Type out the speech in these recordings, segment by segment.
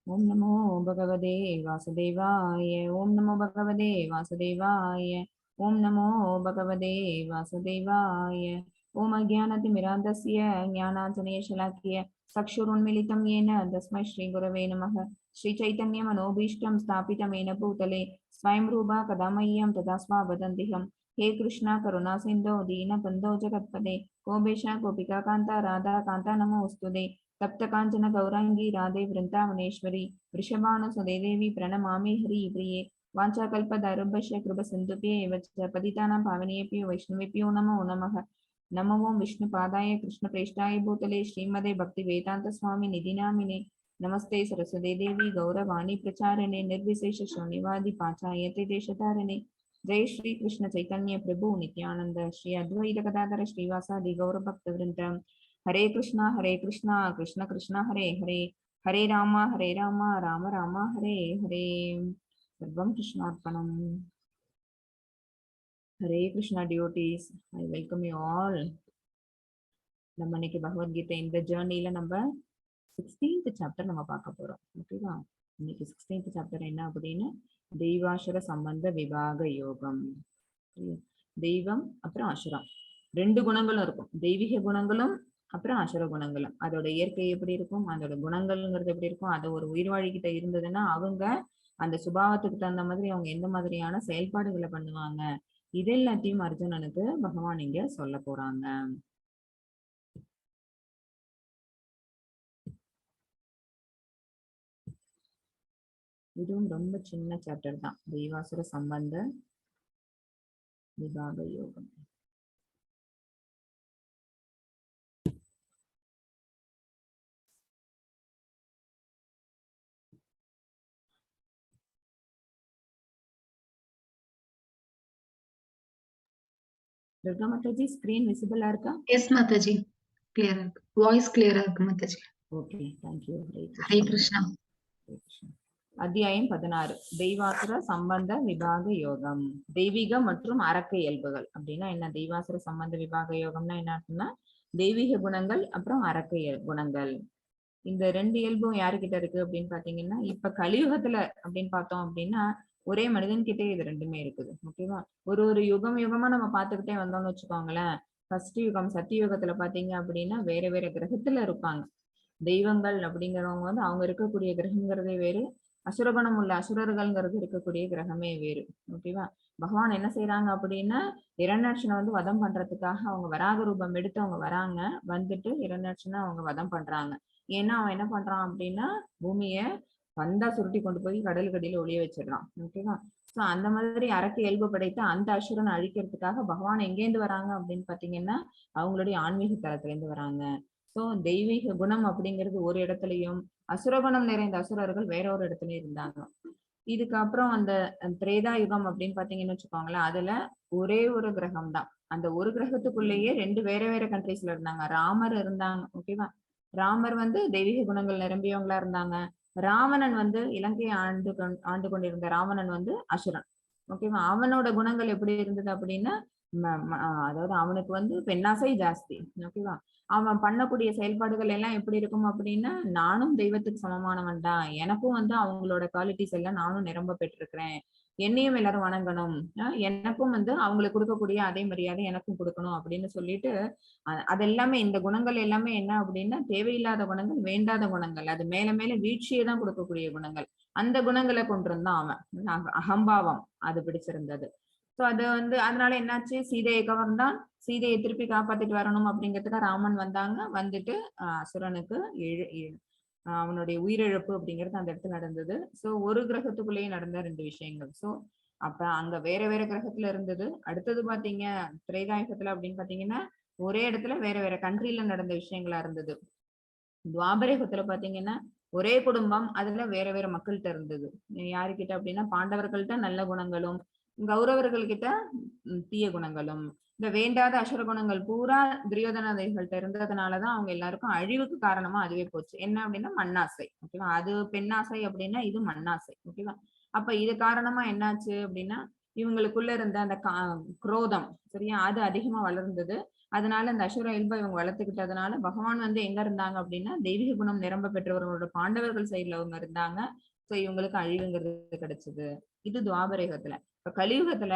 ओम नमो भगवते वासुदेवाय। ओम नमो भगवते वासुदेवाय। ओम नमो भगवते वासुदेवाय। ओम अज्ञानतिमिरान्धस्य ज्ञानाञ्जनेयशलाकय चक्षुरुन्मीलितं येन तस्मै श्रीगुरवे नमः। श्रीचैतन्यमनोभीष्टं स्थापितं येन भूतले स्वयं रूपा कदा मह्यं तदा स्वावदन्तिहं। हे कृष्णा करुणा सिन्धो दीनबन्धो जगत्पते गोपेश गोपिका कान्ता राधा कान्ता नमोऽस्तुते। तप्त कांचन गौरांगी राधे वृंदावनेश्वरी वृषभानुसुते देवी प्रणमामि हरिप्रिये। वाञ्छाकल्पतरुभ्यश्च कृपसिन्धुभ्येव च पतितानां पावनेभ्यो वैष्णवेभ्यो नमो नमः। नमो ओं विष्णुपादाय कृष्णप्रेष्ठाय भूतले श्रीमदे भक्तिवेदान्तस्वामिनिधि नामिने। नमस्ते सरस्वती देवी गौरवाणी प्रचारिणे निर्विशेष शून्यवादी पाचायते देशतारिणे। जय श्री कृष्ण चैतन्य प्रभु नित्यानंद श्री अद्वैत गदाधर श्रीवासादि गौरभक्तवृंद। हरे कृष्णा कृष्ण कृष्ण हरे हरे हरे राम राम राम हरे हरे। सर्वं कृष्णार्पणम। Hare Krishna devotees, I welcome you all. நம்ம இன்னைக்கு பகவத்கீதை இந்த ஜேர்னில நம்ம 16th சாப்டர் நம்ம பார்க்க போறோம். ஓகேவா? இன்னைக்கு 16th சாப்டர் என்ன அப்படின்னு தெய்வாசுர சம்பந்த விபாக யோகம். தெய்வம் அப்புறம் அசுரம் ரெண்டு குணங்களும் இருக்கும். தெய்வீக குணங்களும் அப்புறம் அசுர குணங்களும். அதோட இயற்கை எப்படி இருக்கும், அதோட குணங்கள்ங்கிறது எப்படி இருக்கும், அது ஒரு உயிர்வாழிக்கிட்ட இருந்ததுன்னா அவங்க அந்த சுபாவத்துக்கு தகுந்த மாதிரி அவங்க எந்த மாதிரியான செயல்பாடுகளை பண்ணுவாங்க, இது எல்லாத்தையும் அர்ஜுனனுக்கு பகவான் இங்க சொல்ல போறாங்க. இதுவும் ரொம்ப சின்ன சாப்டர் தான், தெய்வாசுர சம்பந்த விபாக யோகம். दुर्गा माताजी स्क्रीन विजिबल இருக்கா? எஸ் மாதாஜி, கிளியரா இருக்கு. வாய்ஸ் கிளியரா இருக்கு Mataji. Okay, thank you. Hare Krishna. அத்தியாயம் 16, தெய்வாசுர சம்பந்த விபாக யோகம். தெய்வீக மற்றும் அரக்க இயல்புகள் அப்படின்னா என்ன? தெய்வாசுர சம்பந்த விபாக யோகம்னா என்ன அப்படின்னா தெய்வீக குணங்கள் அப்புறம் அரக்க குணங்கள். இந்த ரெண்டு இயல்பும் யாருக்கிட்ட இருக்கு அப்படின்னு பாத்தீங்கன்னா, இப்ப கலியுகத்துல அப்படின்னு பார்த்தோம் அப்படின்னா ஒரே மனிதன் கிட்டே இது ரெண்டுமே இருக்குது. ஓகேவா? ஒரு யுகமா நம்ம பார்த்துக்கிட்டே வந்தோம்னு வச்சுக்கோங்களேன். ஃபர்ஸ்ட் யுகம் சத்தியுகத்துல பாத்தீங்க அப்படின்னா வேற வேற கிரகத்துல இருப்பாங்க. தெய்வங்கள் அப்படிங்கிறவங்க வந்து அவங்க இருக்கக்கூடிய கிரகங்கிறதே வேறு, அசுரகுணம் உள்ள அசுரர்கள்ங்கிறது இருக்கக்கூடிய கிரகமே வேறு. ஓகேவா? பகவான் என்ன செய்யறாங்க அப்படின்னா இரண்யாட்சனை வந்து வதம் பண்றதுக்காக அவங்க வராக ரூபம் எடுத்து அவங்க வராங்க. வந்துட்டு இரண்யாட்சனை அவங்க வதம் பண்றாங்க. ஏன்னா அவன் என்ன பண்றான் அப்படின்னா பூமிய வந்தா சுருட்டி கொண்டு போய் கடலுக்கடியில ஒளிய வச்சிடறான். ஓகேவா? சோ அந்த மாதிரி அரக்கு இயல்பு படைத்த அந்த அசுரனை அழிக்கிறதுக்காக பகவான் எங்கேருந்து வராங்க அப்படின்னு பாத்தீங்கன்னா அவங்களுடைய ஆன்மீக தளத்துல இருந்து வராங்க. சோ தெய்வீக குணம் அப்படிங்கிறது ஒரு இடத்துலயும் அசுரகுணம் நிறைந்த அசுரர்கள் வேற ஒரு இடத்துலயும் இருந்தாங்க. இதுக்கப்புறம் அந்த திரேதா யுகம் அப்படின்னு பாத்தீங்கன்னு வச்சுக்கோங்களேன், அதுல ஒரே ஒரு கிரகம் தான். அந்த ஒரு கிரகத்துக்குள்ளேயே ரெண்டு வேற வேற கண்ட்ரீஸ்ல இருந்தாங்க. ராமர் இருந்தாங்க. ஓகேவா? ராமர் வந்து தெய்வீக குணங்கள் நிரம்பியவங்களா இருந்தாங்க. ராவணன் வந்து இலங்கையை ஆண்டு கொண்டிருந்த ராவணன் வந்து அசுரன். ஓகேவா? அவனோட குணங்கள் எப்படி இருந்தது அப்படின்னா அதாவது அவனுக்கு வந்து பெண்ணாசை ஜாஸ்தி. ஓகேவா? அவன் பண்ணக்கூடிய செயல்பாடுகள் எல்லாம் எப்படி இருக்கும் அப்படின்னா, நானும் தெய்வத்துக்கு சமமானவன் தான், எனக்கும் வந்து அவங்களோட குவாலிட்டிஸ் எல்லாம் நானும் நிரம்ப பெற்றிருக்கிறேன், என்னையும் எல்லாரும் வணங்கணும், எனக்கும் வந்து அவங்களுக்கு கொடுக்கக்கூடிய அதே மரியாதை எனக்கும் கொடுக்கணும் அப்படின்னு சொல்லிட்டு அது எல்லாமே இந்த குணங்கள் எல்லாமே என்ன அப்படின்னா தேவையில்லாத குணங்கள், வேண்டாத குணங்கள், அது மேல மேல வீழ்ச்சியை தான் கொடுக்கக்கூடிய குணங்கள். அந்த குணங்களை கொண்டிருந்தான் அவன். அகம்பாவம் அது பிடிச்சிருந்தது. சோ அது வந்து அதனால என்னாச்சு, சீதையை கவர்ந்தான். சீதையை திருப்பி காப்பாத்திட்டு வரணும் அப்படிங்கிறதுக்காக ராமன் வந்தாங்க. வந்துட்டு அசுரனுக்கு அவனுடைய உயிரிழப்பு அப்படிங்கிறது அந்த இடத்துல நடந்தது. சோ ஒரு கிரகத்துக்குள்ளேயே நடந்த ரெண்டு விஷயங்கள். சோ அப்ப அங்க வேற வேற கிரகத்துல இருந்தது. அடுத்தது பாத்தீங்க திரேதாயுகத்துல அப்படின்னு பாத்தீங்கன்னா ஒரே இடத்துல வேற வேற கண்ட்ரில நடந்த விஷயங்களா இருந்தது. துவாபரயுகத்துல பாத்தீங்கன்னா ஒரே குடும்பம், அதுல வேற வேற மக்கள்கிட்ட இருந்தது. யாருக்கிட்ட அப்படின்னா பாண்டவர்கள்ட்ட நல்ல குணங்களும் கௌரவர்கள் கிட்ட தீய குணங்களும். இந்த வேண்டாத அசுர குணங்கள் பூரா துரியோதனர்கள்ட்ட இருந்ததுனாலதான் அவங்க எல்லாருக்கும் அழிவுக்கு காரணமா அதுவே போச்சு. என்ன அப்படின்னா மண்ணாசை. ஓகேவா? அது பெண்ணாசை அப்படின்னா இது மண்ணாசை. ஓகேவா? அப்ப இது காரணமா என்னாச்சு அப்படின்னா இவங்களுக்குள்ள இருந்த அந்த குரோதம், சரியா, அது அதிகமா வளர்ந்தது. அதனால இந்த அசுர இயல்பை இவங்க வளர்த்துக்கிட்டதுனால பகவான் வந்து எங்க இருந்தாங்க அப்படின்னா தெய்வீக குணம் நிரம்ப பெற்றவர்களோட பாண்டவர்கள் சைட்ல அவங்க இருந்தாங்க. சோ இவங்களுக்கு அழிவுங்கிறது கிடைச்சது. இது துவாபரயுகத்துல. இப்ப கலியுகத்துல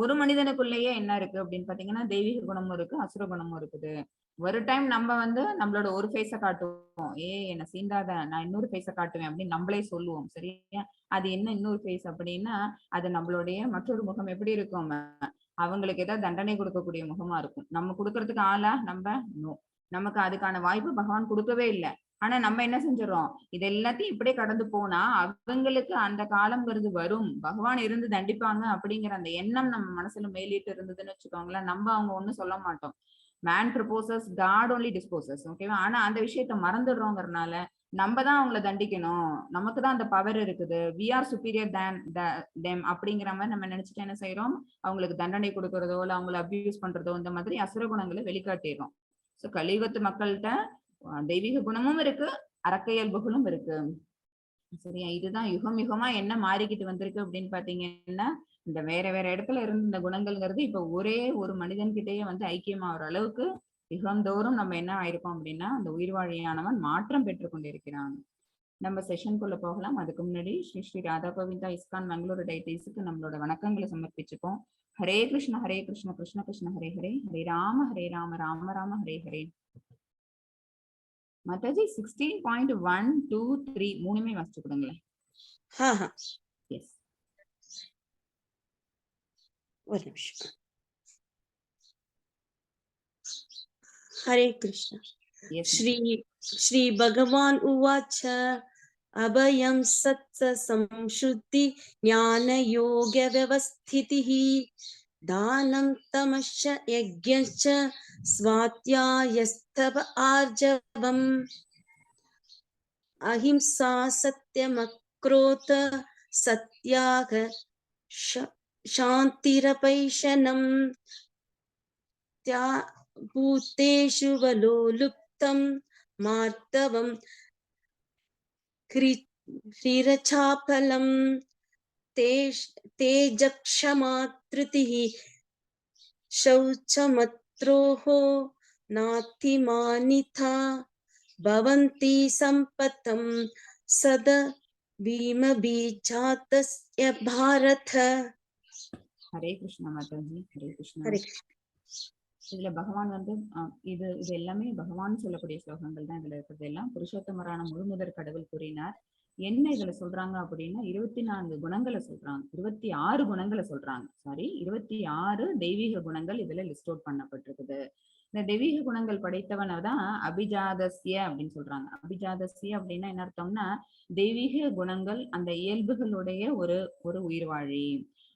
ஒரு மனிதனுக்குள்ளேயே என்ன இருக்கு அப்படின்னு பாத்தீங்கன்னா தெய்வீக குணமும் இருக்கு, அசுர குணமும் இருக்குது. ஒரு டைம் நம்ம வந்து நம்மளோட ஒரு ஃபேஸ காட்டுவோம், என்ன சீண்டாத, நான் இன்னொரு ஃபேஸ காட்டுவேன் அப்படின்னு நம்மளே சொல்லுவோம். சரியா? அது என்ன இன்னொரு ஃபேஸ் அப்படின்னா, அது நம்மளுடைய மற்றொரு முகம் எப்படி இருக்கும், அவங்களுக்கு ஏதாவது தண்டனை கொடுக்கக்கூடிய முகமா இருக்கும். நம்ம கொடுக்கறதுக்கு ஆளா நம்ம? நோ. நமக்கு அதுக்கான வாய்ப்பு பகவான் கொடுக்கவே இல்லை. ஆனா நம்ம என்ன செஞ்சிடறோம், இது எல்லாத்தையும் இப்படியே கடந்து போனா அவங்களுக்கு அந்த காலம்ங்கிறது வரும், பகவான் இருந்து தண்டிப்பாங்க அப்படிங்கிற அந்த எண்ணம் நம்ம மனசுல மேலிட்டு இருந்ததுன்னு வச்சுக்கோங்களேன், நம்ம அவங்க ஒண்ணும் சொல்ல மாட்டோம். Man proposes, God only disposes. ஓகேவா? ஆனா அந்த விஷயத்த மறந்துடுறோங்கிறதுனால நம்ம தான் அவங்கள தண்டிக்கணும், நமக்கு தான் அந்த பவர் இருக்குது, we are superior than them அப்படிங்கிற மாதிரி நம்ம நினைச்சிட்டு என்ன செய்யறோம், அவங்களுக்கு தண்டனை கொடுக்கறதோ இல்ல அவங்களை அபியூஸ் பண்றதோ இந்த மாதிரி அசுர குணங்களை வெளிக்காட்டிடுறோம். சோ கலியுகத்து மக்கள்கிட்ட தெய்வீக குணமும் இருக்கு, அரக்க இயல்புகளும் இருக்கு. சரியா? இதுதான் யுகம் யுகமா என்ன மாறிக்கிட்டு வந்திருக்கு அப்படின்னு பாத்தீங்கன்னா, இந்த வேற வேற இடத்துல இருந்து இந்த குணங்கள்ங்கிறது இப்ப ஒரே ஒரு மனிதன்கிட்டயே வந்து ஐக்கியமாகிற அளவுக்கு யுகந்தோறும் நம்ம என்ன ஆயிருக்கோம் அப்படின்னா அந்த உயிர்வாழியானவன் மாற்றம் பெற்று கொண்டிருக்கிறான். நம்ம செஷனுக்குள்ள போகலாம். அதுக்கு முன்னாடி ஸ்ரீ ஸ்ரீ ராதா கோவிந்தா இஸ்கான் பெங்களூரு டைட்டிஸுக்கு நம்மளோட வணக்கங்களை சமர்ப்பிச்சுப்போம். ஹரே கிருஷ்ண கிருஷ்ண கிருஷ்ண ஹரே ஹரே, ஹரே ராம ராம ராம ஹரே ஹரே. மாதாஜி 16.1, 2, 3 மூணுமே வாசிச்சு கொடுங்களேன். எஸ், ஒரு நிமிஷம். ஹரே கிருஷ்ண. ஸ்ரீ பகவான் உவாச்ச அபயம் சத்ஸ சம்சுத்தி ஞான யோக வியவஸ்திதிஹ தானம் தமஸ்ச யஜ்ஞச்ச ஸ்வாத்யாயஸ்தவ ஆர்ஜவம் அஹிம்சா சத்யமக்ரோத சத்யாக சாந்திரபைஷனம் பூதேஷு வலோலுப்தம் மார்த்தவம் க்ரீரசாபலம் தேஜக்ஷமாத்ருதிஹ சௌச்சமத்ரோஹோ நாத்திமானிதா பவந்தி சம்பதம் சத பீமபீஜாதஸ்ய பாரத. ஹரே கிருஷ்ணா மாதாஜி. ஹரே கிருஷ்ணா. ஹரே கிருஷ்ண. இதுல பகவான் வந்து இது எல்லாமே பகவான் சொல்லக்கூடிய ஸ்லோகங்கள் தான். இதுல இருக்கிறது எல்லாம் புருஷோத்தமரான முழுமுதற் கடவுள் கூறினார். என்ன இதுல சொல்றாங்க அப்படின்னா 24 குணங்களை சொல்றாங்க, 26 குணங்களை சொல்றாங்க. சாரி, 26 தெய்வீக குணங்கள் இதுல லிஸ்ட் அவுட் பண்ணப்பட்டிருக்குது. இந்த தெய்வீக குணங்கள் படைத்தவனை தான் அபிஜாதஸ்ய அப்படின்னு சொல்றாங்க. அபிஜாதஸ்ய அப்படின்னா என்ன அர்த்தம்னா, தெய்வீக குணங்கள் அந்த இயல்புகளுடைய ஒரு ஒரு உயிர்வாழி.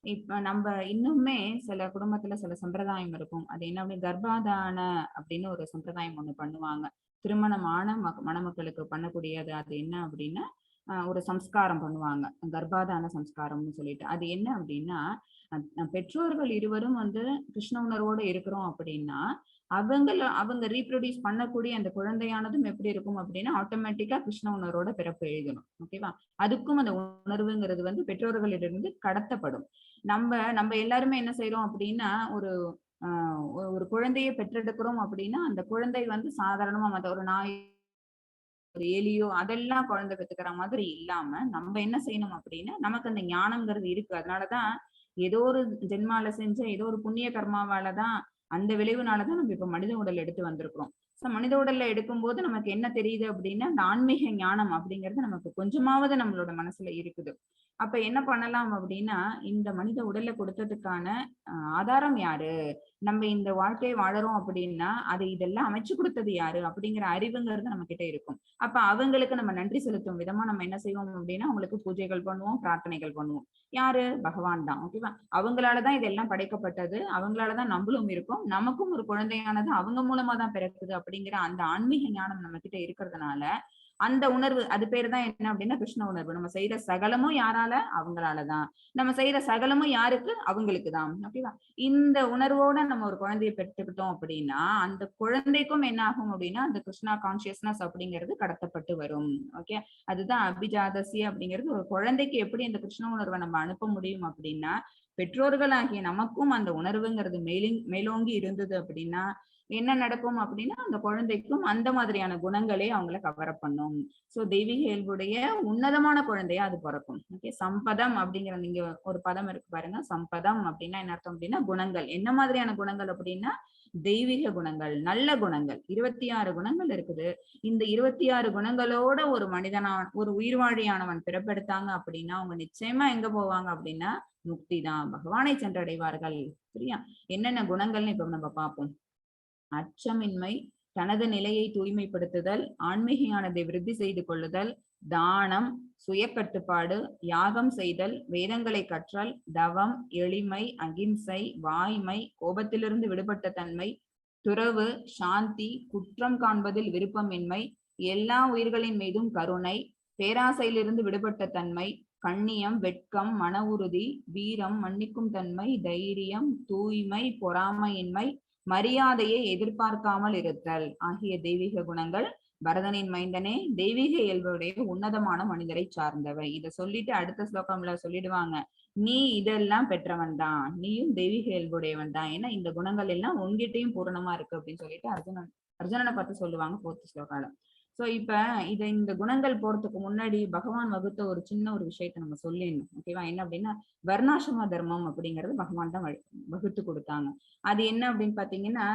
இப்ப நம்ம இன்னுமே சில குடும்பத்துல சில சம்பிரதாயம் இருக்கும். அது என்ன அப்படின்னு, கர்ப்பாதான அப்படின்னு ஒரு சம்பிரதாயம் ஒண்ணு பண்ணுவாங்க. திருமணமான மணமக்களுக்கு பண்ணக்கூடியது. அது என்ன அப்படின்னா ஒரு சம்ஸ்காரம் பண்ணுவாங்க, கர்ப்பாதான சம்ஸ்காரம்னு சொல்லிட்டு. அது என்ன அப்படின்னா, பெற்றோர்கள் இருவரும் வந்து கிருஷ்ண உணர்வோடு இருக்கிறோம் அப்படின்னா அவங்க ரீப்ரொடியூஸ் பண்ணக்கூடிய அந்த குழந்தையானதும் எப்படி இருக்கும் அப்படின்னா ஆட்டோமேட்டிக்கா கிருஷ்ண உணர்வோட பிறப்பு எழுதணும். ஓகேவா? அதுக்கும் அந்த உணர்வுங்கிறது வந்து பெற்றோர்களிடமிருந்து கடத்தப்படும். நம்ம எல்லாருமே என்ன செய்யறோம் அப்படின்னா, ஒரு குழந்தையை பெற்றெடுக்கிறோம் அப்படின்னா அந்த குழந்தை வந்து சாதாரணமா மத்த ஒரு நாய், ஒரு எலியோ அதெல்லாம் குழந்தை பெற்றுக்கிற மாதிரி இல்லாம நம்ம என்ன செய்யணும் அப்படின்னா, நமக்கு அந்த ஞானம்ங்கிறது இருக்கு. அதனாலதான் ஏதோ ஒரு ஜென்மால செஞ்ச ஏதோ ஒரு புண்ணிய கர்மாவாலதான், அந்த விளைவுனாலதான் நம்ம இப்ப மனித உடல் எடுத்து வந்திருக்கிறோம். மனித உடல்ல எடுக்கும்போது நமக்கு என்ன தெரியுது அப்படின்னா, இந்த ஆன்மீக ஞானம் அப்படிங்கிறது நமக்கு கொஞ்சமாவது நம்மளோட மனசுல இருக்குது. அப்ப என்ன பண்ணலாம் அப்படின்னா, இந்த மனித உடல்ல கொடுத்ததுக்கான ஆதாரம் யாரு, நம்ம இந்த வாழ்க்கையை வாழறோம் அப்படின்னா அதை இதெல்லாம் அமைச்சு கொடுத்தது யாரு அப்படிங்கிற அறிவுங்கிறது நம்ம கிட்ட இருக்கும். அப்ப அவங்களுக்கு நம்ம நன்றி செலுத்தும் விதமா நம்ம என்ன செய்வோம் அப்படின்னா, அவங்களுக்கு பூஜைகள் பண்ணுவோம், பிரார்த்தனைகள் பண்ணுவோம். யாரு? பகவான் தான். ஓகேவா? அவங்களாலதான் இதெல்லாம் படைக்கப்பட்டது, அவங்களாலதான் நம்மளும் இருக்கோம், நமக்கும் ஒரு குழந்தையானது அவங்க மூலமா தான் பிறக்குது அப்படிங்கிற அந்த ஆன்மீக ஞானம் நம்ம கிட்ட இருக்கிறதுனால அந்த உணர்வு, அது பேரு தான் என்ன அப்படின்னா கிருஷ்ண உணர்வு. நம்ம செய்யற சகலமும் யாரால? அவங்களாலதான். நம்ம செய்யற சகலமும் யாருக்கு? அவங்களுக்கு தான். ஓகேவா? இந்த உணர்வோட நம்ம ஒரு குழந்தையை பெற்றுக்கிட்டோம் அப்படின்னா அந்த குழந்தைக்கும் என்ன ஆகும் அப்படின்னா அந்த கிருஷ்ணா கான்சியஸ்னஸ் அப்படிங்கிறது கடத்தப்பட்டு வரும். ஓகே, அதுதான் அபிஜாதசி அப்படிங்கிறது. ஒரு குழந்தைக்கு எப்படி அந்த கிருஷ்ண உணர்வை நம்ம அனுப்ப முடியும் அப்படின்னா, பெற்றோர்களாகிய நமக்கும் அந்த உணர்வுங்கிறது மேலோங்கி இருந்தது அப்படின்னா என்ன நடக்கும் அப்படின்னா அந்த குழந்தைக்கும் அந்த மாதிரியான குணங்களே அவங்கள கவர பண்ணும். சோ தெய்வீக இயல்புடைய உன்னதமான குழந்தையா அது பிறக்கும். ஓகே, சம்பதம் அப்படிங்கிற நீங்க ஒரு பதம் இருக்கு பாருங்க. சம்பதம் அப்படின்னா என்ன அர்த்தம் அப்படின்னா குணங்கள். என்ன மாதிரியான குணங்கள் அப்படின்னா தெய்வீக குணங்கள், நல்ல குணங்கள். 26 குணங்கள் இருக்குது. இந்த 26 குணங்களோட ஒரு ஒரு உயிர்வாழியானவன் பிறப்பெடுத்தாங்க அப்படின்னா அவங்க நிச்சயமா எங்க போவாங்க அப்படின்னா முக்தி தான், பகவானை சென்றடைவார்கள். சரியா? என்னென்ன குணங்கள்னு இப்ப நம்ம பார்ப்போம். அச்சமின்மை, தனது நிலையை தூய்மைப்படுத்துதல், ஆன்மீக ஞானத்தை விருத்தி செய்து கொள்ளுதல், தானம், சுய கட்டுப்பாடு, யாகம் செய்தல், வேதங்களை கற்றல், தவம், எளிமை, அகிம்சை, வாய்மை, கோபத்திலிருந்து விடுபட்ட தன்மை, துறவு, சாந்தி, குற்றம் காண்பதில் விருப்பமின்மை, எல்லா உயிர்களின் மீதும் கருணை, பேராசையிலிருந்து விடுபட்ட தன்மை, கண்ணியம், வெட்கம், மன உறுதி, வீரம், மன்னிக்கும் தன்மை, தைரியம், தூய்மை, பொறாமையின்மை, மரியாதையை எதிர்பார்க்காமல் இருத்தல் ஆகிய தெய்வீக குணங்கள் பரதனின் மைந்தனே தெய்வீக இயல்புடைய உன்னதமான மனிதரை சார்ந்தவை. இத சொல்லிட்டு அடுத்த ஸ்லோகம்ல சொல்லிடுவாங்க, நீ இதெல்லாம் பெற்றவன் தான், நீயும் தெய்வீக இயல்புடையவன் தான், ஏன்னா இந்த குணங்கள் எல்லாம் உங்ககிட்டயும் பூரணமா இருக்கு அப்படின்னு சொல்லிட்டு அர்ஜுனனை பார்த்து சொல்லுவாங்க 4th ஸ்லோகால. சோ இப்ப இந்த குணங்கள் போறதுக்கு முன்னாடி பகவான் வகுத்த ஒரு சின்ன ஒரு விஷயத்த நம்ம சொல்லிடணும். ஓகேவா? என்ன அப்படின்னா வர்ணாசிரம தர்மம் அப்படிங்கறது பகவான் தான் வகுத்து கொடுத்தாங்க. அது என்ன அப்படின்னு பாத்தீங்கன்னா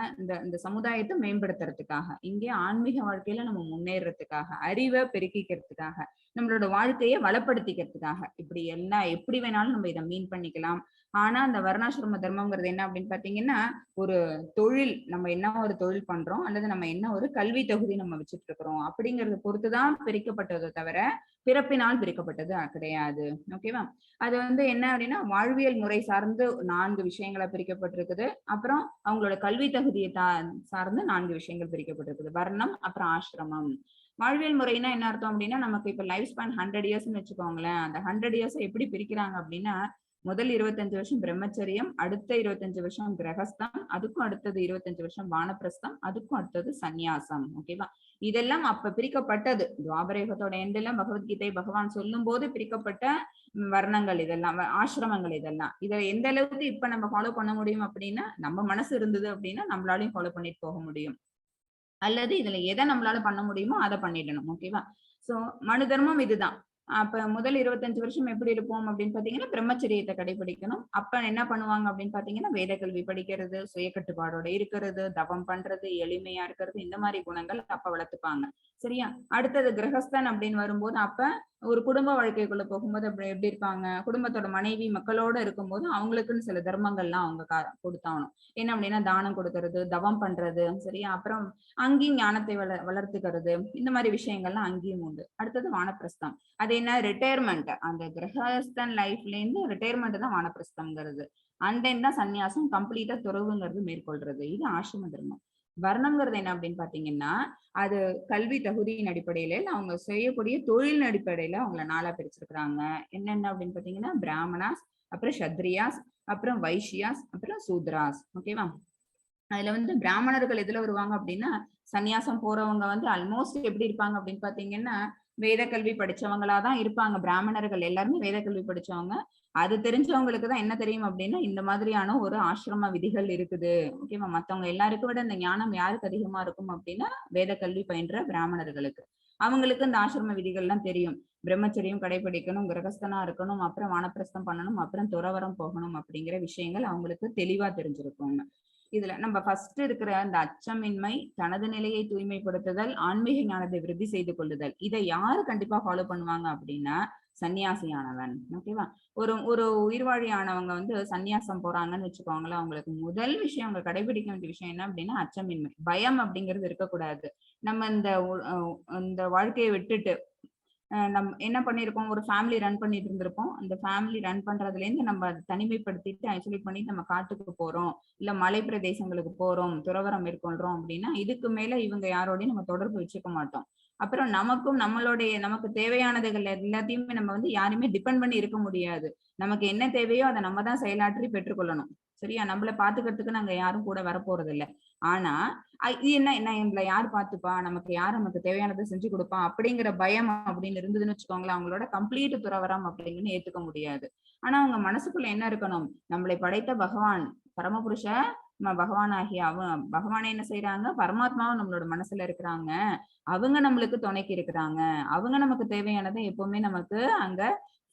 இந்த சமுதாயத்தை மேம்படுத்துறதுக்காக, இங்கே ஆன்மீக வாழ்க்கையில நம்ம முன்னேறதுக்காக, அறிவை பெருக்கிக்கிறதுக்காக, நம்மளோட வாழ்க்கையை வளப்படுத்திக்கிறதுக்காக, இப்படி எல்லாம் எப்படி வேணாலும் நம்ம இதை மீன் பண்ணிக்கலாம். ஆனா அந்த வர்ணாசிரம தர்மம்ங்கிறது என்ன அப்படின்னு பாத்தீங்கன்னா ஒரு தொழில், நம்ம என்ன ஒரு தொழில் பண்றோம் அல்லது நம்ம என்ன ஒரு கல்வி தகுதி நம்ம வச்சுட்டு இருக்கிறோம் அப்படிங்கறத பொறுத்துதான் பிரிக்கப்பட்டதை தவிர பிறப்பினால் பிரிக்கப்பட்டது கிடையாது. ஓகேவா? அது என்ன அப்படின்னா வாழ்வியல் முறை சார்ந்து 4 விஷயங்களா பிரிக்கப்பட்டிருக்குது. அப்புறம் அவங்களோட கல்வி தகுதியை சார்ந்து 4 விஷயங்கள் பிரிக்கப்பட்டிருக்குது. வர்ணம், அப்புறம் ஆசிரமம். வாழ்வியல் முறைன்னா என்ன அர்த்தம் அப்படின்னா நமக்கு இப்ப லைஃப் ஸ்பேன் 100 இயர்ஸ்ன்னு வச்சுக்கோங்களேன். அந்த 100 இயர்ஸ் எப்படி பிரிக்கிறாங்க அப்படின்னா முதல் 25 வருஷம் பிரம்மச்சரியம், அடுத்த 25 வருஷம் கிரகஸ்தம், அதுக்கும் அடுத்தது 25 வருஷம் வானப்பிரஸ்தம், அதுக்கும் அடுத்தது சந்நியாசம். ஓகேவா? இதெல்லாம் அப்ப பிரிக்கப்பட்டது. துவாபரயுகத்தோட எண்ட்ல பகவத்கீதை பகவான் சொல்லும் போது பிரிக்கப்பட்ட வர்ணங்கள் இதெல்லாம், ஆசிரமங்கள் இதெல்லாம். இதை எந்த அளவுக்கு இப்ப நம்ம ஃபாலோ பண்ண முடியும் அப்படின்னா நம்ம மனசு இருந்தது அப்படின்னா நம்மளாலையும் ஃபாலோ பண்ணிட்டு போக முடியும். அல்லது இதுல எதை நம்மளால பண்ண முடியுமோ அதை பண்ணிடணும். ஓகேவா? சோ மனு தர்மம் இதுதான். அப்ப முதல் 25 வருஷம் எப்படி இருப்போம் அப்படின்னு பாத்தீங்கன்னா பிரம்மச்சரியத்தை கடைபிடிக்கணும். அப்ப என்ன பண்ணுவாங்க அப்படின்னு பாத்தீங்கன்னா வேத கல்வி படிக்கிறது, சுய கட்டுப்பாடோட இருக்கிறது, தவம் பண்றது, எளிமையா இருக்கிறது, இந்த மாதிரி குணங்கள் அப்ப வளர்த்துப்பாங்க. சரியா? அடுத்தது கிரகஸ்தன் அப்படின்னு வரும்போது அப்ப ஒரு குடும்ப வாழ்க்கைக்குள்ள போகும்போது அப்படி எப்படி இருப்பாங்க, குடும்பத்தோட மனைவி மக்களோட இருக்கும்போது அவங்களுக்குன்னு சில தர்மங்கள்லாம் அவங்க கொடுத்தாகணும். என்ன அப்படின்னா தானம் கொடுக்கறது, தவம் பண்றது. சரியா? அப்புறம் அங்கேயும் ஞானத்தை வளர்த்துக்கிறது, இந்த மாதிரி விஷயங்கள்லாம் அங்கேயும் உண்டு. அடுத்தது வானப்பிரஸ்தம். அது என்ன, ரிட்டையர்மெண்ட். அந்த கிரகஸ்தன் லைஃப்ல இருந்து ரிட்டையர்மெண்ட் தான் வானப்பிரஸ்தம்ங்கிறது. அண்ட் தென் தான் சன்னியாசம், கம்ப்ளீட்டா துறவுங்கிறது மேற்கொள்றது. இது ஆசிரம தர்மம். வர்ணம்ங்கிறது என்ன அப்படின்னு பாத்தீங்கன்னா அது கல்வி தகுதியின் அடிப்படையில அவங்க செய்யக்கூடிய தொழில் அடிப்படையில அவங்கள 4ஆ பிரிச்சிருக்கிறாங்க. என்னென்ன அப்படின்னு பாத்தீங்கன்னா பிராமணாஸ், அப்புறம் சத்ரியாஸ், அப்புறம் வைஷ்யாஸ், அப்புறம் சூத்ராஸ். ஓகேவா? அதுல பிராமணர்கள் எதுல வருவாங்க அப்படின்னா சன்னியாசம் போறவங்க ஆல்மோஸ்ட் எப்படி இருப்பாங்க அப்படின்னு பாத்தீங்கன்னா வேத கல்வி படிச்சவங்களாதான் இருப்பாங்க. பிராமணர்கள் எல்லாருமே வேத கல்வி படிச்சவங்க. அது தெரிஞ்சவங்களுக்கு தான் என்ன தெரியும் அப்படின்னா இந்த மாதிரியான ஒரு ஆசிரம விதிகள் இருக்குது. ஓகேவா? மத்தவங்க எல்லாருக்கும் விட இந்த ஞானம் யாருக்கு அதிகமா இருக்கும் அப்படின்னா வேத கல்வி பயின்ற பிராமணர்களுக்கு. அவங்களுக்கு இந்த ஆசிரம விதிகள் எல்லாம் தெரியும். பிரம்மச்சரியம் கடைபிடிக்கணும், கிரகஸ்தனா இருக்கணும், அப்புறம் வானப்பிரஸ்தம் பண்ணணும், அப்புறம் துறவரம் போகணும் அப்படிங்கிற விஷயங்கள் அவங்களுக்கு தெளிவா தெரிஞ்சிருக்கும். இதுல நம்ம ஃபர்ஸ்ட் இருக்கிற அந்த அச்சமின்மை, தனது நிலையை தூய்மைப்படுத்துதல், ஆன்மீக ஞானத்தை விருத்தி செய்து கொள்ளுதல், இதை யாரு கண்டிப்பா ஃபாலோ பண்ணுவாங்க அப்படின்னா சன்னியாசியானவன். ஓகேவா? ஒரு உயிர்வாழியானவங்க சன்னியாசம் போறாங்கன்னு வச்சுக்கோங்களேன், அவங்களுக்கு முதல் விஷயம் அவங்க கடைபிடிக்க வேண்டிய விஷயம் என்ன அப்படின்னா அச்சமின்மை, பயம் அப்படிங்கிறது இருக்கக்கூடாது. நம்ம இந்த வாழ்க்கையை விட்டுட்டு நம்ம என்ன பண்ணிருக்கோம், ஒரு ஃபேமிலி ரன் பண்ணிட்டு இருந்திருப்போம். அந்த ஃபேமிலி ரன் பண்றதுல இருந்து நம்ம அதை தனிமைப்படுத்திட்டு ஐசோலேட் பண்ணிட்டு நம்ம காட்டுக்கு போறோம், இல்ல மலை பிரதேசங்களுக்கு போறோம், துறவரம் மேற்கொள்றோம் அப்படின்னா இதுக்கு மேல இவங்க யாரோடையும் நம்ம தொடர்பு வச்சுக்க மாட்டோம். அப்புறம் நமக்கு தேவையானதுகள் எல்லாத்தையுமே நம்ம யாருமே டிபெண்ட் பண்ணி இருக்க முடியாது. நமக்கு என்ன தேவையோ அதை நம்ம தான் செயலாற்றி பெற்றுக்கொள்ளணும். சரியா? நம்மள பாத்துக்கிறதுக்கு நாங்க யாரும் கூட வரப்போறது இல்லை. ஆனா இது என்ன எங்களை யார் பாத்துப்பா, நமக்கு தேவையானதை செஞ்சு கொடுப்பா அப்படிங்கிற பயம் அப்படின்னு இருந்ததுன்னு வச்சுக்கோங்களேன், அவங்களோட கம்ப்ளீட் துறவரம் அப்படின்னு ஏத்துக்க முடியாது. ஆனா அவங்க மனசுக்குள்ள என்ன இருக்கணும், நம்மளை படைத்த பகவான் பரமபுருஷ பகவான் ஆகிய பகவானை என்ன செய்யறாங்க, பரமாத்மாவும் நம்மளோட மனசுல இருக்கிறாங்க, அவங்க நம்மளுக்கு துணைக்கு இருக்கிறாங்க, அவங்க நமக்கு தேவையானதை எப்பவுமே நமக்கு அங்க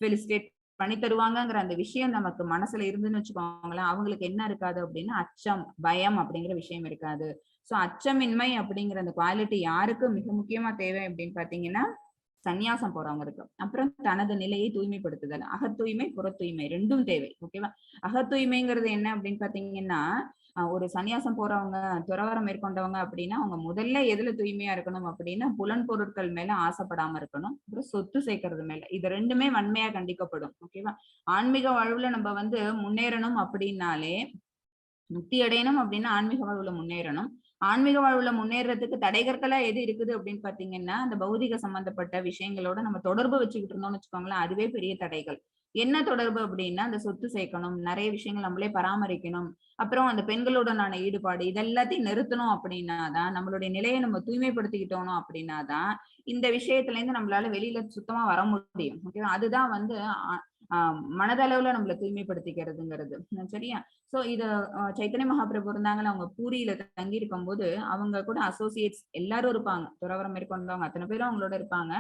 ஃபெலிசிட்டேட் பண்ணி தருவாங்கங்கிற அந்த விஷயம் நமக்கு மனசுல இருந்துன்னு வச்சுக்கோங்களேன், அவங்களுக்கு என்ன இருக்காது அப்படின்னா அச்சம், பயம் அப்படிங்கிற விஷயம் இருக்காது. சோ அச்சமின்மை அப்படிங்கிற அந்த குவாலிட்டி யாருக்கு மிக முக்கியமா தேவை அப்படின்னு பாத்தீங்கன்னா சந்நியாசம் போறவங்களுக்கு. அப்புறம் தனது நிலையை தூய்மைப்படுத்துதல், அகத்தூய்மை புற தூய்மை ரெண்டும் தேவை. ஓகேவா? அகத்தூய்மைங்கிறது என்ன அப்படின்னு பாத்தீங்கன்னா, ஒரு சன்னியாசம் போறவங்க, துறவரம் மேற்கொண்டவங்க அப்படின்னா அவங்க முதல்ல எதுல தூய்மையா இருக்கணும் அப்படின்னா புலன் பொருட்கள் மேல ஆசைப்படாம இருக்கணும், அப்புறம் சொத்து சேர்க்கறது மேல. இது ரெண்டுமே வன்மையா கண்டிக்கப்படும். ஓகேவா? ஆன்மீக வாழ்வுல நம்ம வந்து முன்னேறணும் அப்படின்னாலே, முக்தி அடையணும் அப்படின்னா ஆன்மீக வாழ்வுல முன்னேறணும். ஆன்மீக வாழ்வுல முன்னேறதுக்கு தடைகற்களா எது இருக்குது அப்படின்னு பாத்தீங்கன்னா, அந்த பௌதிக சம்பந்தப்பட்ட விஷயங்களோட நம்ம தொடர்பு வச்சுக்கிட்டு இருந்தோம்னு வச்சுக்கோங்களேன், அதுவே பெரிய தடைகள். என்ன தொடர்பு அப்படின்னா, அந்த சொத்து சேர்க்கணும், நிறைய விஷயங்கள் நம்மளே பராமரிக்கணும், அப்புறம் அந்த பெண்களுடனான ஈடுபாடு, இதெல்லாத்தையும் நிறுத்தணும் அப்படின்னாதான், நம்மளுடைய நிலையை நம்ம தூய்மைப்படுத்திக்கிட்டோம் அப்படின்னாதான் இந்த விஷயத்துல இருந்து நம்மளால வெளியில சுத்தமா வர முடியும். ஓகேவா? அதுதான் வந்து மனதளவுல நம்மள தூய்மைப்படுத்திக்கிறதுங்கிறது. சரியா? சோ இத சைத்தன்ய மகாபிரபு இருந்தாங்கல்ல, அவங்க பூரியில தங்கி இருக்கும் போது அவங்க கூட அசோசியேட்ஸ் எல்லாரும் இருப்பாங்க, துறவரம் மேற்கொண்டவங்க அத்தனை பேரும் அவங்களோட இருப்பாங்க.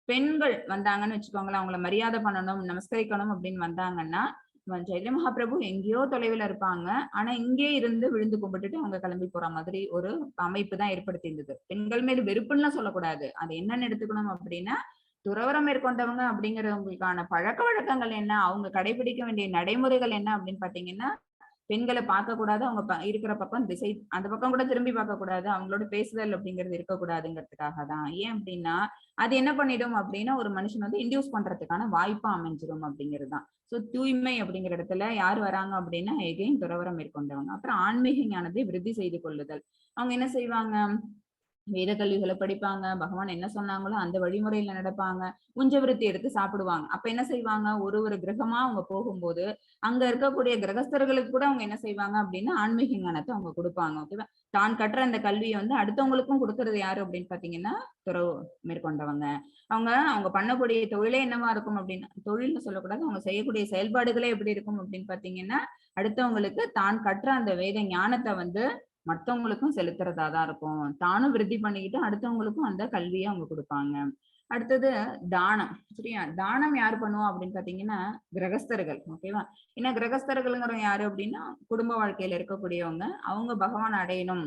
பெண்கள் வந்தாங்கன்னு வச்சுக்கோங்களேன், அவங்கள மரியாதை பண்ணணும், நமஸ்கரிக்கணும் அப்படின்னு வந்தாங்கன்னா, சைத்தன்ய மகாபிரபு எங்கேயோ தொலைவில் இருப்பாங்க, ஆனா இங்கே இருந்து விழுந்து கும்பிட்டுட்டு அவங்க கிளம்பி போற மாதிரி ஒரு அமைப்பு தான் ஏற்படுத்தி இருந்தது. பெண்கள் மீது வெறுப்புன்னு சொல்லக்கூடாது, அது என்னன்னு எடுத்துக்கணும் அப்படின்னா, துறவரம் மேற்கொண்டவங்க அப்படிங்கிறவங்களுக்கான பழக்க வழக்கங்கள் என்ன, அவங்க கடைபிடிக்க வேண்டிய நடைமுறைகள் என்ன அப்படின்னு பாத்தீங்கன்னா, பெண்களை பார்க்க கூடாது, அவங்க இருக்கிற பக்கம் திசை அந்த பக்கம் கூட திரும்பி பார்க்க கூடாது, அவங்களோட பேசுதல் அப்படிங்கிறது இருக்கக்கூடாதுங்கிறதுக்காக தான். ஏன் அப்படின்னா அது என்ன பண்ணிடும் அப்படின்னா ஒரு மனுஷன் வந்து இன்டியூஸ் பண்றதுக்கான வாய்ப்பா அமைஞ்சிடும் அப்படிங்கிறது தான். சோ தூய்மை அப்படிங்கிற இடத்துல யார் வராங்க அப்படின்னா எகைன் துறவரம் மேற்கொண்டவங்க. அப்புறம் ஆன்மீக ஞானத்தை விருத்தி செய்து கொள்ளுதல். அவங்க என்ன செய்வாங்க, வேத கல்விகளை படிப்பாங்க, பகவான் என்ன சொன்னாங்களோ அந்த வழிமுறையில நடப்பாங்க, உஞ்சவிருத்தி எடுத்து சாப்பிடுவாங்க. அப்ப என்ன செய்வாங்க, ஒரு ஒரு கிரகமா அவங்க போகும்போது அங்க இருக்கக்கூடிய கிரகஸ்தர்களுக்கு கூட அவங்க என்ன செய்வாங்க அப்படின்னா ஆன்மீக ஞானத்தை அவங்க கொடுப்பாங்க. ஓகேவா? தான் கற்ற அந்த கல்வியை வந்து அடுத்தவங்களுக்கும் கொடுக்கறது யாரு அப்படின்னு பாத்தீங்கன்னா துறவு மேற்கொண்டவங்க. அவங்க அவங்க பண்ணக்கூடிய தொழிலே என்னவா இருக்கும் அப்படின்னா, தொழில்னு சொல்லக்கூடாது, அவங்க செய்யக்கூடிய செயல்பாடுகளே எப்படி இருக்கும் அப்படின்னு பாத்தீங்கன்னா, அடுத்தவங்களுக்கு தான் கற்ற அந்த வேத ஞானத்தை வந்து மத்தவங்களுக்கும் செலுத்துறதா தான் இருக்கும். தானும் விருத்தி பண்ணிக்கிட்டு அடுத்தவங்களுக்கும் அந்த கல்வியை அவங்க கொடுப்பாங்க. அடுத்தது தானம். சரியா? தானம் யாரு பண்ணுவா அப்படின்னு பாத்தீங்கன்னா கிரகஸ்தர்கள். ஓகேவா? ஏன்னா கிரகஸ்தர்கள்ங்கிற யாரு அப்படின்னா குடும்ப வாழ்க்கையில இருக்கக்கூடியவங்க. அவங்க பகவான் அடையணும்,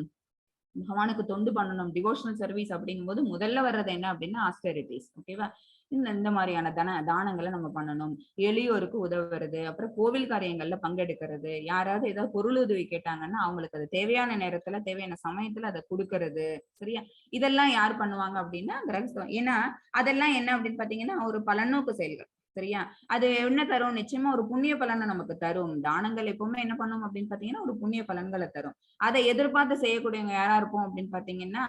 பகவானுக்கு தொண்டு பண்ணணும், டிவோஷனல் சர்வீஸ் அப்படிங்கும்போது முதல்ல வர்றது என்ன அப்படின்னா ஆஸ்டெரிட்டிஸ். ஓகேவா? இந்த மாதிரியான தானங்களை நம்ம பண்ணணும். எளியோருக்கு உதவுறது, அப்புறம் கோவில் காரியங்கள்ல பங்கெடுக்கிறது, யாராவது ஏதாவது பொருள் உதவி கேட்டாங்கன்னா அவங்களுக்கு அது தேவையான நேரத்துல தேவையான சமயத்துல அதை கொடுக்கறது. சரியா? இதெல்லாம் யார் பண்ணுவாங்க அப்படின்னா கிரகஸ்தம். ஏன்னா அதெல்லாம் என்ன அப்படின்னு பாத்தீங்கன்னா ஒரு பலநோக்கு செயல்கள். சரியா? அது என்ன தரும், நிச்சயமா ஒரு புண்ணிய பலனை நமக்கு தரும். தானங்கள் எப்பவுமே என்ன பண்ணும் அப்படின்னு பாத்தீங்கன்னா ஒரு புண்ணிய பலன்களை தரும். அதை எதிர்பார்த்து செய்யக்கூடியவங்க யாரா இருப்போம் அப்படின்னு பாத்தீங்கன்னா,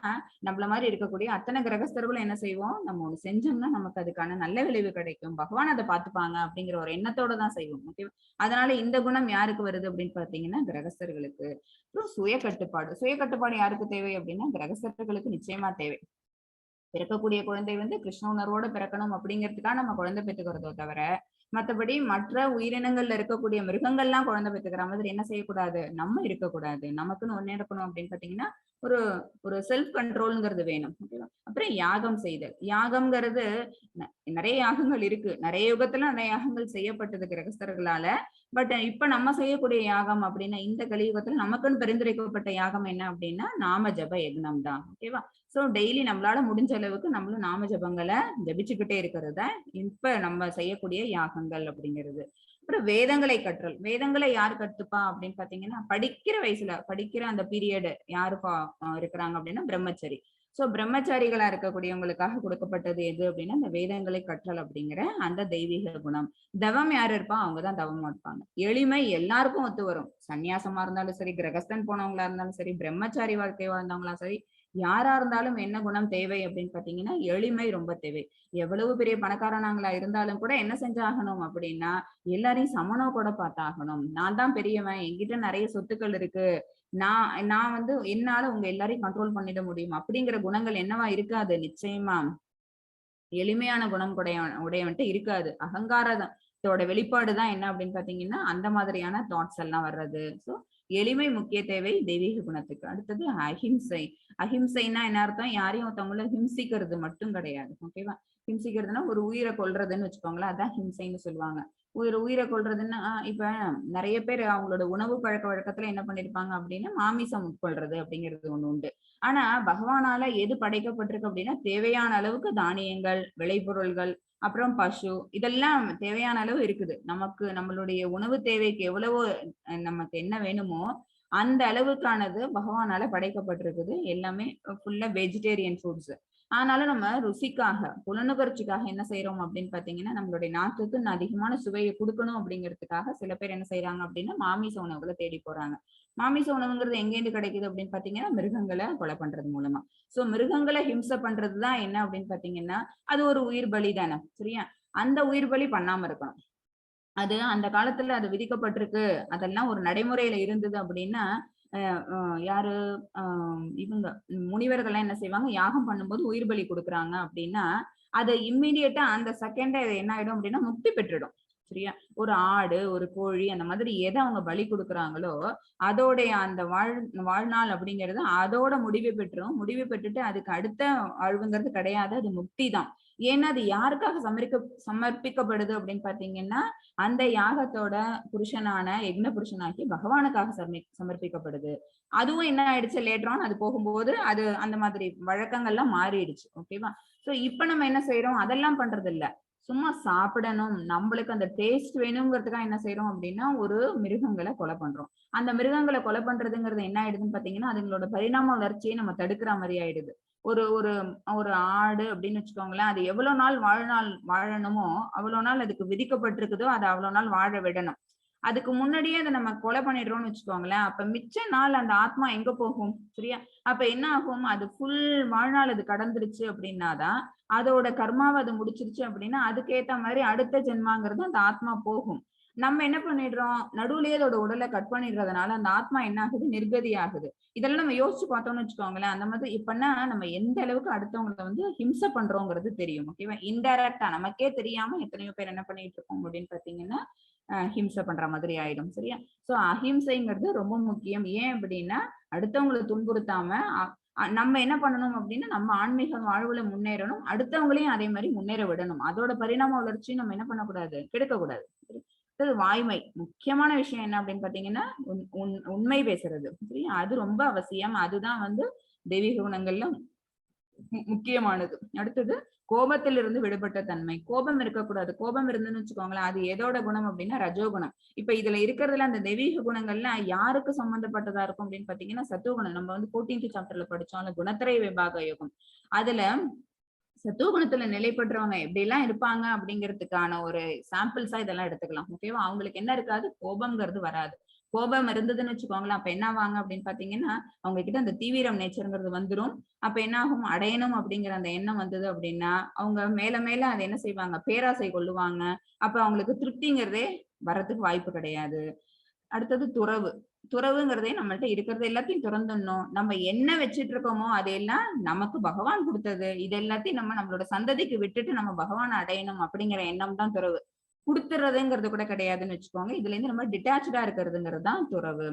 நம்மள மாதிரி இருக்கக்கூடிய அத்தனை கிரகஸ்தர்களும் என்ன செய்வோம், நம்ம ஒண்ணு செஞ்சோம்னா நமக்கு அதுக்கான நல்ல விளைவு கிடைக்கும், பகவான் அதை பார்த்துப்பாங்க அப்படிங்கிற ஒரு எண்ணத்தோட தான் செய்வோம். ஓகேவா? அதனால இந்த குணம் யாருக்கு வருது அப்படின்னு பாத்தீங்கன்னா கிரகஸ்தர்களுக்கு. அப்புறம் சுய கட்டுப்பாடு. சுய கட்டுப்பாடு யாருக்கு தேவை அப்படின்னா கிரகஸ்தர்களுக்கு நிச்சயமா தேவை. பிறக்கக்கூடிய குழந்தை வந்து கிருஷ்ண உணர்வோட பிறக்கணும் அப்படிங்கிறதுக்காக நம்ம குழந்தை பெற்றுக்கிறதோ தவிர, மத்தபடி மற்ற உயிரினங்கள்ல இருக்கக்கூடிய மிருகங்கள்லாம் குழந்தை பெற்றுக்கிற மாதிரி என்ன செய்யக்கூடாது, நம்ம இருக்கக்கூடாது. நமக்குன்னு ஒண்ணு இருக்கணும் அப்படின்னு பாத்தீங்கன்னா ஒரு ஒரு செல்ஃப் கண்ட்ரோல்ங்கிறது வேணும். ஓகேவா? அப்புறம் யாகம் செய்தல். யாகம்ங்கிறது நிறைய யாகங்கள் இருக்கு, நிறைய யுகத்துல நிறைய யாகங்கள் செய்யப்பட்டது கிரகஸ்தர்களால. பட் இப்ப நம்ம செய்யக்கூடிய யாகம் அப்படின்னா இந்த கலியுகத்துல நமக்குன்னு பரிந்துரைக்கப்பட்ட யாகம் என்ன அப்படின்னா நாம ஜப யக்னம் தான். ஓகேவா? சோ டெய்லி நம்மளால முடிஞ்ச அளவுக்கு நம்மளும் நாம ஜபங்களை ஜபிச்சுக்கிட்டே இருக்கிறது இப்ப நம்ம செய்யக்கூடிய யாகங்கள் அப்படிங்கிறது. அப்புறம் வேதங்களை கற்றல். வேதங்களை யார் கத்துப்பா அப்படின்னு பாத்தீங்கன்னா படிக்கிற வயசுல படிக்கிற அந்த பீரியட் யாரு இருக்கிறாங்க அப்படின்னா பிரம்மச்சரி. சோ பிரம்மச்சாரிகளா இருக்கக்கூடியவங்களுக்காக கொடுக்கப்பட்டது எது அப்படின்னா இந்த வேதங்களை கற்றல் அப்படிங்கிற அந்த தெய்வீக குணம். தவம் யாரு இருப்பா, அவங்கதான் தவமா இருப்பாங்க. எளிமை எல்லாருக்கும் ஒத்து வரும். சன்னியாசமா இருந்தாலும் சரி, கிரகஸ்தன் போனவங்களா இருந்தாலும் சரி, பிரம்மச்சாரி வாழ்க்கை வாழ்ந்தவங்களா சரி, யாரா இருந்தாலும் என்ன குணம் தேவை அப்படின்னு பாத்தீங்கன்னா எளிமை ரொம்ப தேவை. எவ்வளவு பெரிய பணக்காரனாங்களா இருந்தாலும் கூட என்ன செஞ்சாகணும் அப்படின்னா எல்லாரையும் சமனோ கூட பார்த்தாகணும். நான் தான் பெரியவன், என்கிட்ட நிறைய சொத்துக்கள் இருக்கு, நான் வந்து என்னால உங்க எல்லாரையும் கண்ட்ரோல் பண்ணிட முடியும் அப்படிங்கிற குணங்கள் என்னவா இருக்காது. நிச்சயமா எளிமையான குணம் உடையவன்ட்டு இருக்காது. அகங்காரத்தோட வெளிப்பாடுதான் என்ன அப்படின்னு பாத்தீங்கன்னா அந்த மாதிரியான தாட்ஸ் எல்லாம் வர்றது. சோ எளிமை முக்கிய தேவை தெய்வீக குணத்துக்கு. அடுத்தது அஹிம்சை. அஹிம்சைன்னா என்ன அர்த்தம்? யாரையும் ஒருத்தவங்கள ஹிம்சிக்கிறது மட்டும் கிடையாது. ஓகேவா? ஹிம்சிக்கிறதுனா ஒரு உயிரை கொல்றதுன்னு வச்சுக்கோங்களேன், அதான் ஹிம்சைன்னு சொல்லுவாங்க. உயிரை கொல்றதுன்னா இப்ப நிறைய பேர் அவங்களோட உணவு பழக்க வழக்கத்துல என்ன பண்ணிருப்பாங்க அப்படின்னா மாமிசம் உட்கொள்றது அப்படிங்கிறது ஒண்ணு உண்டு. ஆனா பகவானால எது படைக்கப்பட்டிருக்கு அப்படின்னா தேவையான அளவுக்கு தானியங்கள், விளைபொருள்கள், அப்புறம் பசு, இதெல்லாம் தேவையான அளவு இருக்குது. நமக்கு நம்மளுடைய உணவு தேவைக்கு எவ்வளவோ நமக்கு என்ன வேணுமோ அந்த அளவுக்கானது பகவானால படைக்கப்பட்டிருக்குது. எல்லாமே ஃபுல்லா வெஜிடேரியன் ஃபுட்ஸ். ஆனாலும் நம்ம ருசிக்காக, புலனுகர்ச்சிக்காக என்ன செய்யறோம் அப்படின்னு பாத்தீங்கன்னா, நம்மளுடைய நாக்குக்கு அதிகமான சுவையை கொடுக்கணும் அப்படிங்கிறதுக்காக சில பேர் என்ன செய்யறாங்க அப்படின்னா மாமிச உணவுகளை தேடி போறாங்க. மாமிச உணவுங்கிறது எங்கேருந்து கிடைக்குது அப்படின்னு பாத்தீங்கன்னா மிருகங்களை கொலை பண்றது மூலமா. சோ மிருகங்களை ஹிம்சை பண்றதுதான் என்ன அப்படின்னு பாத்தீங்கன்னா அது ஒரு உயிர் பலி தானே, சரியா? அந்த உயிர் பலி பண்ணாம இருக்கணும். அது அந்த காலத்துல அது விதிக்கப்பட்டிருக்கு, அதெல்லாம் ஒரு நடைமுறையில இருந்தது அப்படின்னா யாரு இவங்க முனிவர்கள்லாம் என்ன செய்வாங்க, யாகம் பண்ணும்போது உயிர் பலி கொடுக்குறாங்க அப்படின்னா அதை இம்மிடியட்டா அந்த செகண்ட் என்ன ஆயிடும் அப்படின்னா முக்தி பெற்றுடும், சரியா? ஒரு ஆடு, ஒரு கோழி, அந்த மாதிரி எதை அவங்க பலி கொடுக்குறாங்களோ அதோடைய அந்த வாழ்நாள் அப்படிங்கிறது அதோட முடிவு பெற்றுரும். முடிவு பெற்றுட்டு அதுக்கு அடுத்த வாழ்வுங்கிறது கிடையாது, அது முக்தி தான். ஏன்னா அது யாருக்காக சமர்ப்பிக்கப்படுது அப்படின்னு பாத்தீங்கன்னா அந்த யாகத்தோட புருஷனான யக்ன புருஷனாக்கி பகவானுக்காக சமர்ப்பிக்கப்படுது. அதுவும் என்ன ஆயிடுச்சு, லேட்டரான் அது போகும்போது அது அந்த மாதிரி வழக்கங்கள்லாம் மாறிடுச்சு. ஓகேவா? சோ இப்ப நம்ம என்ன செய்யறோம், அதெல்லாம் பண்றது இல்ல. சும்மா சாப்பிடணும், நம்மளுக்கு அந்த டேஸ்ட் வேணுங்கிறதுக்காக என்ன செய்யறோம் அப்படின்னா ஒரு மிருகங்களை கொலை பண்றோம். அந்த மிருகங்களை கொலை பண்றதுங்கிறது என்ன ஆயிடுதுன்னு பாத்தீங்கன்னா அதுங்களோட பரிணாம வளர்ச்சியை நம்ம தடுக்கிற மாதிரி ஆயிடுது. ஒரு ஒரு ஒரு ஆடு அப்படின்னு வச்சுக்கோங்களேன், அது எவ்வளவு நாள் வாழணுமோ அவ்வளவு நாள் அதுக்கு விதிக்கப்பட்டிருக்குதோ அதை அவ்வளவு நாள் வாழ விடணும். அதுக்கு முன்னாடியே அதை நம்ம கொலை பண்ணிடுறோம்னு வச்சுக்கோங்களேன், அப்ப மிச்ச நாள் அந்த ஆத்மா எங்க போகும், சரியா? அப்ப என்ன ஆகும், அது ஃபுல் வாழ்நாள் அது கடந்துருச்சு அப்படின்னாதான் அதோட கர்மாவை அது முடிச்சிருச்சு அப்படின்னா அதுக்கேத்த மாதிரி அடுத்த ஜென்மாங்கிறது அந்த ஆத்மா போகும். நம்ம என்ன பண்ணிடுறோம், நடுவுலயே அதோட உடலை கட் பண்ணிடுறதுனால அந்த ஆத்மா என்ன ஆகுது, நிர்கதி ஆகுது. இதெல்லாம் நம்ம யோசிச்சு பார்த்தோம்னு வச்சுக்கோங்களேன், அந்த மாதிரி இப்பன்னா நம்ம எந்த அளவுக்கு அடுத்தவங்களை ஹிம்சை பண்றோங்கிறது தெரியும். ஓகேவா? இன்டைரக்டா நமக்கே தெரியாம எத்தனையோ பேர் என்ன பண்ணிட்டு இருக்கோம் அப்படின்னு பாத்தீங்கன்னா ஹிம்சை பண்ற மாதிரி ஆயிடும், சரியா? சோ அஹிம்சைங்கிறது ரொம்ப முக்கியம். ஏன் அப்படின்னா அடுத்தவங்களை துன்புறுத்தாம நம்ம என்ன பண்ணணும் அப்படின்னா நம்ம ஆன்மீக வாழ்வுல முன்னேறணும், அடுத்தவங்களையும் அதே மாதிரி முன்னேற விடணும். அதோட பரிணாம வளர்ச்சி நம்ம என்ன பண்ணக்கூடாது, கெடுக்கக்கூடாது. வாய்மை முக்கியமான விஷயம் என்ன அப்படின்னு பாத்தீங்கன்னா உண்மை பேசுறது, சரியா? அது ரொம்ப அவசியம். அதுதான் தெய்வீக குணங்கள்ல முக்கியமானது. அடுத்தது கோபத்திலிருந்து விடுபட்ட தன்மை. கோபம் இருக்கக்கூடாது. கோபம் இருந்துன்னு வச்சுக்கோங்களேன், அது எதோட குணம் அப்படின்னா ரஜோகுணம். இப்ப இதுல இருக்கிறதுல அந்த தெய்வீக குணங்கள்ல யாருக்கு சம்பந்தப்பட்டதா இருக்கும் அப்படின்னு பாத்தீங்கன்னா சத்துவகுணம். நம்ம 14th சாப்டர்ல படிச்சோம் அந்த குணத்திரய விபாக யோகம். அதுல சத்துவகுணத்துல நிலை பெற்றவங்க எப்படி எல்லாம் இருப்பாங்க அப்படிங்கிறதுக்கான ஒரு சாம்பிள்ஸா இதெல்லாம் எடுத்துக்கலாம். ஓகேவா? அவங்களுக்கு என்ன இருக்காது, கோபம்ங்கிறது வராது. கோபம் இருந்ததுன்னு வச்சுக்கோங்களேன், அப்ப என்ன ஆவாங்க அப்படின்னு பாத்தீங்கன்னா அவங்க கிட்ட அந்த தீவிரம் நேச்சருங்கிறது வந்துரும். அப்ப என்ன ஆகும், அடையணும் அப்படிங்கிற அந்த எண்ணம் வந்தது அப்படின்னா அவங்க மேல மேல அதை என்ன செய்வாங்க, பேராசை கொள்ளுவாங்க. அப்ப அவங்களுக்கு திருப்திங்கிறதே வரத்துக்கு வாய்ப்பு கிடையாது. அடுத்தது துறவு. துறவுங்கிறதே நம்மள்ட்ட இருக்கிறது எல்லாத்தையும் துறந்துடணும். நம்ம என்ன வச்சிட்டு இருக்கோமோ அதையெல்லாம் நமக்கு பகவான் கொடுத்தது, இது எல்லாத்தையும் நம்ம நம்மளோட சந்ததிக்கு விட்டுட்டு நம்ம பகவான் அடையணும் அப்படிங்கிற எண்ணம் தான் துறவு. கொடுத்துறதுங்கிறது கூட கிடையாதுன்னு வச்சுக்கோங்க. இதுல இருந்து நம்ம டிட்டாச்சா இருக்கிறதுங்கிறது தான் துறவு.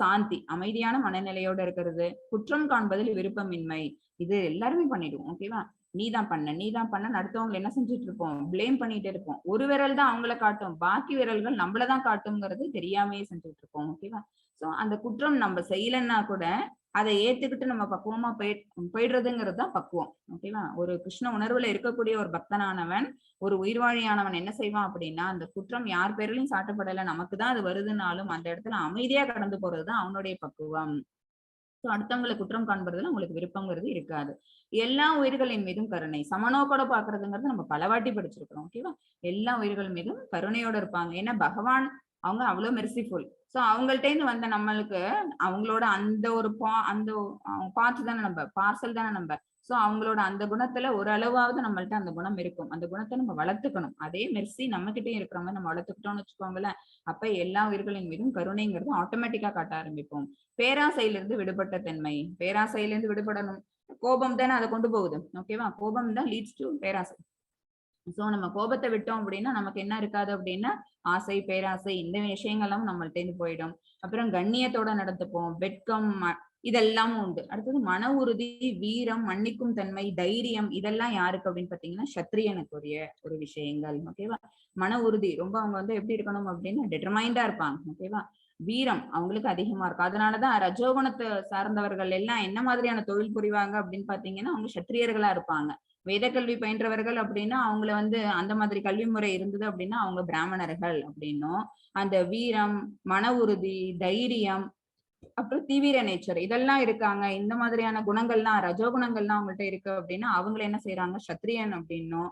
சாந்தி, அமைதியான மனநிலையோட இருக்கிறது. குற்றம் காண்பதில் விருப்பமின்மை, இது எல்லாருமே பண்ணிடுவோம். ஓகேவா? நீதான் பண்ண அடுத்தவங்களை என்ன செஞ்சுட்டு இருப்போம், பிளேம் பண்ணிட்டு இருப்போம். ஒரு விரல் தான் அவங்கள காட்டும், பாக்கி விரல்கள் நம்மளதான் காட்டுங்கிறது தெரியாமையே செஞ்சுட்டு இருப்போம். ஓகேவா? சோ அந்த குற்றம் நம்ம செய்யலன்னா கூட அதை ஏத்துக்கிட்டு நம்ம பக்குவமா போயிடுறதுங்கிறது தான் பக்குவம். ஓகேவா? ஒரு கிருஷ்ண உணர்வுல இருக்கக்கூடிய ஒரு பக்தனானவன், ஒரு உயிர்வாழியானவன் என்ன செய்வான் அப்படின்னா அந்த குற்றம் யார் பேரிலையும் சாட்டப்படலை, நமக்கு தான் அது வருதுனாலும் அந்த இடத்துல அமைதியா கடந்து போறதுதான் அவனுடைய பக்குவம். சோ அடுத்தவங்களை குற்றம் காண்பதுல உங்களுக்கு விருப்பங்கிறது இருக்காது. எல்லா உயிர்களின் மீதும் கருணை, சமநோக்கோட பாக்குறதுங்கிறது நம்ம பலவாட்டி படிச்சிருக்கிறோம். ஓகேவா? எல்லா உயிர்கள் மீதும் கருணையோட இருப்பாங்க. ஏன்னா பகவான் அவங்க அவ்வளவு மெர்சிஃபுல். சோ அவங்கள்ட்ட இருந்து வந்த நம்மளுக்கு அவங்களோட அந்த ஒரு அந்த பார்த்து தானே நம்ம பார்சல் தானே நம்ம. சோ அவங்களோட அந்த குணத்துல ஒரு அளவாவது நம்மள்ட்ட அந்த குணம் இருக்கும். அந்த குணத்தை நம்ம வளர்த்துக்கணும். அதே மெர்சி நம்ம கிட்டயும் இருக்கிற மாதிரி நம்ம வளர்த்துக்கிட்டோம்னு வச்சுக்கோங்களேன், அப்ப எல்லா உயிர்களின் மீதும் கருணைங்கிறது ஆட்டோமேட்டிக்கா காட்ட ஆரம்பிப்போம். பேராசையிலிருந்து விடுபட்ட தன்மை. பேராசையிலிருந்து விடுபடணும். கோபம் தானே அதை கொண்டு போகுது. ஓகேவா? கோபம் தான் லீட்ஸ் டு பேராசை. சோ நம்ம கோபத்தை விட்டோம் அப்படின்னா நமக்கு என்ன இருக்காது அப்படின்னா ஆசை, பேராசை இந்த விஷயங்களும் நம்மள்ட்ட இருந்து போயிடும். அப்புறம் கண்ணியத்தோட நடந்துப்போம். வெட்கம் இதெல்லாம் உண்டு. அடுத்தது மன உறுதி, வீரம், மன்னிக்கும் தன்மை, தைரியம் இதெல்லாம் யாருக்கு அப்படின்னு பாத்தீங்கன்னா சத்திரியனுக்குரிய ஒரு விஷயங்கள். ஓகேவா? மன உறுதி ரொம்ப அவங்க வந்து எப்படி இருக்கணும் அப்படின்னா டிட்டர்மைண்டா இருப்பாங்க. ஓகேவா? வீரம் அவங்களுக்கு அதிகமா இருக்கும். அதனாலதான் ரஜோகுணத்தை சார்ந்தவர்கள் எல்லாம் என்ன மாதிரியான தொழில் புரிவாங்க அப்படின்னு பாத்தீங்கன்னா அவங்க சத்திரியர்களா இருப்பாங்க. வேத கல்வி பயின்றவர்கள் அப்படின்னா அவங்கள வந்து அந்த மாதிரி கல்வி முறை இருந்தது அப்படின்னா அவங்க பிராமணர்கள் அப்படின்னும், அந்த வீரம், மன உறுதி, தைரியம், அப்புறம் தீவிர நேச்சர் இதெல்லாம் இருக்காங்க. இந்த மாதிரியான குணங்கள்லாம் ரஜோகுணங்கள்லாம் அவங்கள்ட்ட இருக்கு அப்படின்னா அவங்கள என்ன செய்யறாங்க சத்திரியன் அப்படின்னும்,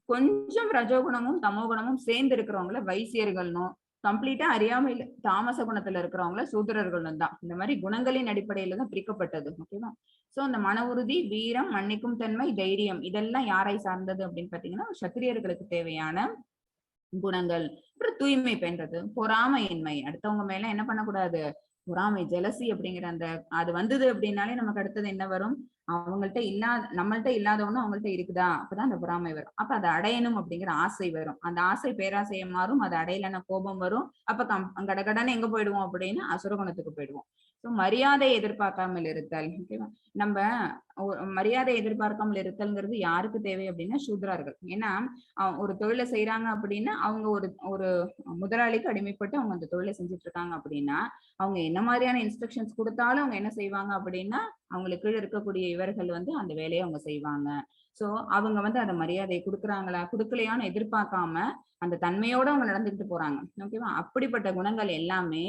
கொஞ்சம் ரஜோகுணமும் தமோகுணமும் சேர்ந்து இருக்கிறவங்கள வைசியர்கள்னும், கம்ப்ளீட்டா அறியாமையில தாமச குணத்துல இருக்கிறவங்கள சூத்திரர்களும் தான். இந்த மாதிரி குணங்களின் அடிப்படையில தான் பிரிக்கப்பட்டது. ஓகேவா? சோ அந்த மன உறுதி, வீரம், மன்னிக்கும் தன்மை, தைரியம் இதெல்லாம் யாரை சார்ந்தது அப்படின்னு பாத்தீங்கன்னா சத்திரியர்களுக்கு தேவையான குணங்கள். அப்புறம் தூய்மை பெண்றது, பொறாமையின்மை, அடுத்தவங்க மேல என்ன பண்ணக்கூடாது, பொறாமை, ஜெலசி அப்படிங்கிற அந்த அது வந்தது அப்படின்னாலே நமக்கு அடுத்தது என்ன வரும், அவங்கள்ட்ட நம்மள்ட்ட இல்லாத ஒண்ணு அவங்கள்ட்ட இருக்குதா, அப்பதான் அந்த பொறாமை வரும். அப்ப அதை அடையணும் அப்படிங்கிற ஆசை வரும். அந்த ஆசை பேராசையை மாறும். அது அடையலன்னா கோபம் வரும். அப்ப கடகடன்னு எங்க போயிடுவோம் அப்படின்னா அசுரகுணத்துக்கு போயிடுவோம். மரியாதை எதிர்பார்க்காமல் இருத்தல். ஓகேவா? நம்ம மரியாதை எதிர்பார்க்காமல் இருத்தல்ங்கிறது யாருக்கு தேவை அப்படின்னா சூத்ரார்கள். ஏன்னா ஒரு தொழிலை செய்யறாங்க அப்படின்னா அவங்க ஒரு ஒரு முதலாளிக்கு அடிமைப்பட்டு அவங்க அந்த தொழிலை செஞ்சுட்டு இருக்காங்க அப்படின்னா அவங்க என்ன மாதிரியான இன்ஸ்ட்ரக்ஷன்ஸ் கொடுத்தாலும் அவங்க என்ன செய்வாங்க அப்படின்னா அவங்களுக்கு கீழே இருக்கக்கூடிய இவர்கள் வந்து அந்த வேலையை அவங்க செய்வாங்க. சோ அவங்க வந்து அந்த மரியாதையை கொடுக்குறாங்களா கொடுக்கலையான்னு எதிர்பார்க்காம அந்த தன்மையோட அவங்க நடந்துகிட்டு போறாங்க. ஓகேவா? அப்படிப்பட்ட குணங்கள் எல்லாமே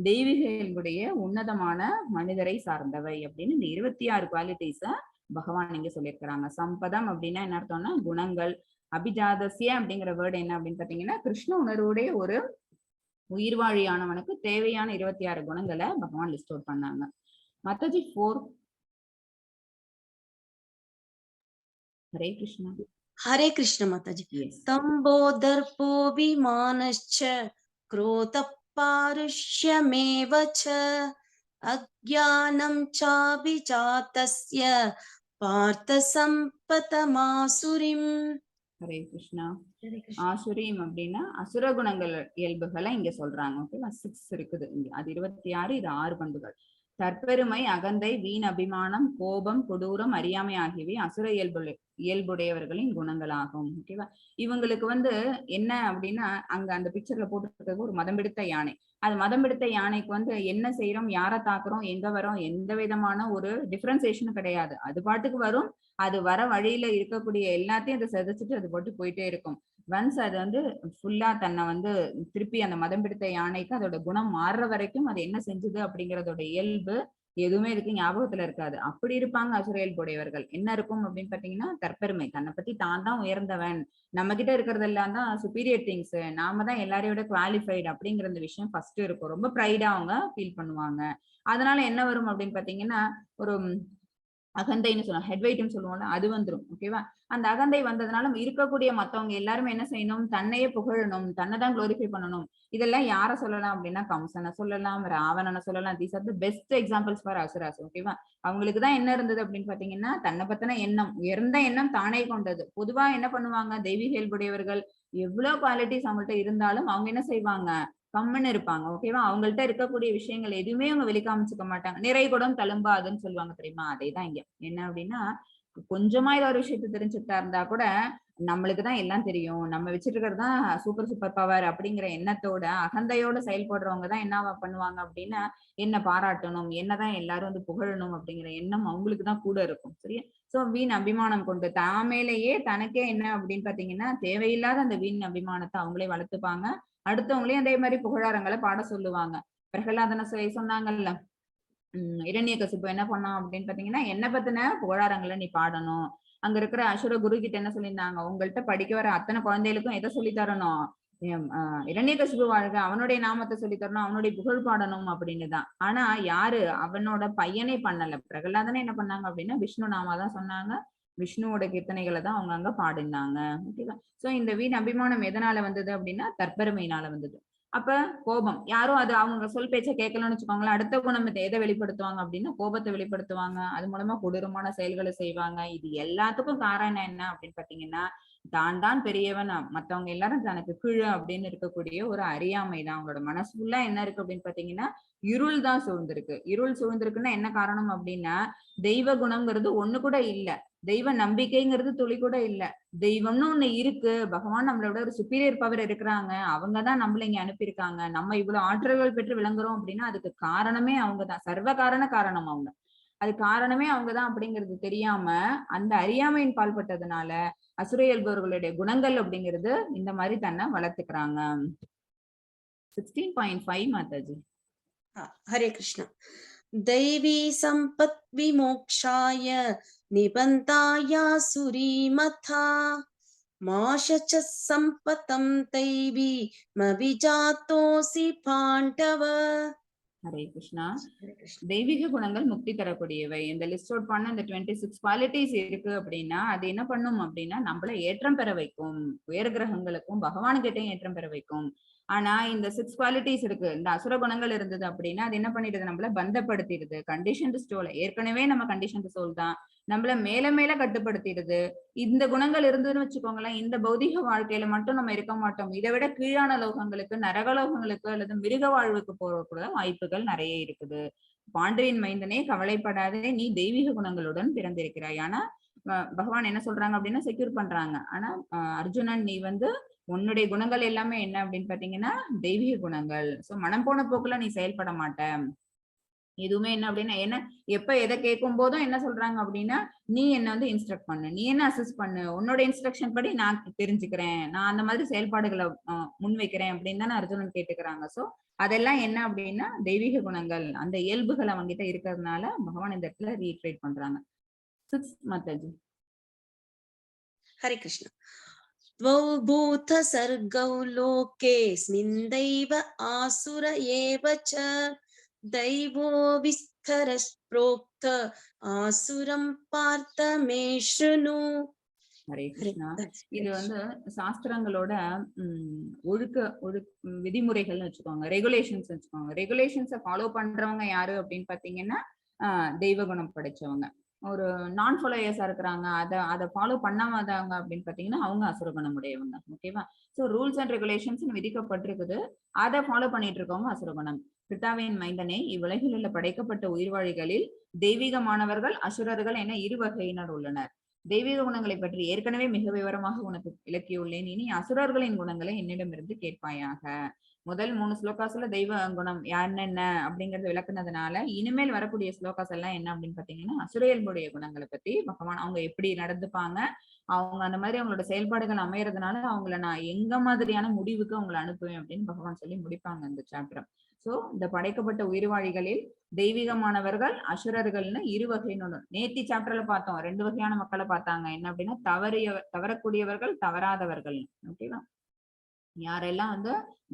தெய்வீகளுடைய உன்னதமான மனிதரை சார்ந்தவை அப்படின்னு இந்த 26 குவாலிட்டிஸ பகவான் இங்க சொல்லியிருக்கிறாங்க. சம்பதம் அப்படின்னா என்ன அர்த்தம்னா குணங்கள். அபிஜாதசிய அப்படிங்கிற வேர்டு என்ன அப்படின்னு பாத்தீங்கன்னா கிருஷ்ண உணர்வுடைய ஒரு உயிர்வாழியானவனுக்கு தேவையான 26 குணங்களை பகவான் லிஸ்ட் அவுட் பண்ணாங்க. மாதாஜி 4. ஹரே கிருஷ்ணா. हरे कृष्ण माताजी। Yes. तंबो दर्पो विमानश्च क्रोधः पारुष्यमेव च अज्ञानं चाभिजातस्य पार्थ सम्पतमासुरिम्। ஹரே கிருஷ்ணா. ஆசுரியம் அப்படின்னா அசுர குணங்கள் இயல்புகளை இங்க சொல்றாங்க. ஓகேவா? 6 இருக்குது இங்க. அது 26, இது 6 பண்புகள். தற்பெருமை, அகந்தை, வீண் அபிமானம், கோபம், கொடூரம், அறியாமை ஆகியவை அசுர இயல்புடையவர்களின் குணங்களாகும். ஓகேவா? இவங்களுக்கு வந்து என்ன அப்படின்னா அங்க அந்த பிக்சர்ல போட்டு ஒரு மதம் பிடித்த யானை. அது மதம் பிடித்த யானைக்கு வந்து என்ன செய்யறோம், யாரை தாக்குறோம், எங்க வரோம், எந்த விதமான ஒரு டிஃபரன்சியேஷனும் கிடையாது. அது பாட்டுக்கு வரும். அது வர வழியில இருக்கக்கூடிய எல்லாத்தையும் அதை செதைச்சிட்டு அது போட்டு போயிட்டே இருக்கும். ஒன்ஸ் அது வந்து ஃபுல்லா தன்னை வந்து திருப்பி அந்த மதம் பிடித்த யானைக்கு அதோட குணம் மாறுற வரைக்கும் அது என்ன செஞ்சது அப்படிங்கறதோட இயல்பு எதுவுமே இதுக்கு ஞாபகத்துல இருக்காது. அப்படி இருப்பாங்க அசுர இயல்புடையவர்கள். என்ன இருக்கும் அப்படின்னு பாத்தீங்கன்னா தற்பெருமை, தன்னை பத்தி தான் தான் உயர்ந்தவன், நம்ம கிட்ட இருக்கிறதெல்லாம் தான் சுப்பீரியர் திங்ஸ், நாம தான் எல்லாரையோட குவாலிஃபைடு அப்படிங்கிற அந்த விஷயம் ஃபர்ஸ்ட் இருக்கும். ரொம்ப ப்ரைடா அவங்க ஃபீல் பண்ணுவாங்க. அதனால என்ன வரும் அப்படின்னு பாத்தீங்கன்னா ஒரு அகந்தைன்னு சொல்லுவோம், ஹெட் வெயிட்னு சொல்லுவோம்ல, அது வந்துடும். ஓகேவா? அந்த அகந்தை வந்ததுனால இருக்கக்கூடிய மத்தவங்க எல்லாருமே என்ன செய்யணும், தன்னையே புகழணும், தன்னை தான் குளோரிஃபை பண்ணணும். இதெல்லாம் யார சொல்லலாம் அப்படின்னா கம்சனை சொல்லலாம், ராவணனை சொல்லலாம். These are the best examples for asuras. ஓகேவா? அவங்களுக்கு தான் என்ன இருந்தது அப்படின்னு பாத்தீங்கன்னா தன்னை பத்தின எண்ணம், உயர்ந்த எண்ணம் தானே கொண்டது. பொதுவா என்ன பண்ணுவாங்க, தெய்வீக இயல்புடையவர்கள் எவ்வளவு குவாலிட்டிஸ் அவங்கள்ட்ட இருந்தாலும் அவங்க என்ன செய்வாங்க, கம்முன்னு இருப்பாங்க. ஓகேவா? அவங்கள்ட்ட இருக்கக்கூடிய விஷயங்கள் எதுவுமே அவங்க வெளிக்காமிச்சுக்க மாட்டாங்க. நிறை குடம் தழும்பாதுன்னு சொல்லுவாங்க தெரியுமா, அதேதான் இங்க. என்ன அப்படின்னா கொஞ்சமா ஏதோ ஒரு விஷயத்த தெரிஞ்சுட்டா இருந்தா கூட நம்மளுக்கு தான் எல்லாம் தெரியும், நம்ம வச்சிட்டு இருக்கிறது தான் சூப்பர் பவர் அப்படிங்கிற எண்ணத்தோட அகந்தையோட செயல்படுறவங்க தான் என்ன பண்ணுவாங்க அப்படின்னா என்ன பாராட்டணும், என்னதான் எல்லாரும் வந்து புகழணும் அப்படிங்கிற எண்ணம் அவங்களுக்கு தான் கூட இருக்கும். சரியா? சோ வீண் அபிமானம் கொண்டு தாமேலேயே தனக்கே என்ன அப்படின்னு பாத்தீங்கன்னா தேவையில்லாத அந்த வீண் அபிமானத்தை அவங்களே வளர்த்துப்பாங்க. அடுத்தவங்களையும் அதே மாதிரி புகழாரங்களை பாட சொல்லுவாங்க. பிரகலாதன சொன்னாங்கல்ல, இரண்யகசிப்பு என்ன பண்ணான் அப்படின்னு பாத்தீங்கன்னா என்ன பத்தின புகழாரங்களை நீ பாடணும். அங்க இருக்கிற அசுர குரு கிட்ட என்ன சொல்லியிருந்தாங்க, உங்கள்கிட்ட படிக்க வர அத்தனை குழந்தைகளுக்கும் எதை சொல்லி தரணும், இரண்யகசிப்பு வாழ்க, அவனுடைய நாமத்தை சொல்லி தரணும், அவனுடைய புகழ் பாடணும் அப்படின்னுதான். ஆனா யாரு அவனோட பையனே பண்ணல. பிரகலாதனை என்ன பண்ணாங்க அப்படின்னா விஷ்ணு நாமா தான் சொன்னாங்க, விஷ்ணுவோட கீர்த்தனைகளை தான் அவங்க அங்க பாடினாங்க. ஓகேவா? சோ இந்த வீண் அபிமானம் எதனால வந்தது அப்படின்னா தற்பெருமையினால வந்தது. அப்ப கோபம், யாரும் அது அவங்க சொல் பேச்ச கேட்கலன்னு வச்சுக்கோங்களேன், அடுத்த குணம் எதை வெளிப்படுத்துவாங்க அப்படின்னா கோபத்தை வெளிப்படுத்துவாங்க. அது மூலமா கொடூரமான செயல்களை செய்வாங்க. இது எல்லாத்துக்கும் காரணம் என்ன அப்படின்னு பாத்தீங்கன்னா, தான் பெரியவன், மத்தவங்க எல்லாரும் தனக்கு கீழே அப்படின்னு இருக்கக்கூடிய ஒரு அறியாமை தான். அவங்களோட மனசு ஃபுல்லா என்ன இருக்கு அப்படின்னு பாத்தீங்கன்னா, இருள் தான் சூழ்ந்திருக்கு. இருள் சூழ்ந்திருக்குன்னா என்ன காரணம் அப்படின்னா, தெய்வ குணம்ங்கிறது ஒண்ணு கூட இல்ல. தெய்வ நம்பிக்கைங்கிறது துளி கூட இல்ல. தெய்வம்னு ஒண்ணு இருக்கு. பகவான் நம்மளை விட ஒரு சுப்பீரியர் பவர் இருக்கிறாங்க. அவங்கதான் நம்மள இங்க அனுப்பியிருக்காங்க. நம்ம இவ்வளவு ஆற்றல்கள் பெற்று விளங்குறோம் அப்படின்னா அதுக்கு காரணமே அவங்கதான். சர்வ காரணம் அவங்க. அது காரணமே அவங்கதான் அப்படிங்கிறது தெரியாம அந்த அறியாமையின் பால்பட்டதுனால அசுர இயல்பவர்களுடைய குணங்கள் அப்படிங்கிறது இந்த மாதிரி தன்னை வளர்த்துக்கிறாங்க. 16.5 மாதாஜி. हरे कृष्ण। दैवी संपत् विमोक्षाय निबन्धाया सुरीमथा माशच संपतं दैवी मविजातोऽसि पाण्डव। ஹரே கிருஷ்ணா. தெய்வீக குணங்கள் முக்தி தரக்கூடியவை. இந்த லிஸ்ட் அவுட் பண்ண இந்த 26 குவாலிட்டிஸ் இருக்கு அப்படின்னா அது என்ன பண்ணும் அப்படின்னா நம்மள ஏற்றம் பெற வைக்கும். உயர் கிரகங்களுக்கும் பகவானுக்கிட்டையும் ஏற்றம் பெற வைக்கும். ஆனா இந்த 6 குவாலிட்டிஸ் இருக்கு, இந்த அசுர குணங்கள் இருந்தது அப்படின்னா அது என்ன பண்ணிடுது, நம்மள பந்தப்படுத்திடுது. கண்டிஷன் ஸ்டோல், ஏற்கனவே நம்ம கண்டிஷன் சோல் தான், நம்மள மேல மேல கட்டுப்படுத்திடுது. இந்த குணங்கள் இருந்ததுன்னு வச்சுக்கோங்களேன், இந்த பௌதிக வாழ்க்கையில மட்டும் நம்ம இருக்க மாட்டோம். இதை விட கீழான லோகங்களுக்கு, நரகலோகங்களுக்கு அல்லது மிருக வாழ்வுக்கு போகக்கூட வாய்ப்புகள் நிறைய இருக்குது. பாண்டுவின் மைந்தனே கவலைப்படாதே, நீ தெய்வீக குணங்களுடன் பிறந்திருக்கிறாய். ஆனா பகவான் என்ன சொல்றாங்க அப்படின்னா செக்யூர் பண்றாங்க. ஆனா அர்ஜுனன், நீ உன்னுடைய குணங்கள் எல்லாமே என்ன அப்படின்னு பாத்தீங்கன்னா தெய்வீக குணங்கள். சோ மனம் போன போக்குல நீ செயல்பட மாட்ட. எதுவுமே என்ன அப்படின்னா என்ன எப்ப எதை கேட்கும் போதும் என்ன சொல்றாங்க அப்படின்னா, நீ என்ன இன்ஸ்ட்ரக்ட் பண்ணு, நீ என்ன அசிஸ்ட் பண்ணு, உன்னோட இன்ஸ்ட்ரக்ஷன் படி நான் தெரிஞ்சுக்கிறேன், நான் அந்த மாதிரி செயல்பாடுகளை முன்வைக்கிறேன் அப்படின்னு தானே அர்ஜுனன் கேட்டுக்கிறாங்க. சோ அதெல்லாம் என்ன அப்படின்னா தெய்வீக குணங்கள், அந்த இயல்புகள் அவங்க கிட்ட இருக்கிறதுனால பகவான் இந்த இடத்துல ரீட்ரேட் பண்றாங்க. 6 மாதாஜி. हरे कृष्ण। द्वौ भूत सर्गौ लोकेऽस्मिन् दैव आसुर एव च दैवो विस्तरः प्रोक्त आसुरं पार्थ मे शृणु। ஹரே கிருஷ்ணா. இது சாஸ்திரங்களோட ஒழுக்க விதிமுறைகள்னு வச்சுக்கோங்க, ரெகுலேஷன்ஸ் வச்சுக்கோங்க. ரெகுலேஷன்ஸை ஃபாலோ பண்றவங்க யாரு அப்படின்னு பாத்தீங்கன்னா தெய்வ குணம் படைச்சவங்க. ஒரு நான் ஃபாலோயர்ஸா இருக்கிறாங்க, அதை ஃபாலோ பண்ணாதவங்க அப்படின்னு பாத்தீங்கன்னா அவங்க அசுரகுணம் உடையவங்க. ஓகேவா? ஸோ ரூல்ஸ் அண்ட் ரெகுலேஷன்ஸ் விதிக்கப்பட்டிருக்குது, அதை ஃபாலோ பண்ணிட்டு இருக்கவங்க அசுரகுணம். பிதாவின் மைந்தனே, இவ்வுலகில் உள்ள படைக்கப்பட்ட உயிர்வாழிகளில் தெய்வீகமானவர்கள் அசுரர்கள் என இரு வகையினர் உள்ளனர். தெய்வீக குணங்களை பற்றி ஏற்கனவே மிக விவரமாக உனக்கு விளக்கியுள்ளேன். இனி அசுரர்களின் குணங்களை என்னிடமிருந்து கேட்பாயாக. முதல் 3 ஸ்லோகாஸ்ல தெய்வ குணம் என்னென்ன அப்படிங்கறது விளக்குனதுனால இனிமேல் வரக்கூடிய ஸ்லோகாஸ் எல்லாம் என்ன அப்படின்னு பாத்தீங்கன்னா அசுரையல்புடைய குணங்களை பத்தி பகவான் அவங்க எப்படி நடந்துப்பாங்க, அவங்க அந்த மாதிரி அவங்களோட செயல்பாடுகள் அமையறதுனால அவங்கள நான் எங்க மாதிரியான முடிவுக்கு அவங்களை அனுப்புவேன் அப்படின்னு பகவான் சொல்லி முடிப்பாங்க இந்த சாப்டர். சோ இந்த படைக்கப்பட்ட உயிர்வாழிகளில் தெய்வீகமானவர்கள் அசுரர்கள்னு இரு வகையினோட நேத்தி சாப்டர்ல பார்த்தோம். 2 வகையான மக்களை பார்த்தாங்க. என்ன அப்படின்னா தவறக்கூடியவர்கள், தவறாதவர்கள். ஓகேவா? யாரெல்லாம்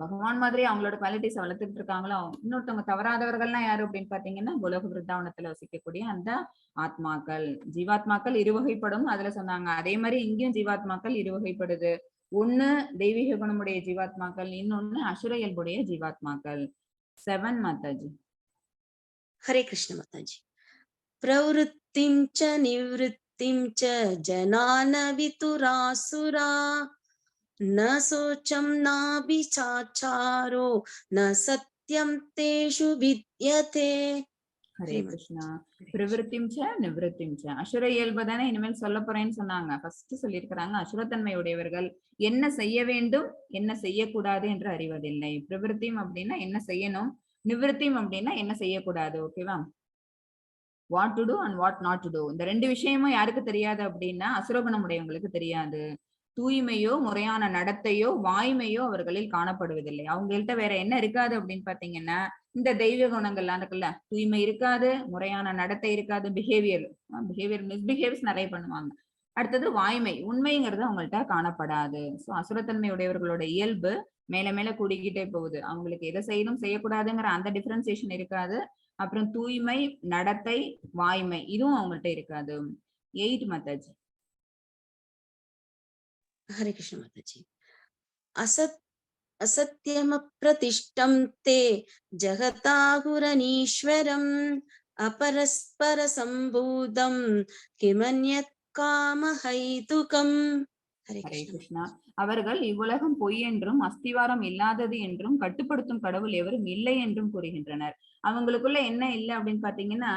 பகவான் மாதிரி அவங்களோட குவாலிட்டிஸ் வளர்த்துட்டு இருக்காங்களோ. இன்னொருத்தவங்க தவறாதவர்கள்லாம் யாரு அப்படின்னு பாத்தீங்கன்னா கோலோக விருத்தாவனத்துல வசிக்கக்கூடிய அந்த ஆத்மாக்கள், ஜீவாத்மாக்கள் இருவகைப்படும் அதுல சொன்னாங்க. அதே மாதிரி இங்கேயும் ஜீவாத்மாக்கள் இருவகைப்படுது. ஒண்ணு தெய்வீக குணமுடைய ஜீவாத்மாக்கள், இன்னொன்னு அசுர இயல்புடைய ஜீவாத்மாக்கள். 7 மாதாஜி. हरे कृष्ण माताजी। प्रवृत्तिं च निवृत्तिं च जनान वितुरासुरा न शोचं नाभिचाचारो न सत्यं तेषु विद्यते। ஹரே கிருஷ்ணா. பிரவிருத்திம் ச நிவிருத்திம் ச, அசுர இயல்புதானே இனிமேல் சொல்ல போறேன்னு சொன்னாங்க. ஃபர்ஸ்ட் சொல்லியிருக்கிறாங்க அசுரத்தன்மை உடையவர்கள் என்ன செய்ய வேண்டும் என்ன செய்யக்கூடாது என்று அறிவதில்லை. பிரவிருத்திம் அப்படின்னா என்ன செய்யணும், நிவிருத்திம் அப்படின்னா என்ன செய்யக்கூடாது. ஓகேவா? What to do and what not to do, இந்த 2 விஷயமும் யாருக்கு தெரியாது அப்படின்னா அசுரகுணம் உடையவங்களுக்கு தெரியாது. தூய்மையோ முறையான நடத்தையோ வாய்மையோ அவர்களில் காணப்படுவதில்லை. அவங்கள்ட்ட வேற என்ன இருக்காது அப்படின்னு பாத்தீங்கன்னா இந்த தெய்வ குணங்கள்லாம் இருக்குல்ல, தூய்மை இருக்காது, முறையான நடத்தை இருக்காது, பிஹேவியர் மிஸ்பிஹேவியர்ஸ் நிறைய பண்ணுவாங்க. அடுத்தது வாய்மை, உண்மைங்கிறது அவங்கள்ட்ட காணப்படாது. ஸோ அசுரத்தன்மை உடையவர்களோட இயல்பு மேல மேல கூடிக்கிட்டே போகுது. அவங்களுக்கு எதை செய்யணும் செய்யக்கூடாதுங்கிற அந்த டிஃபரன்சியேஷன் இருக்காது. அப்புறம் தூய்மை, நடத்தை, வாய்மை இதுவும் அவங்கள்ட்ட இருக்காது. 8 மாதாஜி. हरे कृष्ण माताजी। असत असत्यमप्रतिष्ठं ते जगताहुरनीश्वरम् अपरस्परसम्भूतं किमन्यत् कामहैतुकम्. हरे ஹரே कृष्ण. கிருஷ்ணா. அவர்கள் இவ்வுலகம் பொய் என்றும் அஸ்திவாரம் இல்லாதது என்றும் கட்டுப்படுத்தும் கடவுள் எவரும் இல்லை என்றும் கூறுகின்றனர். அவங்களுக்குள்ள என்ன இல்லை அப்படின்னு பாத்தீங்கன்னா,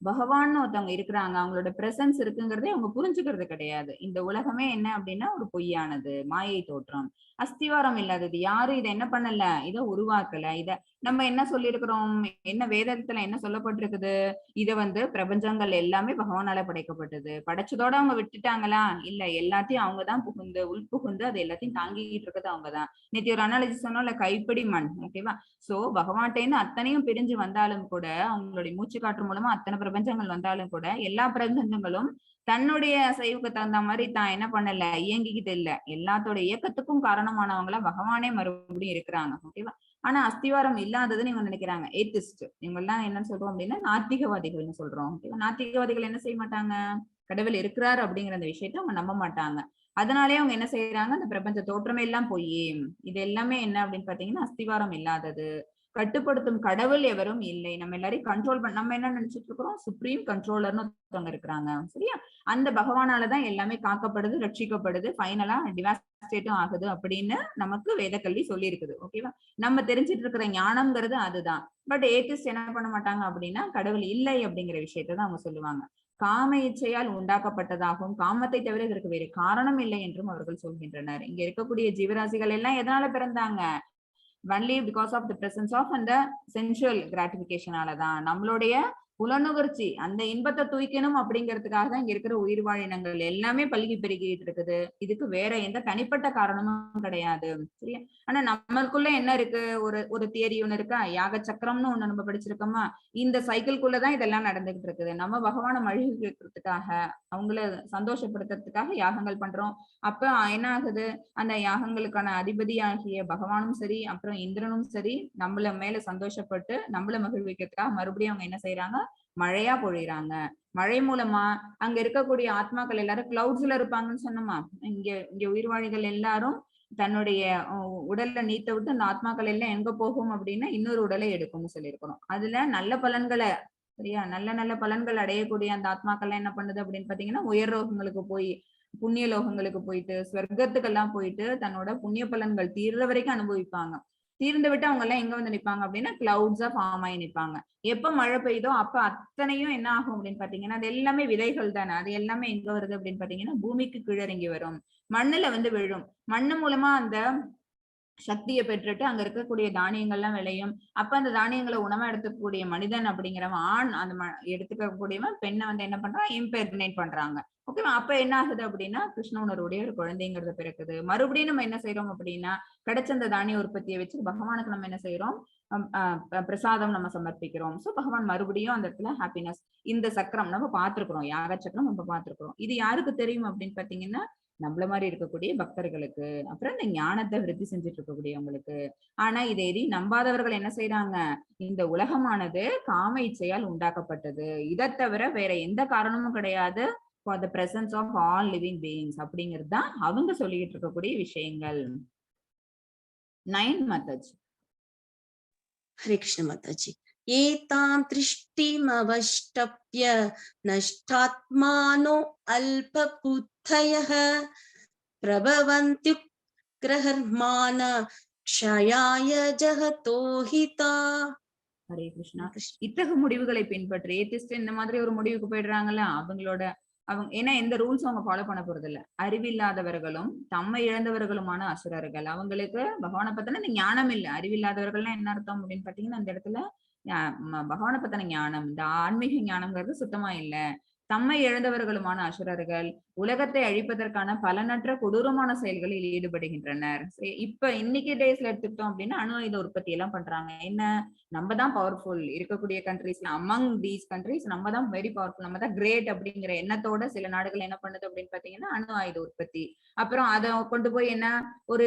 பகவான்னு ஒருத்தவங்க இருக்கிறாங்க, அவங்களோட பிரசன்ஸ் இருக்குங்கிறதே அவங்க புரிஞ்சுக்கிறது கிடையாது. இந்த உலகமே என்ன அப்படின்னா ஒரு பொய்யானது, மாயை தோற்றம், அஸ்திவாரம் இல்லாதது. யாரும் இதை என்ன பண்ணல, இதை உருவாக்கல. இத நம்ம என்ன சொல்லியிருக்கிறோம், என்ன வேதத்துல என்ன சொல்லப்பட்டிருக்குது, இத பிரபஞ்சங்கள் எல்லாமே பகவானால படைக்கப்பட்டது. படைச்சதோட அவங்க விட்டுட்டாங்களா? இல்ல, எல்லாத்தையும் அவங்கதான் புகுந்து உள்புகுந்து அது எல்லாத்தையும் தாங்கிட்டு இருக்கிறது அவங்கதான். நேற்று ஒரு அனாலஜி சொன்னோம்ல, கைப்பிடி மண். ஓகேவா? சோ பகவான்கிட்ட அத்தனையும் பிரிஞ்சு வந்தாலும் கூட, அவங்களுடைய மூச்சு காற்று மூலமா அத்தனை பிரபஞ்சங்கள் வந்தாலும் கூட, எல்லா பிரபஞ்சங்களும் தன்னுடைய அசைவுக்கு தகுந்த மாதிரி தான் என்ன பண்ணல, இயங்கிக்கிட்டு இல்ல. எல்லாத்தோட இயக்கத்துக்கும் காரணமானவங்களா பகவானே மறுபடியும் இருக்கிறாங்க. ஓகேவா? ஆனா அஸ்திவாரம் இல்லாததுன்னு இவங்க நினைக்கிறாங்க. ஏத்திஸ்ட் இவங்க எல்லாம் என்ன சொல்றோம் அப்படின்னா நாத்திகவாதிகள்னு சொல்றோம். நாத்திகவாதிகள் என்ன செய்ய மாட்டாங்க, கடவுள் இருக்கிறார் அப்படிங்கிற அந்த விஷயத்த அவங்க நம்ப மாட்டாங்க. அதனாலே அவங்க என்ன செய்யறாங்க, அந்த பிரபஞ்ச தோற்றமே எல்லாம் பொய், இது எல்லாமே என்ன அப்படின்னு பாத்தீங்கன்னா அஸ்திவாரம் இல்லாதது, கட்டுப்படுத்தும் கடவுள் எவரும் இல்லை. நம்ம எல்லாரையும் கண்ட்ரோல் பண்ண நம்ம என்ன நினைச்சிட்டு இருக்கிறோம், சுப்ரீம் கண்ட்ரோலர்னு ஒருத்தவங்க இருக்கிறாங்க. சரியா? அந்த பகவானாலதான் எல்லாமே காக்கப்படுது, ரட்சிக்கப்படுது, ஃபைனலா டிவாஸ்டேட்டும் ஆகுது அப்படின்னு நமக்கு வேத கல்வி சொல்லி இருக்குது. ஓகேவா? நம்ம தெரிஞ்சிட்டு இருக்கிற ஞானம்ங்கிறது அதுதான். பட் ஏத்திஸ்ட் என்ன பண்ண மாட்டாங்க அப்படின்னா கடவுள் இல்லை அப்படிங்கிற விஷயத்தான் அவங்க சொல்லுவாங்க. காம இச்சையால் உண்டாக்கப்பட்டதாகவும் காமத்தை தவிர இதற்கு வேறு காரணம் இல்லை என்றும் அவர்கள் சொல்கின்றனர். இங்க இருக்கக்கூடிய ஜீவராசிகள் எல்லாம் எதனால பிறந்தாங்க, only because of the presence of அந்த sensual gratification ஆலதான், நம்மளுடைய புலனுகர்ச்சி அந்த இன்பத்தை தூய்க்கணும் அப்படிங்கிறதுக்காக தான் இங்க இருக்கிற உயிர் வாழினங்கள் எல்லாமே பல்கி பெருகிட்டு இருக்குது. இதுக்கு வேற எந்த தனிப்பட்ட காரணமும் கிடையாது. சரியா? ஆனா நம்மளுக்குள்ள என்ன இருக்கு, ஒரு தியரி ஒண்ணு இருக்கா, யாக சக்கரம்னு ஒண்ணு நம்ம படிச்சிருக்கோமா, இந்த சைக்கிள்குள்ளதான் இதெல்லாம் நடந்துகிட்டு இருக்குது. நம்ம பகவானை மகிழ்விக்கிறதுக்காக, அவங்கள சந்தோஷப்படுத்துறதுக்காக யாகங்கள் பண்றோம். அப்ப என்ன ஆகுது, அந்த யாகங்களுக்கான அதிபதியாகிய பகவானும் சரி, அப்புறம் இந்திரனும் சரி, நம்மள மேல சந்தோஷப்பட்டு நம்மள மகிழ்விக்கிறதுக்காக மறுபடியும் அவங்க என்ன செய்யறாங்க, மழையா பொழியறாங்க. மழை மூலமா அங்க இருக்கக்கூடிய ஆத்மாக்கள் எல்லாரும் கிளவுட்ஸ்ல இருப்பாங்கன்னு சொன்னோமா, இங்க இங்க உயிர்வாழிகள் எல்லாரும் தன்னுடைய உடல்ல நீத்த விட்டு அந்த ஆத்மாக்கள் எல்லாம் எங்க போகும் அப்படின்னா இன்னொரு உடலை எடுக்கும்னு சொல்லியிருக்கிறோம். அதுல நல்ல பலன்களை, சரியா, நல்ல நல்ல பலன்கள் அடையக்கூடிய அந்த ஆத்மாக்கள் என்ன பண்ணுது அப்படின்னு பாத்தீங்கன்னா உயர் லோகங்களுக்கு போய், புண்ணிய லோகங்களுக்கு போயிட்டு, ஸ்வர்க்கத்துக்கெல்லாம் போயிட்டு தன்னோட புண்ணிய பலன்கள் தீர்ற வரைக்கும் அனுபவிப்பாங்க. தீர்ந்து விட்டு அவங்க எல்லாம் எங்க நினைப்பாங்க அப்படின்னா கிளவுட்ஸா ஃபார்ம் ஆகி நிற்பாங்க. எப்ப மழை பெய்யுதோ அப்ப அத்தனையும் என்ன ஆகும் அப்படின்னு பாத்தீங்கன்னா, அது எல்லாமே விதைகள் தானே, அது எல்லாமே எங்க வருது அப்படின்னு பாத்தீங்கன்னா பூமிக்கு கீழறங்கி வரும், மண்ணுல விழும். மண்ணு மூலமா அந்த சக்தியை பெற்றுட்டு அங்க இருக்கக்கூடிய தானியங்கள்லாம் விளையும். அப்ப அந்த தானியங்களை உணவா எடுத்துக்கக்கூடிய மனிதன் அப்படிங்கிறவன், ஆண் அந்த எடுத்துக்கக்கூடியவன் பெண்ணை என்ன பண்றான், இம்பெர்னேட் பண்றாங்க. ஓகேவா? அப்ப என்ன ஆகுது அப்படின்னா கிருஷ்ண உணர்வுடைய ஒரு குழந்தைங்கிறது பிறக்குது. மறுபடியும் நம்ம என்ன செய்யறோம் அப்படின்னா, கிடைச்ச அந்த தானிய உற்பத்தியை வச்சு பகவானுக்கு நம்ம என்ன செய்யறோம், பிரசாதம் நம்ம சமர்ப்பிக்கிறோம். சோ பகவான் மறுபடியும் அந்த இடத்துல ஹாப்பினஸ். இந்த சக்கரம் நம்ம பார்த்திருக்கிறோம், யாக சக்கரம் நம்ம பார்த்திருக்கிறோம். இது யாருக்கு தெரியும் அப்படின்னு பாத்தீங்கன்னா நம்மள மாதிரி இருக்கக்கூடிய பக்தர்களுக்கு, அப்புறம் இந்த ஞானத்தை விருத்தி செஞ்சுட்டு இருக்கக்கூடியவங்களுக்கு. ஆனா இதை நம்பாதவர்கள் என்ன செய்யறாங்க, இந்த உலகமானது காம இச்சையால் உண்டாக்கப்பட்டது, இதை தவிர வேற எந்த காரணமும் கிடையாது, for the presence of all living beings அப்படிங்கிறது தான் அவங்க சொல்லிட்டு இருக்கக்கூடிய விஷயங்கள். 9 மாதாஜி. हरे कृष्ण माताजी. एतां दृष्टिमवष्टप्य नष्टात्मानो अल्पबुद्धयः प्रभवन्त्युग्रहर्मान क्षयाय जगतो हिता. ஹரே கிருஷ்ணா. இத்தகு முடிவுகளை பின்பற்றி ஏத்திஸ்ட் இந்த மாதிரி ஒரு முடிவுக்கு போயிடுறாங்கல்ல, அவங்களோட ஏன்னா எந்த ரூல்ஸ் அவங்க ஃபாலோ பண்ண போறது இல்ல. அறிவில்லாதவர்களும் தம்மை இழந்தவர்களுமான அசுரர்கள், அவங்களுக்கு பகவானை பத்தின இந்த ஞானம் இல்ல. அறிவில்லாதவர்கள்லாம் என்ன அர்த்தம் அப்படின்னு பாத்தீங்கன்னா, அந்த இடத்துல பகவானை பத்தின ஞானம், இந்த ஆன்மீக ஞானம்ங்கிறது சுத்தமா இல்ல. தம்மை இழந்தவர்களுமான அசுரர்கள் உலகத்தை அழிப்பதற்கான பலனற்ற கொடூரமான செயல்களில் ஈடுபடுகின்றனர். இப்ப இன்னைக்கு டேஸ்ல எடுத்துக்கிட்டோம் அப்படின்னா அணு ஆயுத உற்பத்தி எல்லாம் பண்றாங்க. என்ன, நம்ம தான் பவர்ஃபுல் இருக்கக்கூடிய கண்ட்ரீஸ்ல, அமங் தீஸ் கண்ட்ரீஸ் நம்ம தான் வெரி பவர்ஃபுல், நம்ம தான் கிரேட் அப்படிங்கிற எண்ணத்தோட சில நாடுகள் என்ன பண்ணுது அப்படின்னு பாத்தீங்கன்னா அணு ஆயுத உற்பத்தி. அப்புறம் அதை கொண்டு போய் என்ன, ஒரு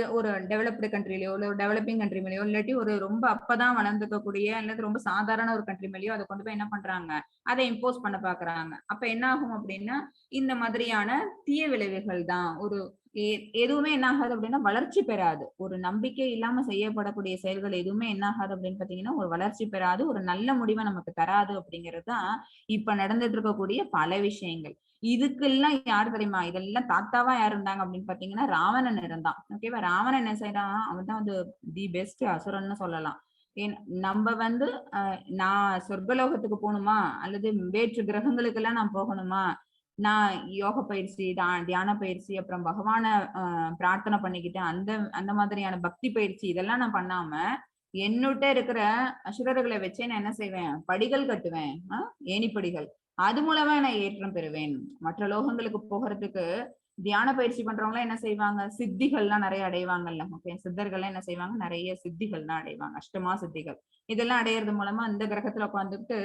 டெவலப்டு கண்ட்ரிலயோ இல்ல டெவலப்பிங் கண்ட்ரி மேலயோ இல்லாட்டி ஒரு ரொம்ப அப்பதான் வளர்ந்துக்கக்கூடிய அல்லது ரொம்ப சாதாரண ஒரு கண்ட்ரி மேலயோ அதை கொண்டு போய் என்ன பண்றாங்க, அதை இம்போஸ் பண்ண பாக்குறாங்க. அப்ப என்ன ஆகும் அப்படின்னா இந்த மாதிரியான தீய விளைவுகள் தான். ஒரு எதுவுமே என்ன ஆகாது அப்படின்னா வளர்ச்சி பெறாது. ஒரு நம்பிக்கை இல்லாம செய்யப்படக்கூடிய செயல்கள் எதுவுமே என்ன ஆகாது அப்படின்னு பாத்தீங்கன்னா ஒரு வளர்ச்சி பெறாது, ஒரு நல்ல முடிவை நமக்கு தராது அப்படிங்கிறது தான் இப்ப நடந்துட்டு இருக்கக்கூடிய பல விஷயங்கள். இதுக்கெல்லாம் யார் தெரியுமா? இதெல்லாம் தாத்தாவா யார் இருந்தாங்க அப்படின்னு பாத்தீங்கன்னா ராவணன் இருந்தான். ஓகேவா? ராவணன் என்ன செய்யறான்? அவன் தான் வந்து தி பெஸ்ட் அசுரன்னு சொல்லலாம். ஏன் நம்ம வந்து நான் சொர்க்கலோகத்துக்கு போகணுமா அல்லது வேற்று கிரகங்களுக்கு எல்லாம் நான் போகணுமா, நான் யோக பயிற்சி, தியான பயிற்சி, அப்புறம் பகவான பிரார்த்தனை பண்ணிக்கிட்டு அந்த அந்த மாதிரியான பக்தி பயிற்சி இதெல்லாம் நான் பண்ணாம என்னுட்ட இருக்கிற அசுரர்களை வச்சே நான் என்ன செய்வேன்? படிகள் கட்டுவேன், ஏணிப்படிகள். அது மூலமா நான் ஏற்றம் பெறுவேன். மற்ற லோகங்களுக்கு போகிறதுக்கு தியான பயிற்சி பண்றவங்க என்ன செய்வாங்க? சித்திகள்லாம் நிறைய அடைவாங்கல்ல. ஓகே, சித்தர்கள்லாம் என்ன செய்வாங்க? நிறைய சித்திகள்லாம் அடைவாங்க, அஷ்டமா சித்திகள். இதெல்லாம் அடையிறது மூலமா இந்த கிரகத்துல உட்காந்துட்டு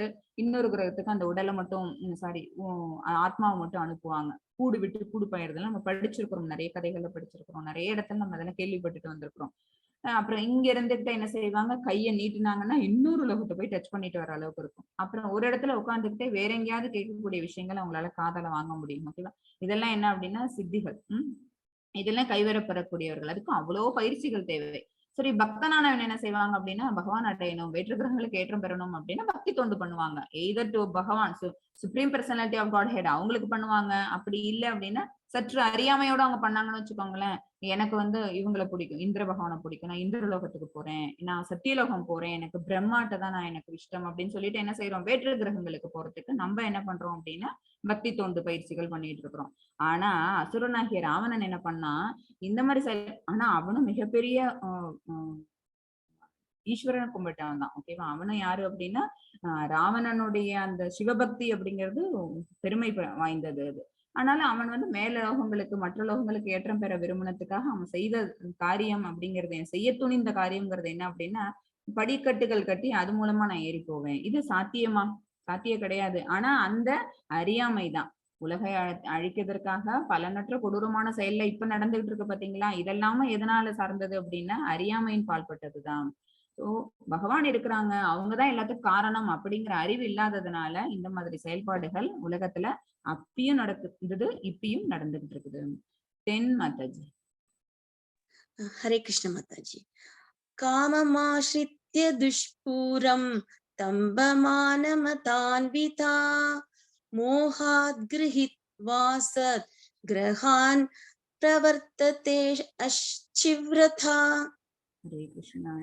இன்னொரு கிரகத்துக்கு அந்த உடலை மட்டும் சாரி ஆத்மாவை மட்டும் அனுப்புவாங்க. கூடு விட்டு கூடு பெயர்தெல்லாம் நம்ம படிச்சிருக்கிறோம், நிறைய கதைகள்ல படிச்சிருக்கிறோம், நிறைய இடத்துல நம்ம அதெல்லாம் கேள்விப்பட்டுட்டு வந்திருக்கிறோம். அப்புறம் இங்க இருந்துகிட்ட என்ன செய்வாங்க? கையை நீட்டினாங்கன்னா இன்னொரு உலகத்தை போய் டச் பண்ணிட்டு வர அளவுக்கு இருக்கும். அப்புறம் ஒரு இடத்துல உட்காந்துக்கிட்டே வேற எங்கேயாவது கேட்கக்கூடிய விஷயங்கள் அவங்களால காதல வாங்க முடியும். ஓகேவா? இதெல்லாம் என்ன அப்படின்னா சித்திகள். இதெல்லாம் கைவரப்பெறக்கூடியவர்கள். அதுக்கும் அவ்வளவு பயிற்சிகள் தேவை. சரி, பக்தனானவன் என்ன செய்வாங்க அப்படின்னா பகவான் அடையணும், வேற்று கிரகங்களுக்கு ஏற்றம் பெறணும் அப்படின்னா பக்தி தொண்டு பண்ணுவாங்க. Either to Bhagavan supreme personality of Godhead அவங்களுக்கு பண்ணுவாங்க. அப்படி இல்லை அப்படின்னா சற்று அறியாமையோட அவங்க பண்ணாங்கன்னு வச்சுக்கோங்களேன். எனக்கு வந்து இவங்களை பிடிக்கும், இந்திர பகவானை பிடிக்கும், நான் இந்திரலோகத்துக்கு போறேன், நான் சத்தியலோகம் போறேன், எனக்கு பிரம்மாட்ட தான் நான் எனக்கு இஷ்டம் அப்படின்னு சொல்லிட்டு என்ன செய்யறோம்? வேற்று கிரகங்களுக்கு போறதுக்கு நம்ம என்ன பண்றோம் அப்படின்னா பக்தி தொண்டு பயிற்சிகள் பண்ணிட்டு இருக்கிறோம். ஆனா அசுரனாகிய ராவணன் என்ன பண்ணா? இந்த மாதிரி ஆனா அவனும் மிகப்பெரிய ஈஸ்வரனை கும்பிட்டவன் தான். ஓகேவா? அவனும் யாரு அப்படின்னா ராவணனுடைய அந்த சிவபக்தி அப்படிங்கிறது பெருமை வாய்ந்தது அது. ஆனாலும் அவன் வந்து மேல லோகங்களுக்கு மற்ற லோகங்களுக்கு ஏற்றம் பெற விரும்பினதுக்காக அவன் செய்த காரியம் அப்படிங்கிறது, செய்ய துணிந்த காரியம்ங்கிறது என்ன அப்படின்னா படிக்கட்டுகள் கட்டி அது மூலமா நான் ஏறி போவேன். இது சாத்தியமா? சாத்தியம் கிடையாது. ஆனா அந்த அறியாமை தான் உலகை அழிக்கிறதுக்காக பலனற்ற கொடூரமான செயல்ல இப்ப நடந்துகிட்டு இருக்கு பாத்தீங்களா? இதெல்லாம எதனால சார்ந்தது அப்படின்னா அறியாமையின் பால்பட்டதுதான். சோ பகவான் இருக்கிறாங்க, அவங்கதான் எல்லாத்துக்கும் காரணம் அப்படிங்கிற அறிவு இல்லாததுனால இந்த மாதிரி செயல்பாடுகள் உலகத்துல அப்பயும் நடக்குது, இப்பயும் நடந்துகிட்டு இருக்குது. தென் மாதாஜி. ஹரே கிருஷ்ண மாதாஜி. காமமாஸ்ரித்ய துஷ்பூரம் தம்பமானமதான்விதா மோகாத் கிரஹித்வா சத் கிரஹான் பிரவர்த்ததே அச்சிவ்ரதா. ஹரே கிருஷ்ணா.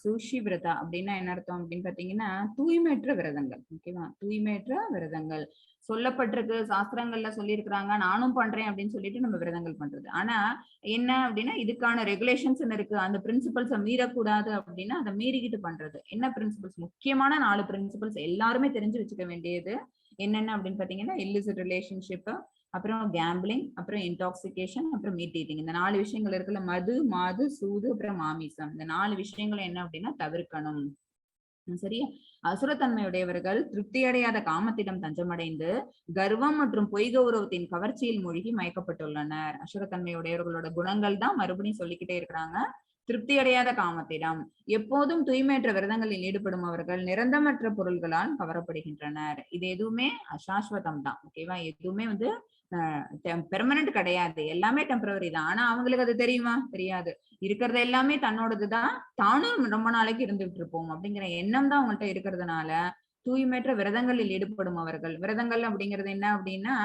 சூஷி விரதா அப்படின்னா என்ன அர்த்தம் அப்படின்னு பாத்தீங்கன்னா தூய்மையற்ற விரதங்கள். ஓகேவா? தூய்மையற்ற விரதங்கள் சொல்லப்பட்டிருக்கு, சாஸ்திரங்கள்ல சொல்லியிருக்கிறாங்க, நானும் பண்றேன் அப்படின்னு சொல்லிட்டு நம்ம விரதங்கள் பண்றது. ஆனா என்ன அப்படின்னா இதுக்கான ரெகுலேஷன்ஸ் இருக்கு, அந்த பிரின்சிபல்ஸை மீறக்கூடாது அப்படின்னா அதை மீறிக்கிட்டு பண்றது. என்ன பிரின்சிபல்ஸ்? முக்கியமான 4 பிரின்சிபல்ஸ் எல்லாருமே தெரிஞ்சு வச்சுக்க வேண்டியது என்னென்ன அப்படின்னு பாத்தீங்கன்னா இல்லிசிட் ரிலேஷன்ஷிப், அப்புறம் கேம்பிளிங், அப்புறம் இன்டாக்சிகேஷன், அப்புறம் மீட் ஈட்டிங். இந்த 4 விஷயங்கள் இருக்குல்ல, மது, மாது, சூது, அப்புறம் மாமிசம். இந்த 4 விஷயங்களும் என்ன அப்படின்னா தவிர்க்கணும். சரியா? அசுரத்தன்மையுடையவர்கள் திருப்தி அடையாத காமத்திடம் தஞ்சமடைந்து கர்வம் மற்றும் பொய் கௌரவத்தின் கவர்ச்சியில் மூழ்கி மயக்கப்பட்டுள்ளனர். அசுரத்தன்மையுடையவர்களோட குணங்கள் தான் மறுபடியும் சொல்லிக்கிட்டே இருக்கிறாங்க. திருப்தி அடையாத காமத்திடம், எப்போதும் தூய்மையற்ற விரதங்களில் ஈடுபடுபவர்கள் நிரந்தரமற்ற பொருள்களால் கவரப்படுகின்றனர். இது எதுவுமே அசாஸ்வதம் தான். ஓகேவா? எதுவுமே வந்து பெர்மனன்ட் கிடையாது, எல்லாமே டெம்பரவரி தான். ஆனா அவங்களுக்கு அது தெரியுமா? தெரியாது. இருக்கிறது எல்லாமே தன்னோடதுதான், தானும் ரொம்ப நாளைக்கு இருந்துகிட்டு இருப்போம் அப்படிங்கிற எண்ணம் தான் அவங்கள்ட்ட இருக்கிறதுனால தூய்மையற்ற விரதங்களில் ஈடுபடும் அவர்கள். விரதங்கள் அப்படிங்கிறது என்ன அப்படின்னா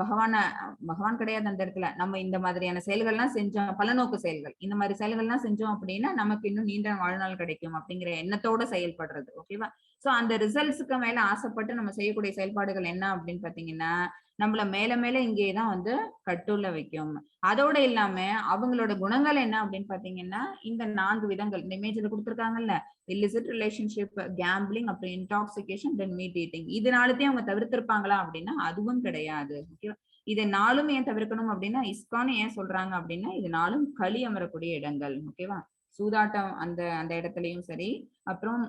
பகவான் கிடையாது அந்த இடத்துல. நம்ம இந்த மாதிரியான செயல்கள்லாம் செஞ்சோம், பலநோக்கு செயல்கள், இந்த மாதிரி செயல்கள்லாம் செஞ்சோம் அப்படின்னா நமக்கு இன்னும் நீண்ட வாழ்நாள் கிடைக்கும் அப்படிங்கிற எண்ணத்தோட செயல்படுறது. ஓகேவா? சோ அந்த ரிசல்ட்ஸுக்கு மேல ஆசைப்பட்டு நம்ம செய்யக்கூடிய செயல்பாடுகள் என்ன அப்படின்னு பாத்தீங்கன்னா நம்மள மேல மேல இங்கேதான் வந்து கட்டுள்ள வைக்கும். அதோட இல்லாம அவங்களோட குணங்கள் என்ன அப்படின்னு பாத்தீங்கன்னா இந்த 4 விதங்கள் இந்த இமேஜ்ல கொடுத்திருக்காங்கல்ல, illicit ரிலேஷன்ஷிப், கேம்பிளிங், அப்புறம் இன்டாக்சிகேஷன், தென் மீட் ஈட்டிங். இது 4த்தையும் அவங்க தவிர்த்திருப்பாங்களா அப்படின்னா அதுவும் கிடையாது. ஓகேவா? இது 4ம் ஏன் தவிர்க்கணும் அப்படின்னா இஸ்கான் ஏன் சொல்றாங்க அப்படின்னா இது 4ம் களி அமரக்கூடிய இடங்கள். ஓகேவா? சூதாட்டம் அந்த அந்த இடத்துலயும் சரி, அப்புறம்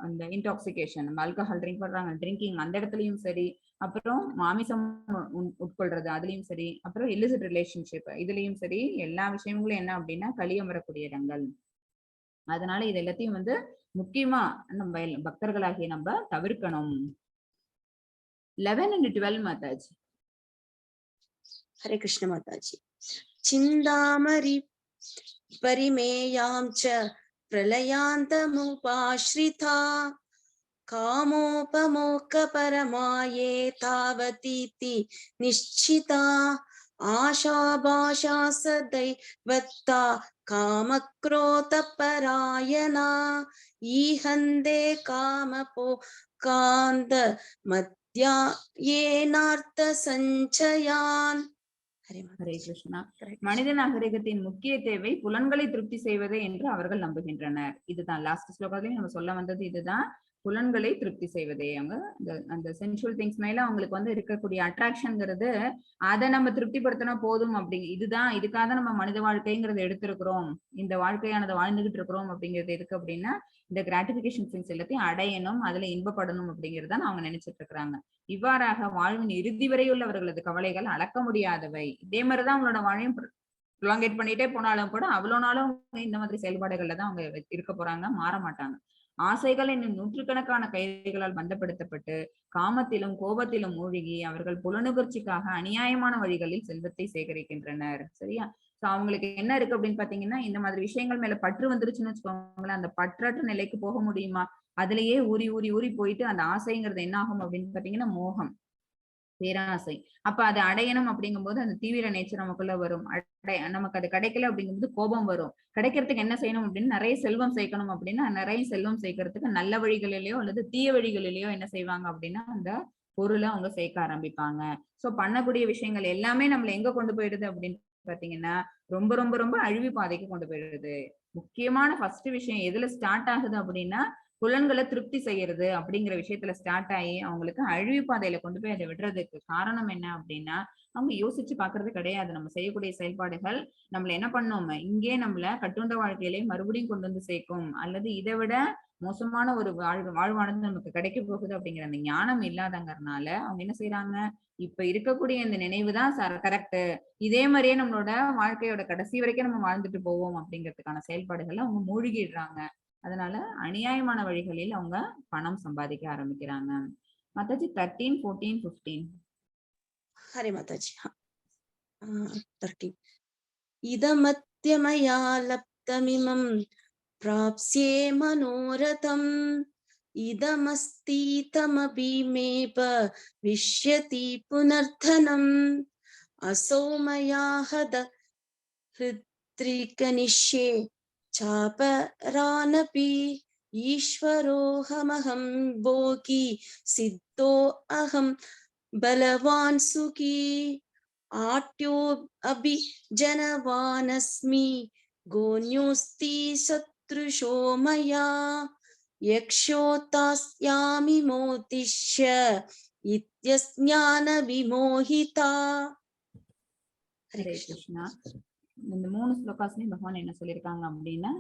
அந்த இன்டாக்சிகேஷன், நம்ம ஆல்கஹால் ட்ரிங்க் பண்றாங்க, ட்ரிங்கிங் அந்த இடத்துலயும் சரி, அப்புறம் மாமிசம் உட்கொள்றது அதுலயும் சரி, அப்புறம் இல்லிசிட் ரிலேஷன்ஷிப் இதுலயும் சரி, எல்லா விஷயங்களும் என்ன அப்படின்னா களியம் வரக்கூடிய இடங்கள். அதனால இது எல்லாத்தையும் வந்து முக்கியமா நம்ம பக்தர்களாகிய நம்ம தவிர்க்கணும். 11 and 12 Mataji. Hare Krishna Mataji. Chindamari parimeyam cha pralayantamupashrita कामोपमोक्ष परमाये तावतीति निश्चिता आशाभाषा सदैवत्ता कामक्रोधपरायणा ईहन्ते कामपोकान्त मध्यायेनार्थ सञ्चयान्. Hare Krishna. மனித நாகரிகத்தின் முக்கிய தேவை புலன்களை திருப்தி செய்வதே என்று அவர்கள் நம்புகின்றனர். இதுதான் லாஸ்ட் ஸ்லோகத்திலையும் நம்ம சொல்ல வந்தது. இதுதான் புலன்களை திருப்தி செய்வதே. அவங்க அந்த சென்சுவல் திங்ஸ் மேல அவங்களுக்கு வந்து இருக்கக்கூடிய அட்ராக்ஷன்ங்கிறது, அதை நம்ம திருப்திப்படுத்தினா போதும் அப்படி, இதுதான் இதுக்காக நம்ம மனித வாழ்க்கைங்கிறத எடுத்திருக்கிறோம், இந்த வாழ்க்கையானதை வாழ்ந்துகிட்டு இருக்கிறோம் அப்படிங்கிறது எதுக்கு அப்படின்னா இந்த கிராட்டிபிகேஷன் திங்ஸ் எல்லாத்தையும் அடையணும், அதுல இன்பப்படணும் அப்படிங்கிறதான் அவங்க நினைச்சிட்டு இருக்கிறாங்க. இவ்வாறாக வாழ்வின் இறுதி வரையுள்ளவர்களது கவலைகள் அளக்க முடியாதவை. இதே மாதிரிதான் அவங்களோட வாழையும் ப்ரொலாங்கேட் பண்ணிட்டே போனாலும் கூட அவ்வளவு நாளும் இந்த மாதிரி செயல்பாடுகள்ல தான் அவங்க இருக்க போறாங்க, மாற மாட்டாங்க. ஆசைகள் என்னும் நூற்றுக்கணக்கான கைதிகளால் பந்தப்படுத்தப்பட்டு காமத்திலும் கோபத்திலும் மூழ்கி அவர்கள் புலனுகர்ச்சிக்காக அநியாயமான வழிகளில் செல்வத்தை சேகரிக்கின்றனர். சரியா? சோ அவங்களுக்கு என்ன இருக்கு அப்படின்னு பாத்தீங்கன்னா, இந்த மாதிரி விஷயங்கள் மேல பற்று வந்துருச்சுன்னு வச்சுக்கோங்களேன், அந்த பற்றற்ற நிலைக்கு போக முடியுமா? அதுலயே ஊறி ஊறி ஊறி போயிட்டு அந்த ஆசைங்கிறது என்ன ஆகும் அப்படின்னு பாத்தீங்கன்னா மோகம், பேராசை. அப்ப அதை அடையணும் அப்படிங்கும்போது அந்த தீவிர நேச்சர் நமக்குள்ள வரும். நமக்கு அது கிடைக்கல அப்படிங்கும்போது கோபம் வரும். கிடைக்கிறதுக்கு என்ன செய்யணும் அப்படின்னு நிறைய செல்வம் சேர்க்கணும் அப்படின்னா நிறைய செல்வம் சேர்க்கறதுக்கு நல்ல வழிகளிலேயோ அல்லது தீய வழிகளிலேயோ என்ன செய்வாங்க அப்படின்னா அந்த பொருளை அவங்க சேர்க்க ஆரம்பிப்பாங்க. சோ பண்ணக்கூடிய விஷயங்கள் எல்லாமே நம்மள எங்க கொண்டு போயிடுது அப்படின்னு பாத்தீங்கன்னா ரொம்ப ரொம்ப ரொம்ப அழிவு பாதைக்கு கொண்டு போயிடுது. முக்கியமான ஃபர்ஸ்ட் விஷயம் எதுல ஸ்டார்ட் ஆகுது அப்படின்னா புலன்களை திருப்தி செய்யறது அப்படிங்கிற விஷயத்துல ஸ்டார்ட் ஆகி அவங்களுக்கு அழிவு பாதையில கொண்டு போய் அதை விடுறதுக்கு காரணம் என்ன அப்படின்னா அவங்க யோசிச்சு பாக்குறது கிடையாது. நம்ம செய்யக்கூடிய செயல்பாடுகள் நம்மள என்ன பண்ணோம், இங்கே நம்மள கட்டுண்ட வாழ்க்கையிலே மறுபடியும் கொண்டு வந்து சேர்க்கும், அல்லது இதை விட மோசமான ஒரு வாழ்வானது நமக்கு கிடைக்க போகுது அப்படிங்கிற அந்த ஞானம் இல்லாதங்கிறதுனால அவங்க என்ன செய்யறாங்க, இப்ப இருக்கக்கூடிய இந்த நினைவுதான் கரெக்ட், இதே மாதிரியே நம்மளோட வாழ்க்கையோட கடைசி வரைக்கும் நம்ம வாழ்ந்துட்டு போவோம் அப்படிங்கிறதுக்கான செயல்பாடுகள்ல அவங்க மூழ்கிடுறாங்க. அதனால அநியாயமான வழிகளில் அவங்க பணம் சம்பாதிக்க ஆரம்பிக்கிறாங்க. மாதாஜி 13, 14, 15. ஹரே மாதாஜி. 13. இதமத்யமயா லப்தமிமம் பிராப்ஸ்யே மனோரதம் இதமஸ்தீதமபி மே பவிஷ்யதி புனர்தனம் அசௌமயா ஹத ஹிருத்ரிகனிஷ்யே சாபரானபி ஈஸ்வரோஹமஹம் போகி சித்தோ அஹம் பலவான் சுகி ஆட்யோ அபி ஜனவானஸ்மி கோன்யோஸ்தி சத்ருஷோ மயா யக்ஷோ தாஸ்யாமி மோதிஷ்ய இத்யஸ்ஞான விமோஹிதா. ஹரே கிருஷ்ணா. இந்த 3 ஸ்லோகாஸ்லயும் பகவான் என்ன சொல்லியிருக்காங்க அப்படின்னா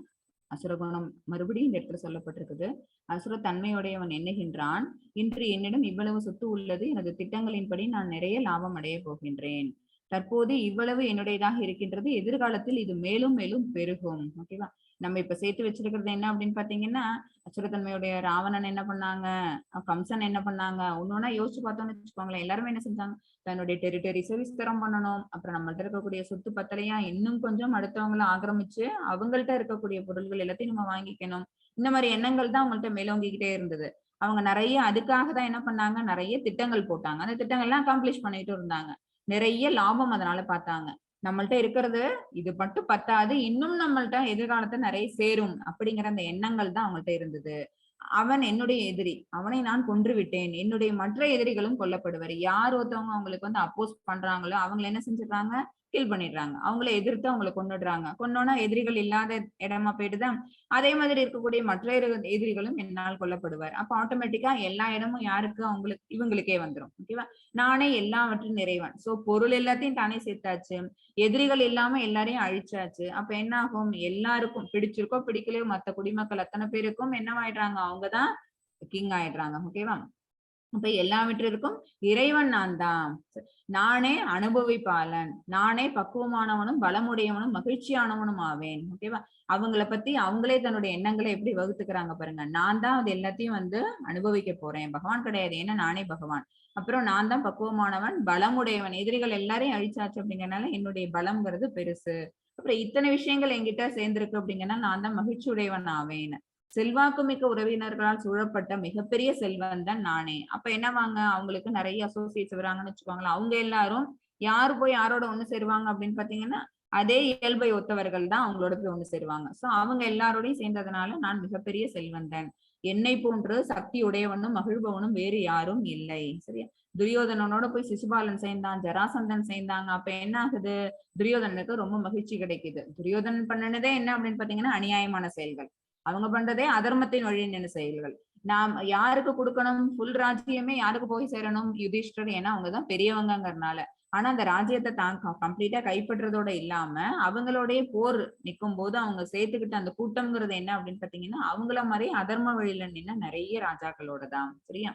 அசுரகுணம் மறுபடியும் இந்த இடத்துல சொல்லப்பட்டிருக்குது. அசுர தன்மையுடையவன் எண்ணுகின்றான், இன்று என்னிடம் இவ்வளவு சொத்து உள்ளது, எனது திட்டங்களின்படி நான் நிறைய லாபம் அடைய போகின்றேன், தற்போது இவ்வளவு என்னுடையதாக இருக்கின்றது, எதிர்காலத்தில் இது மேலும் மேலும் பெருகும். ஓகேவா? நம்ம இப்ப சேர்த்து வச்சிருக்கிறது என்ன அப்படின்னு பாத்தீங்கன்னா அசுரத்தன்மையுடைய ராவணன் என்ன பண்ணாங்க, கம்சன் என்ன பண்ணாங்க, ஒன்னொன்னா யோசிச்சு பார்த்தோம்னு வச்சுக்கோங்களேன். எல்லாருமே என்ன செஞ்சாங்க, தன்னுடைய டெரிட்டரிஸை விஸ்தரம் பண்ணணும், அப்புறம் நம்மள்ட்ட இருக்கக்கூடிய சொத்து பத்தலையா இன்னும் கொஞ்சம் அடுத்தவங்களை ஆக்கிரமிச்சு அவங்கள்ட்ட இருக்கக்கூடிய பொருள்கள் எல்லாத்தையும் நம்ம வாங்கிக்கணும், இந்த மாதிரி எண்ணங்கள் தான் அவங்கள்ட்ட மேலோங்கிக்கிட்டே இருந்தது. அவங்க நிறைய அதுக்காக தான் என்ன பண்ணாங்க, நிறைய திட்டங்கள் போட்டாங்க, அந்த திட்டங்கள் எல்லாம் அக்காம்ப்ளிஷ் பண்ணிட்டு இருந்தாங்க, நிறைய லாபம் அதனால பார்த்தாங்க. நம்மள்ட்ட இருக்கிறது இது மட்டும் பத்தாது, இன்னும் நம்மள்ட்ட எதிர்காலத்தை நிறைய சேரும் அப்படிங்கிற அந்த எண்ணங்கள் தான் அவங்கள்ட்ட இருந்தது. அவன் என்னுடைய எதிரி, அவனை நான் கொன்று விட்டேன், என்னுடைய மற்ற எதிரிகளும் கொல்லப்படுவார். யார் ஒருத்தவங்க அவங்களுக்கு வந்து அப்போஸ் பண்றாங்களோ அவங்களை என்ன செஞ்சிடறாங்க, கில் பண்ணிடுறாங்க, அவங்கள எதிர்த்து அவங்களை கொன்னுடுறாங்க. கொன்னோன்னா எதிரிகள் இல்லாத இடமா போயிட்டுதான். அதே மாதிரி இருக்கக்கூடிய மற்ற எதிரிகளும் என்னால் கொல்லப்படுவார். அப்ப ஆட்டோமேட்டிக்கா எல்லா இடமும் யாருக்கு, அவங்களுக்கு இவங்களுக்கே வந்துடும். ஓகேவா? நானே எல்லாவற்றும் நிறைவன். சோ பொருள் எல்லாத்தையும் தானே சேர்த்தாச்சு, எதிரிகள் இல்லாம எல்லாரையும் அழிச்சாச்சு. அப்ப என்ன ஆகும், எல்லாருக்கும் பிடிச்சிருக்கோ பிடிக்கலையோ மத்த குடிமக்கள் அத்தனை பேருக்கும் என்னவாயிடுறாங்க, அவங்கதான் கிங் ஆயிடுறாங்க. ஓகேவா? அப்ப எல்லாவற்றிற்கும் இறைவன் நான் தான், நானே அனுபவிப்பாளன், நானே பக்குவமானவனும் பலமுடையவனும் மகிழ்ச்சியானவனும் ஆவேன். ஓகேவா? அவங்கள பத்தி அவங்களே தன்னுடைய எண்ணங்களை எப்படி வகுத்துக்கிறாங்க பாருங்க. நான் தான் அது எல்லாத்தையும் வந்து அனுபவிக்க போறேன், பகவான் கிடையாது, ஏன்னா நானே பகவான். அப்புறம் நான் தான் பக்குவமானவன் பலமுடையவன், எதிரிகள் எல்லாரையும் அழிச்சாச்சு அப்படிங்கறனால என்னுடைய பலம்ங்கிறது பெருசு. அப்புறம் இத்தனை விஷயங்கள் என்கிட்ட சேர்ந்திருக்கு அப்படிங்கறனால நான் தான் மகிழ்ச்சி உடையவன் ஆவேன். செல்வாக்கு மிக்க உறவினர்களால் சூழப்பட்ட மிகப்பெரிய செல்வன் தான் நானே. அப்ப என்னவாங்க, அவங்களுக்கு நிறைய அசோசியேட்ஸ் வராங்கன்னு வச்சுக்கோங்களேன். அவங்க எல்லாரும் யாரு போய் யாரோட ஒண்ணு சேருவாங்க அப்படின்னு பாத்தீங்கன்னா, அதே இயல்பை ஒத்தவர்கள் தான் அவங்களோட போய் ஒண்ணு சேருவாங்க. சோ அவங்க எல்லாரோடையும் சேர்ந்ததுனால நான் மிகப்பெரிய செல்வந்தன். என்னை போன்று சக்தி உடையவனும் மகிழ்பவனும் வேறு யாரும் இல்லை. சரியா? துரியோதனனோட போய் சிசுபாலன் சேர்ந்தான், ஜராசந்தன் சேர்ந்தாங்க. அப்ப என்ன ஆகுது, துரியோதனனுக்கு ரொம்ப மகிழ்ச்சி கிடைக்குது. துரியோதனன் பண்ணனதே என்ன அப்படின்னு பாத்தீங்கன்னா அநியாயமான செயல்கள். அவங்க பண்றதே அதர்மத்தின் வழி நின்று செயல்கள். நாம் யாருக்கு கொடுக்கணும், ஃபுல் ராஜ்யமே யாருக்கு போய் சேரணும், யுதிஷ்டர், ஏன்னா அவங்கதான் பெரியவங்கங்கிறதுனால. ஆனா அந்த ராஜ்யத்தை தான் கம்ப்ளீட்டா கைப்பற்றதோட இல்லாம அவங்களோடய போர் நிற்கும் போது அவங்க சேர்த்துக்கிட்ட அந்த கூட்டம்ங்கிறது என்ன அப்படின்னு பாத்தீங்கன்னா அவங்கள மாதிரி அதர்ம வழியில நின்ன நிறைய ராஜாக்களோட தான். சரியா?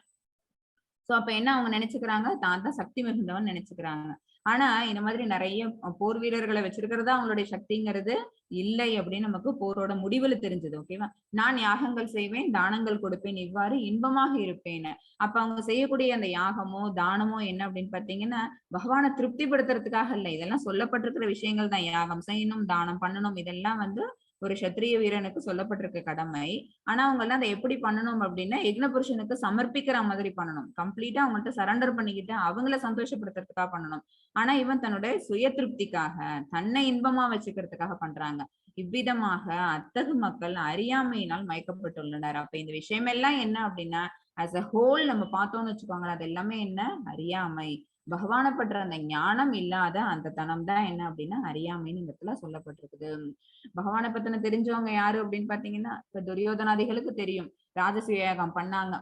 சோ அப்ப என்ன அவங்க நினைச்சுக்கிறாங்க, தான் தான் சக்தி மிகுந்தவன் நினைச்சுக்கிறாங்க. ஆனா இந்த மாதிரி நிறைய போர் வீரர்களை வச்சிருக்கிறதா அவங்களுடைய சக்திங்கிறது இல்லை அப்படின்னு நமக்கு போரோட முடிவுல தெரிஞ்சது. ஓகேவா? நான் யாகங்கள் செய்வேன், தானங்கள் கொடுப்பேன், இவ்வாறு இன்பமாக இருப்பேன். அப்ப அவங்க செய்யக்கூடிய அந்த யாகமோ தானமோ என்ன அப்படின்னு பாத்தீங்கன்னா பகவானை திருப்திப்படுத்துறதுக்காக இல்லை. இதெல்லாம் சொல்லப்பட்டிருக்கிற விஷயங்கள் தான். யாகம் செய்யணும், தானம் பண்ணணும், இதெல்லாம் வந்து ஒரு சத்திரிய வீரனுக்கு சொல்லப்பட்டிருக்க கடமை. ஆனா அவங்க எல்லாம் அதை எப்படி பண்ணணும் அப்படின்னா யக்ன புருஷனுக்கு சமர்ப்பிக்கிற மாதிரி பண்ணணும். கம்ப்ளீட்டா அவங்கள்ட்ட சரண்டர் பண்ணிக்கிட்டு அவங்கள சந்தோஷப்படுத்துறதுக்காக பண்ணணும். ஆனா இவன் தன்னுடைய சுய திருப்திக்காக, தன்னை இன்பமா வச்சுக்கிறதுக்காக பண்றாங்க. இவ்விதமாக அத்தகு மக்கள் அறியாமையினால் மயக்கப்பட்டுள்ளனர். அப்ப இந்த விஷயம் எல்லாம் என்ன அப்படின்னா ஆஸ் அ ஹோல் நம்ம பார்த்தோம்னு வச்சுக்கோங்களேன், அது எல்லாமே என்ன, அறியாமை. பகவானை பற்ற அந்த ஞானம் இல்லாத அந்த தனம் தான் என்ன அப்படின்னா அறியாமைன்னு இந்த இடத்துல சொல்லப்பட்டிருக்குது. பகவானை பத்தின தெரிஞ்சவங்க யாரு அப்படின்னு பாத்தீங்கன்னா இப்ப துரியோதனாதிகளுக்கு தெரியும், ராஜசூய யாகம் பண்ணாங்க.